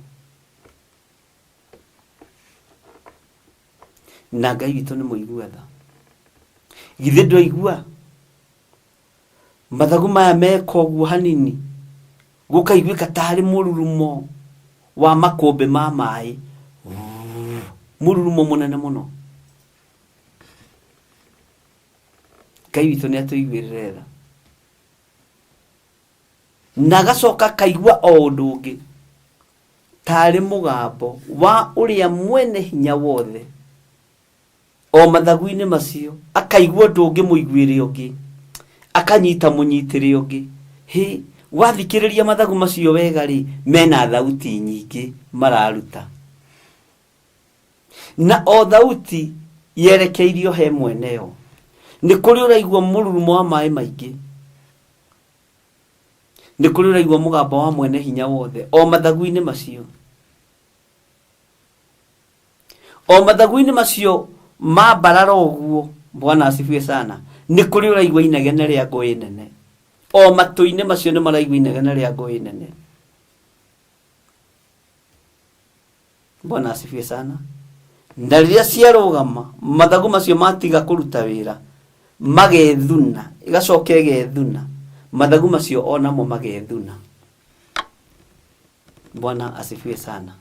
S2: na Ngai witu ni muiguatha ithe ndoigua mathagu maya mekoguo hanini gukaiguika tari mururumo wa makumbi ma mai mururumo munene muno Ngai witu ni atuiguirira na gacoka kaigua o undu ungi tari mugambo wa uria mwene hinya wothe o mathagu-ini macio akaigua ndungi muiguire ungi akanyita munyitire ungi hi wathikiriria mathagu macio wega ri mena thauti nyingi mararuta na o thauti yerekeirio he mweneo ni kuri uraigua mururumo wa mai maingi ni kuri uraigua mugambo wa mwene hinya wothe o mathagu-ini macio ma bararo uguo Bwana asifiwe sana ni kuri uraigua inegene ria ngui nene o matu-ini macio ni maraigua inegene ria ngui nene Bwana asifiwe sana na riria ciarugama mathagu macio matiga kuruta wira magethuna igacoka igethuna mathagu macio onamo magethuna Bwana asifiwe sana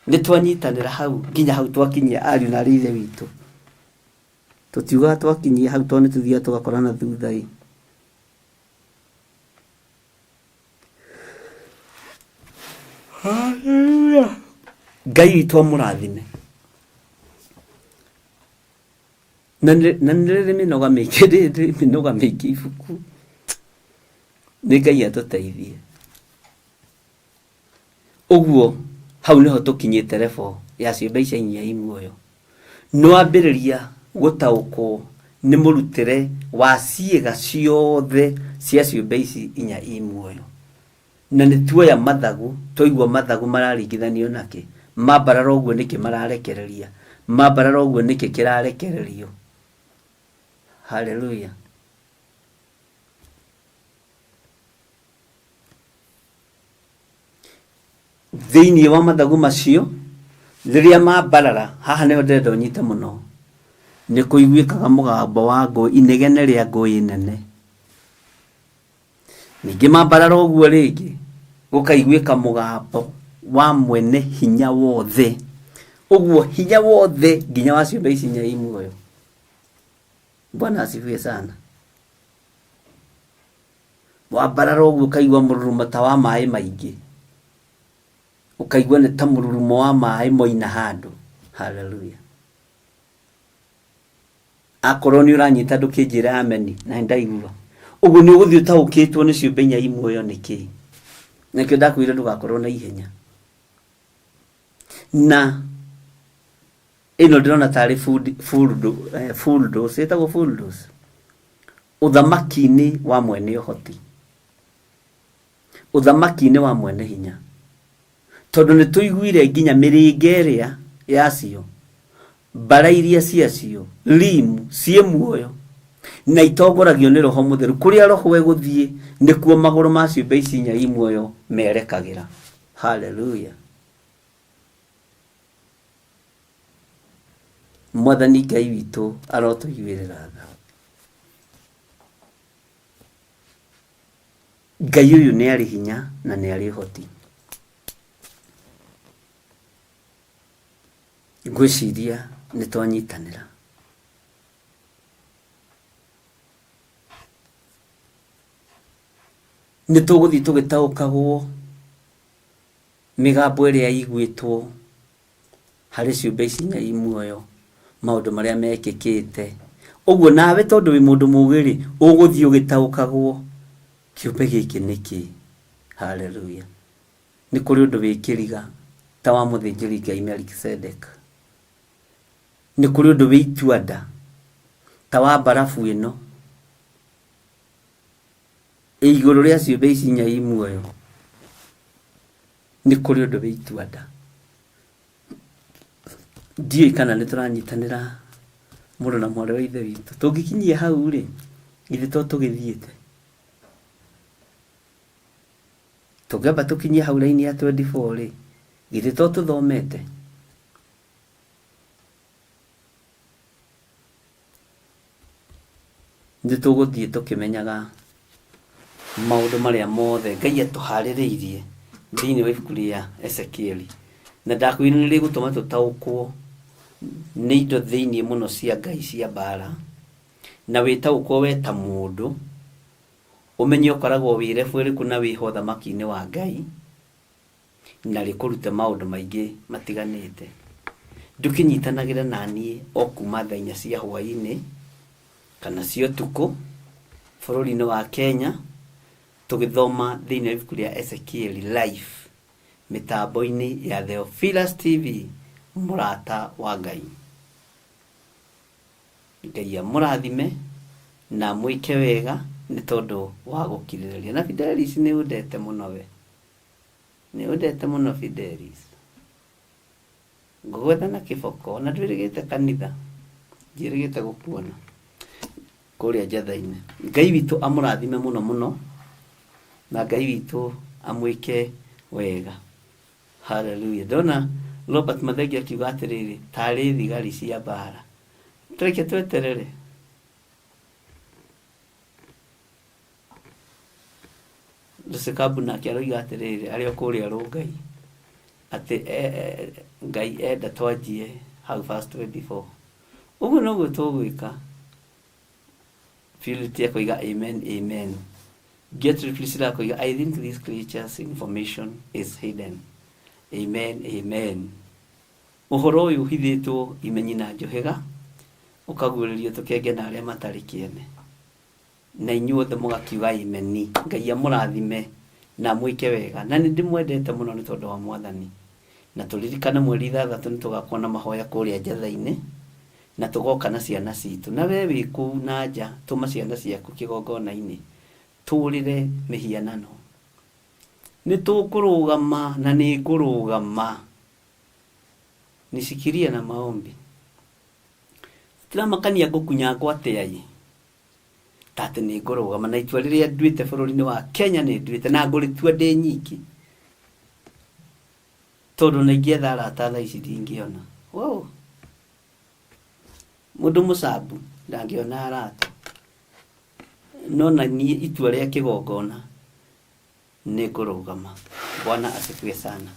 S2: nitwanyitanira hau nginya hau twakinyia ariu na rithe witu tutiuga twakinyia hau tone tuthia tugakorana thutha haleluya Ngai witu amurathime na nire minoga miki ibuku nĩ Ngai atũteithie. Ũguo hau niho tũkinyĩte level ya ciũmbe icio inya i muoyo. No ambĩrĩria gũtaũkwo nĩ mũrutĩre wa ciĩga ciothe cia ciũmbe ici inya i muoyo. Na nĩ tuoya mathagu, twaigua mathagu mararingithanio nake, mambarara ũguo nĩkĩ mararekereria, mambarara ũguo nĩkĩ kĩrarekererio. Hallelujah. Thĩinĩ wa mathagu macio rĩrĩa mambarara, haha nĩho ndĩrenda ũnyite mũno, nĩ kũiguĩkaga mũgambo wa ngũĩ, inegene rĩa ngũĩ nene. Ningĩ mambarara ũguo rĩngĩ gũkaiguĩka mũgambo wa mwene hinya wothe. Ũguo hinya wothe nginya wa ciũmbe ici inya i muoyo. Bwana asifiwe sana. Wambarara ũguo ũkaigua mũrurumo ta wa maaĩ maingĩ, ũkaigua nĩ ta mũrurumo wa maaĩ moina handũ. Hallelujah. Akorwo nĩ ũranyita ndũkĩnjĩra ameni na ndaigua. Ũguo nĩ ũgũthiĩ ũtaũkĩtwo nĩ ciũmbe inya i muoyo nĩkĩ. Nĩkĩo ndakwĩra ndũgakorwo na ihenya. Na ĩno ndĩrona tarĩ full dose, ĩtagwo full dose. Ũthamaki-inĩ wa mwene ũhoti, ũthamaki-inĩ wa mwene hinya. Tondũ nĩ tũiguire nginya mĩrĩnga ĩrĩa yacio, mbara iria ciacio, limu ciĩ muoyo na itongoragio nĩ Roho Mũtheru. Kũrĩa Roho egũthiĩ nĩkuo magũrũ ma ciũmbe ici inya i muoyo merekagĩra. Hallelujah. Mwathani Ngai witũ arotũiguĩrĩra tha. Ngai ũyũ nĩ arĩ hinya na nĩ arĩ ũhoti. Ngwĩciria nĩ twanyitanĩra. Nĩ tũgũthiĩ tũgĩtaũkagwo mĩgambo ĩrĩa ĩiguĩtwo harĩ ciũmbe ici inya i muoyo, maũndũ marĩa mekĩkĩte. Ũguo nawe tondũ wĩ mũndũ mũgĩ-rĩ, ũgũthiĩ ũgĩtaũkagwo kĩũmbe gĩkĩ nĩkĩ. Hallelujah. Nĩ kũrĩ ũndũ wĩkĩriga ta wa mũthĩnjĩri Ngai Melkisedek. Nĩ kũrĩ ũndũ wĩ itua-nda ta wa mbarabu ĩno igũrũ rĩa ciũmbe ici inya i muoyo. Nĩ kũrĩ ũndũ wĩ itua-nda. Ndiũĩ kana nĩ tũranyitanĩra mũndũ na mwarĩ wa ithe witũ. Tũngĩkinyia hau-rĩ, githĩ to tũgĩthiĩte. Tũngĩamba tũkinyie hau raini ya 24-rĩ, githĩ to tũthomete. Nĩ tũgũthiĩ tũkĩmenyaga maũndũ marĩa mothe Ngai atũharĩrĩirie thĩinĩ wa ibuku rĩa Ezekieli. Na ndakwĩra nĩ rĩgũtũma tũtaũkwo nĩ indo thĩinĩ mũno cia Ngai cia mbara. Na wĩtaũkwo we ta mũndũ, ũmenye ũkoragwo wĩ rebu ĩrĩkũ na wĩho ũthamaki-inĩ wa Ngai, na rĩkũrute maũndũ maingĩ matiganĩte. Ndũkĩnyitanagĩra naniĩ o kuma thaa 4 cia hwaĩ-inĩ kana cia ũtukũ bũrũri-inĩ wa Kenya, tũgĩthoma thĩinĩ wa ibuku rĩa Ezekieli live mitambo-inĩ ya Theophilus TV, mũrata wa Ngai. Ngai amũrathime na mwĩke wega nĩ tondũ wa gũkirĩrĩria. Na Fidelis nĩ ũndete mũno we, nĩ ũndete mũno Fidelis. Ngũgwetha na kĩboko na ndwĩrĩgĩte kanitha, njĩrĩgĩte gũkuona kũrĩa njatha-inĩ. Ngai witũ amũrathime mũno mũno na Ngai witũ amwĩke wega. Hallelujah. Ndona Robert Mathegi akiuga atĩrĩrĩ, tarĩ thigari cia mbara. Tũreke tweterere. Rusikabu nake aroiga atĩrĩrĩ, arĩ o kũrĩa Rũngai, atĩ Ngai enda twanjie hau verse 24. Ũguo noguo tũgwĩka. Purity akoiga amen, amen. Get Priscilla akoiga, I think this creature's information is hidden. Amen, amen. Ũhoro ũyũ ũhithĩtwo imenyi na njohega, ũkaguũrĩrio tũkenge na arĩa matarĩ kĩene. na inyuothe mugakiuga amen. Ngai amurathime na mwike wega, na ndimwendete muno ni tondu wa Mwathani. Na turirikana mweri 3 nitugakorwo na mahoya kuria njatha-ini, na tugoka na ciana citu, na we wiku na nja tuma ciana ciaku kigongona-ini turire mihianano. Nitukurugama na nikurugama, nisikiria na maombi. Tiramakania gukunya ngwate ai tate ni ngurugama na itua riria nduite bururi-ini wa Kenya ni nduite na nguritua ndi nyiki tondu na ingietha arata thaa ici ndingiona. Wow, mundu mucabu ndangiona arata, no na ni itua ria kigongona ni ngurugama. Bwana asifiwe sana.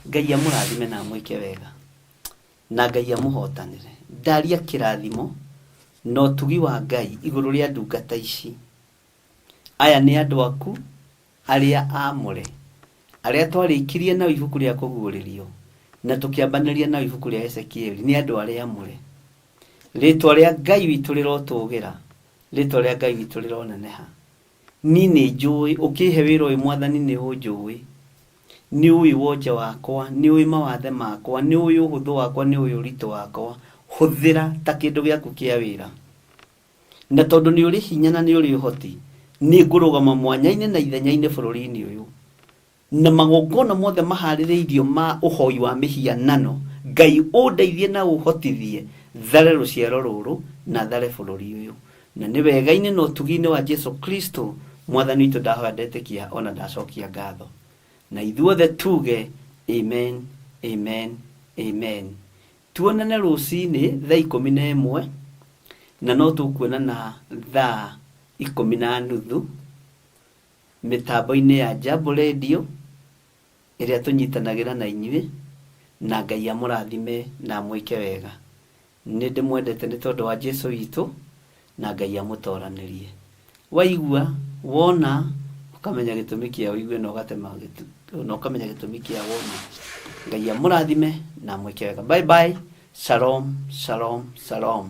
S2: Ngai amurathime na mwike wega, na Ngai amuhotanire. Ndaria kirathimo no tugi wa Ngai iguru ria ndungata ici. Aya ni andu aku aria amure, aria twarikirie na ibuku ria kuguririo na tukiambaniria na ibuku ria Ezekieli. Ni andu aria amure, ritwa ria Ngai witu rirotugira, ritwa ria Ngai witu rironeneha. Ni njui ukihe wira uyu Mwathani ni unjui, ni uyu woja wakwa, ni uyu mawathe makwa, ni uyu huthu wakwa, ni uyu rito wakwa. Huthira ta kindu giaku kia wira, na tondu ni uri hinya na ni uri uhoti, ni ngurugama mwanya-ini na ithenya-ini bururi-ini uyu, na magongona mothe mahaririirio ma uhoi wa mihianano. Ngai undeithie na uhotithie thare ruciaro ruru na thare bururi uyu, na ni wega-ini no tugi-ini wa Jesu Kristo Mwathani witu ndahoya ndetikia ona ndacokia ngatho. Na ithuothe tuge amen, amen, amen. Tuonane ruci-ini thaa 11 na no tukuonana thaa 10:30 mitambo-ini ya Jambo Radio iria tunyitanagira na inyuĩ. Na Ngai amurathime na mwike wega. Ni ndimwendete ni tondu wa Jesu witu, na Ngai amutoranirie. Waigua wona ukamenya gitumi kia uigue na ugatema na ukamenya gitumi kia wona. Ngai amurathime na mwike wega. Bye bye. Shalom, shalom, shalom.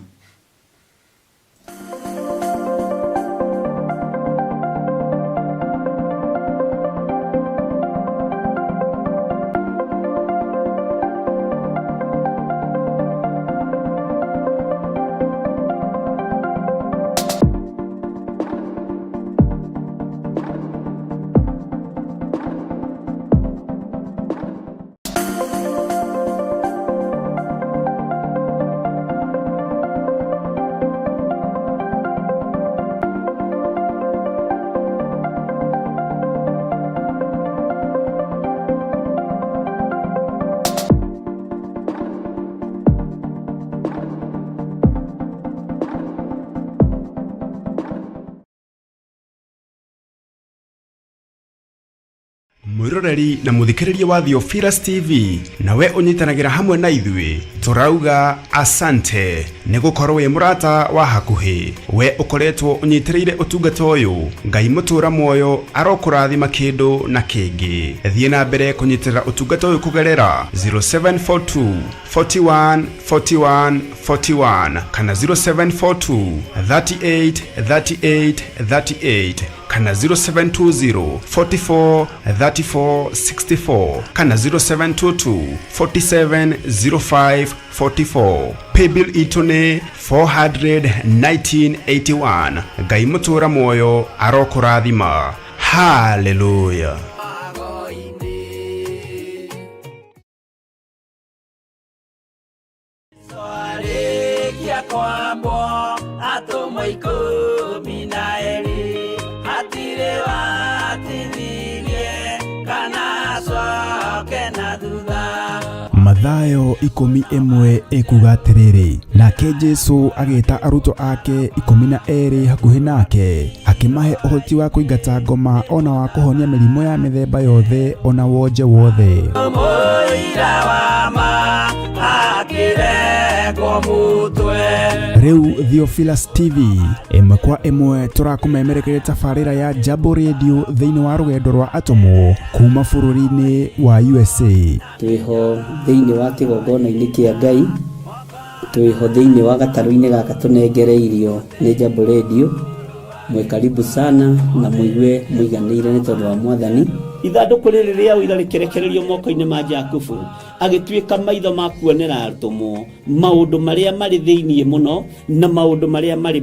S1: Mwiroreri na muthikiriria wa Theophilus TV, nawe unyitanagira hamwe na ithui, turauga asante ni gukorwo wi murata wa hakuhi. We ukoretwo unyitiriire utungata uyu, Ngai mutura moyo arokurathima kindu na kingi. Thie na mbere kunyitirira utungata uyu kugerera 0742 41 41 41 kana 0742 38 38 38 kana 0720 44 34 64 kana 0722 47 05 44. Paybill itune 41981. Ngai mutura moyo arokurathima. Hallelujah. Mathayo 11 ekuga atiriri, nake Jesu agita aruto ake 12 hakuhi nake, akimahe uhoti wa kuingata ngoma ona wa kuhonia mirimo ya mithemba yothe ona wonje wothe. Riu Theophilus TV imwe kwa imwe turakumemerekeria tafarira ya Jambo Radio thiini wa rugendo rwa atomo kuma bururi-ini wa USA.
S2: Twiho thiini wa kigongona-ini kia Ngai, twiho thiini wa gataru-ini gaka tunengereirio ni Jambo Radio, mwe karibu sana na muigue muiganire ni tondu wa Mwathani. Ithanduku riri ria uira rikerekererio moko-ini ma Jakubu agituika maitho ma kuonera atumwo maundu maria mari thiini muno na maundu maria mari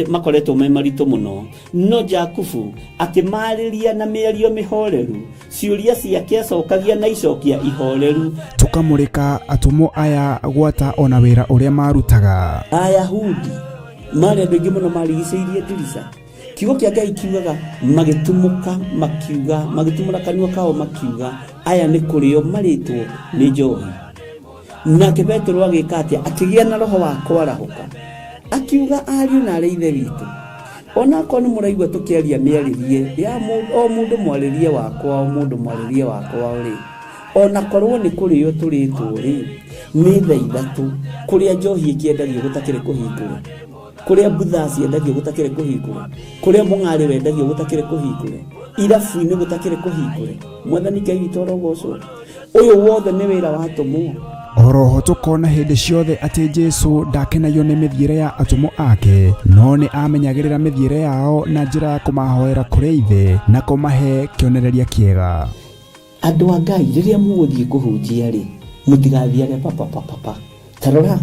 S2: makoretwo me maritu muno. No Jakubu akimariria na mĩario mĩhoreru, ciuria ciake acokagia na icokia ihoreru.
S1: Tukamurika atumwo aya gwata ona wira uria marutaga.
S2: Ayahudi mari andu aingi muno marigicĩirie ndirica. Kiugo kia Ngai kiugaga magitumuka makiuga, magitumura kanua kao makiuga aya ni kurio maritwo ni njohi. Nake Petro agika atia akigia na roho wa kwarahuka akiuga ariu na ithe witu, ona ko ni muraigwa tukiaria miaririe ya mundu mwaririe wakwa, mundu mwaririe wakwa uri ona korwo ni kurio turitwo ri ni tha ithatu kuria njohi ikiendagio gutakire kuhingura, kuria butha ciendagio gutakire kuhingura, kuria mung'ari wendagio gutakire kuhingura, irabu-ini gutakire kuhingura. Mwathani Ngai witũ arogocwo. Uyu wothe ni wira wa atumwo.
S1: Oroho tukona hindi ciothe ati Jesu ndakenagio ni mithiire ya atumwo ake, no ni amenyagirira mithiire yao na njira ya kumahoera kuri ithe na kumahe kionereria kiega.
S2: Andu a Ngai riria muguthie kuhunjia ri mutigathiage papa. Tarora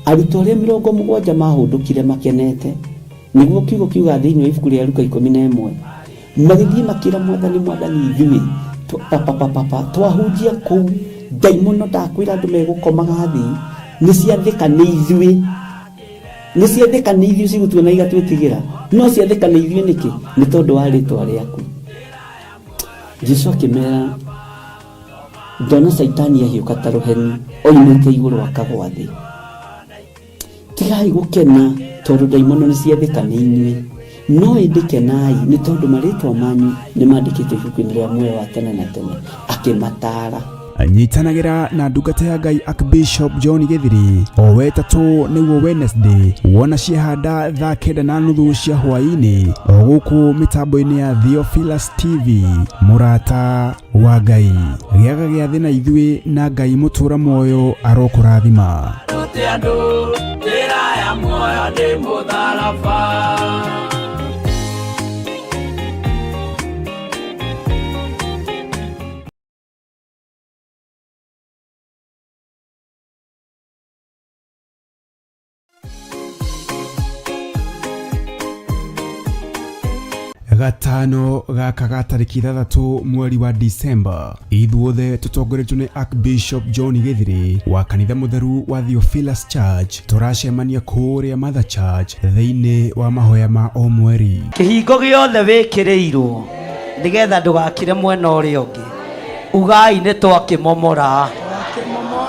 S2: arutwo aria 70 mahundukire makenete, niguo kiugo kiuga thiini wa ibuku ria Luka 11 magithie makira Mwathani ithui papa twahunjia kuu daimono ndakwira andu megukomaga thi ni ciathika ni ithui cigutuona igatwitigira, no ciathika ni ithui niki ni tondu wa ritwa riaku. Jesu akimera ndona Saitani ahiuka ta ruheni oimite iguru akagwa thi. Tigai gukena tondu daimono ni ciathika ni inyui, no indikenai ni tondu maritwa manyu ni mandikitwo ibuku-ini ria muoyo wa tene na tene. Akimatara
S1: anyitanagira na ndungata ya Ngai Archbishop John Githiri o wetatu niguo Wednesday wona ciehanda thaa 9:30 cia hwaini o guku mitambo-ini ya Theophilus TV. Murata wa Ngai giaga giathi na ithui na Ngai mutura moyo arokurathima. Gatano gaka ga tariki 3 mweri wa Disemba, ithuothe tutongoretio ni Archbishop John Githiri wa kanitha mutheru wa Theophilus Church. Turacemania kuria Mother Church thiini wa mahoya ma o mweri.
S3: Kihingo giothe wikirirwo nigetha ndugakire mwena uria ungi, ugai ni twakimomora.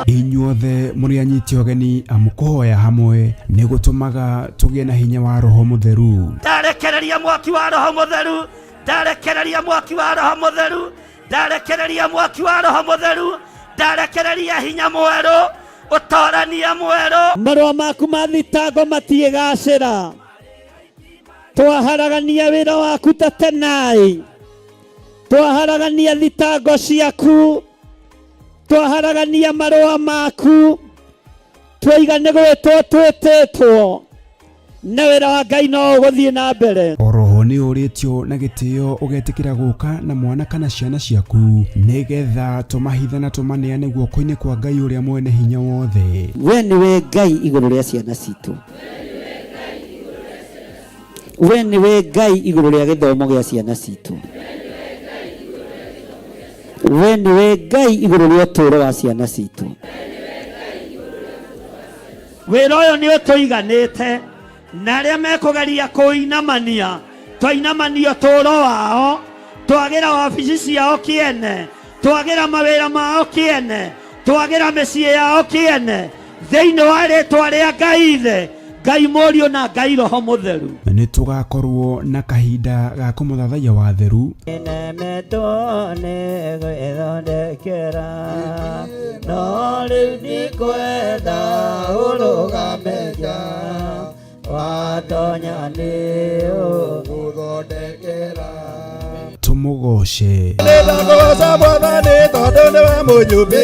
S1: Inyuothe muri anyiti ogeni amukuhoya hamwe ni gutumaga tugie na hinya wa Roho Mutheru.
S3: Ndarekereria mwaki wa Roho Mutheru, ndarekereria mwaki wa Roho Mutheru, ndarekereria mwaki wa Roho Mutheru, ndarekereria hinya mweru, utorania mweru. Marua maku ma thitango matigacira, twaharagania wira waku ta tenai, twaharagania thitango ciaku, twaharagania marua maku, twaigane gwitwo twititwo na wira wa Ngai no guthie na mbere.
S1: Oroho ni uritio na gitio ugetikira guka na mwana kana ciana ciaku nigetha tumahitha na tumaneane guoko-ini kwa Ngai uria mwene hinya wothe.
S2: We niwe Ngai iguru ria ciana citu, we niwe Ngai iguru ria githomo gia ciana citu, we niwe Ngai iguru ria uturo wa ciana citu.
S3: Wira uyu ni utuiganite na aria mekugeria kuinamania twainamanio uturo wao, twagira wabici ciao kiene, twagira mawira mao kiene, twagira micii yao kiene thiini wa ritwa ria Ngai ithe, Ngai Murio na Ngai Roho Mutheru.
S1: Ni tugakorwo na kahinda ga kumuthathaiya wa theru
S4: nemetone gwithondekera no riu ndikwenda urugameja watonya ni uguthondekera.
S1: Tumugoce
S5: Ndagoca Mwathani tondu niwe munyumbi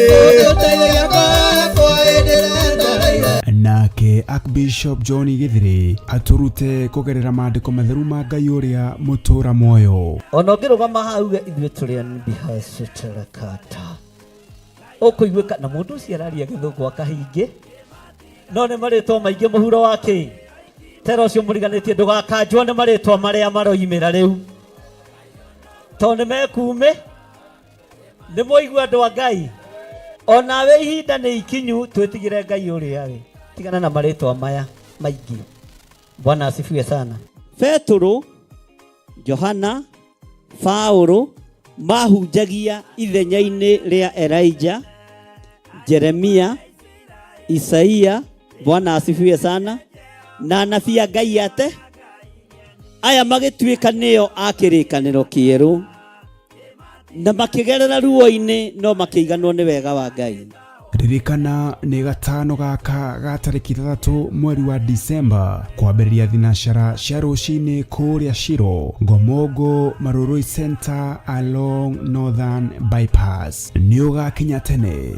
S1: nake reke Archbishop John Githiri aturute kugerera maandiko matheru ma Ngai uria mutura moyo.
S4: Ona ngirugama hau ithuĩ tũrĩ NBHSTLKATA ũkũiguĩka na mũndũ ũcio araria gĩthũngũ akahingi no nĩ marĩtwa maingĩ mũhuro wake tero ũcio mũriganĩtie ndũgakanjwo nĩ marĩtwa marĩa maroimĩra rĩu tondũ nĩ mekume nĩ mũigua andũ a Ngai onawe ihinda nĩ ikinyu twĩtigĩre Ngai ũrĩa we tigana na marĩtwa maya maingĩ. Bwana asifiwe sana.
S2: Petro, Johana, Paulo mahunjagia ithenya-inĩ rĩa Elijah, Jeremia, Isaia, Bwana asifiwe sana, na anabii a Ngai ate aya magĩtuĩka nĩo a kĩrĩkanĩro kĩerũ na makĩgerera ruo-inĩ no makĩiganwo nĩ wega wa Ngai.
S1: Ririkana nĩ gatano gaka ga tarĩki 3 mweri wa Disemba kwambĩrĩria thinacara cia rũcinĩ kũrĩa Shiro, Ngomongo Marurui Center along Northern Bypass. Nĩ ũgakinya tene.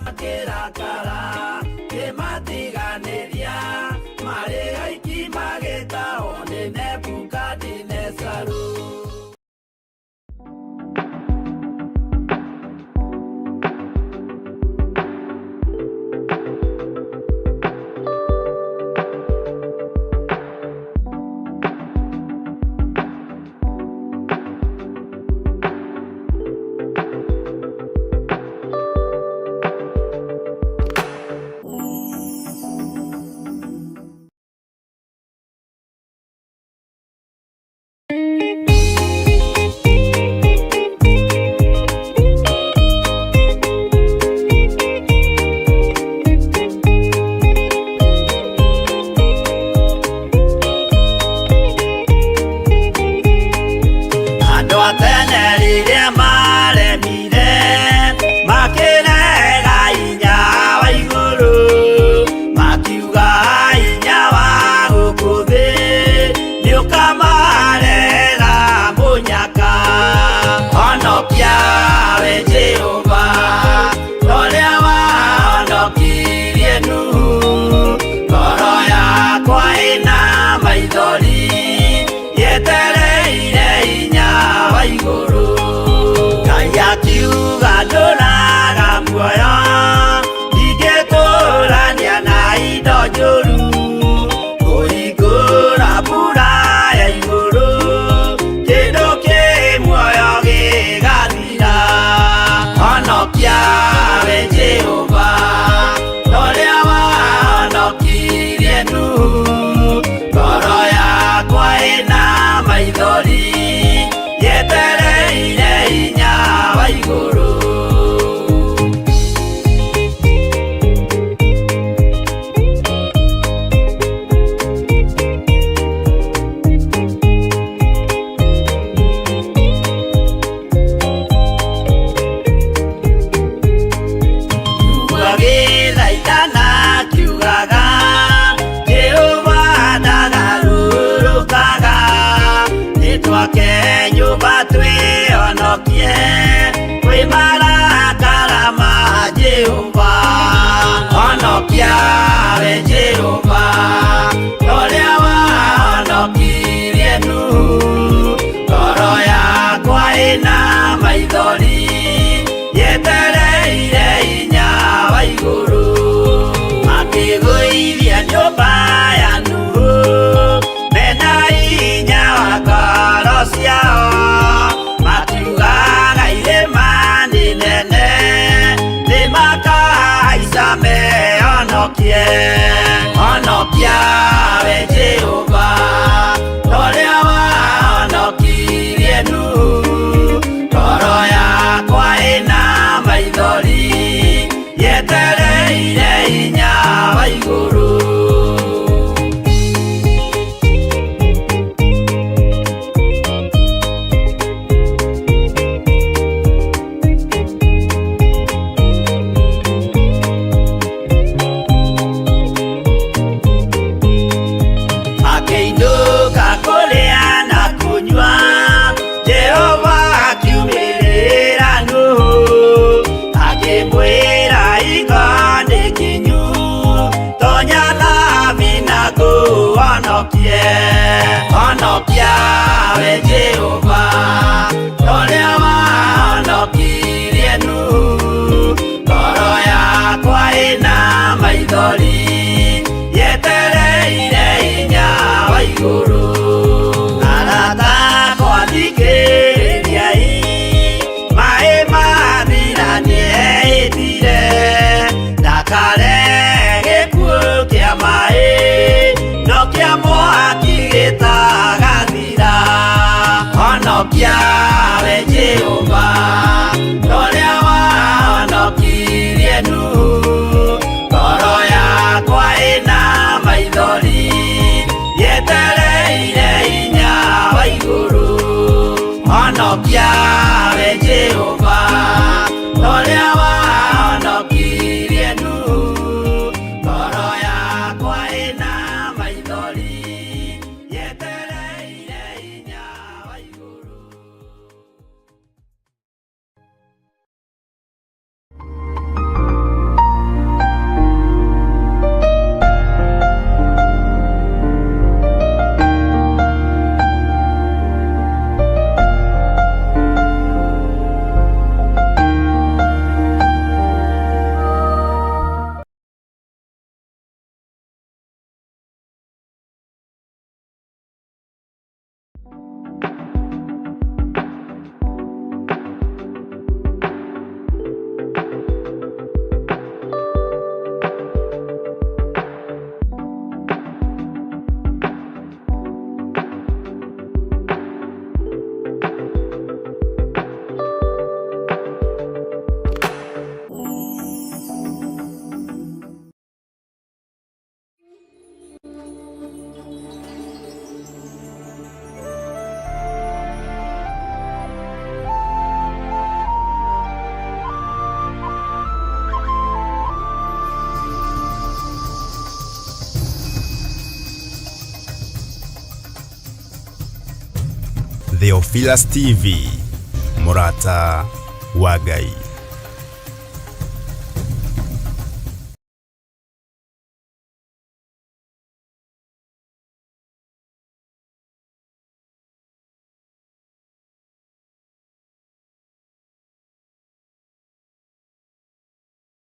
S3: honokie honokia we Jehova toria wahonokirie Nuhu ngoro yakwa ina maithori yetereire hinya wa iguru arata kwathikĩrĩriai maĩ mathira nĩeĩtire ndakare gĩkuũ kĩa maĩ no kĩa mwaki gĩtagathira honokia we Jehova toria wahonokirie Nuhu ngoro yakwa ĩna maithori yetereire hinya wa iguru honokia we Jehova toria wahonokirie Nuhu ngoro yakwa ĩna maithori yetereire hinya wa iguru.
S1: Theophilus TV, Murata wa Ngai.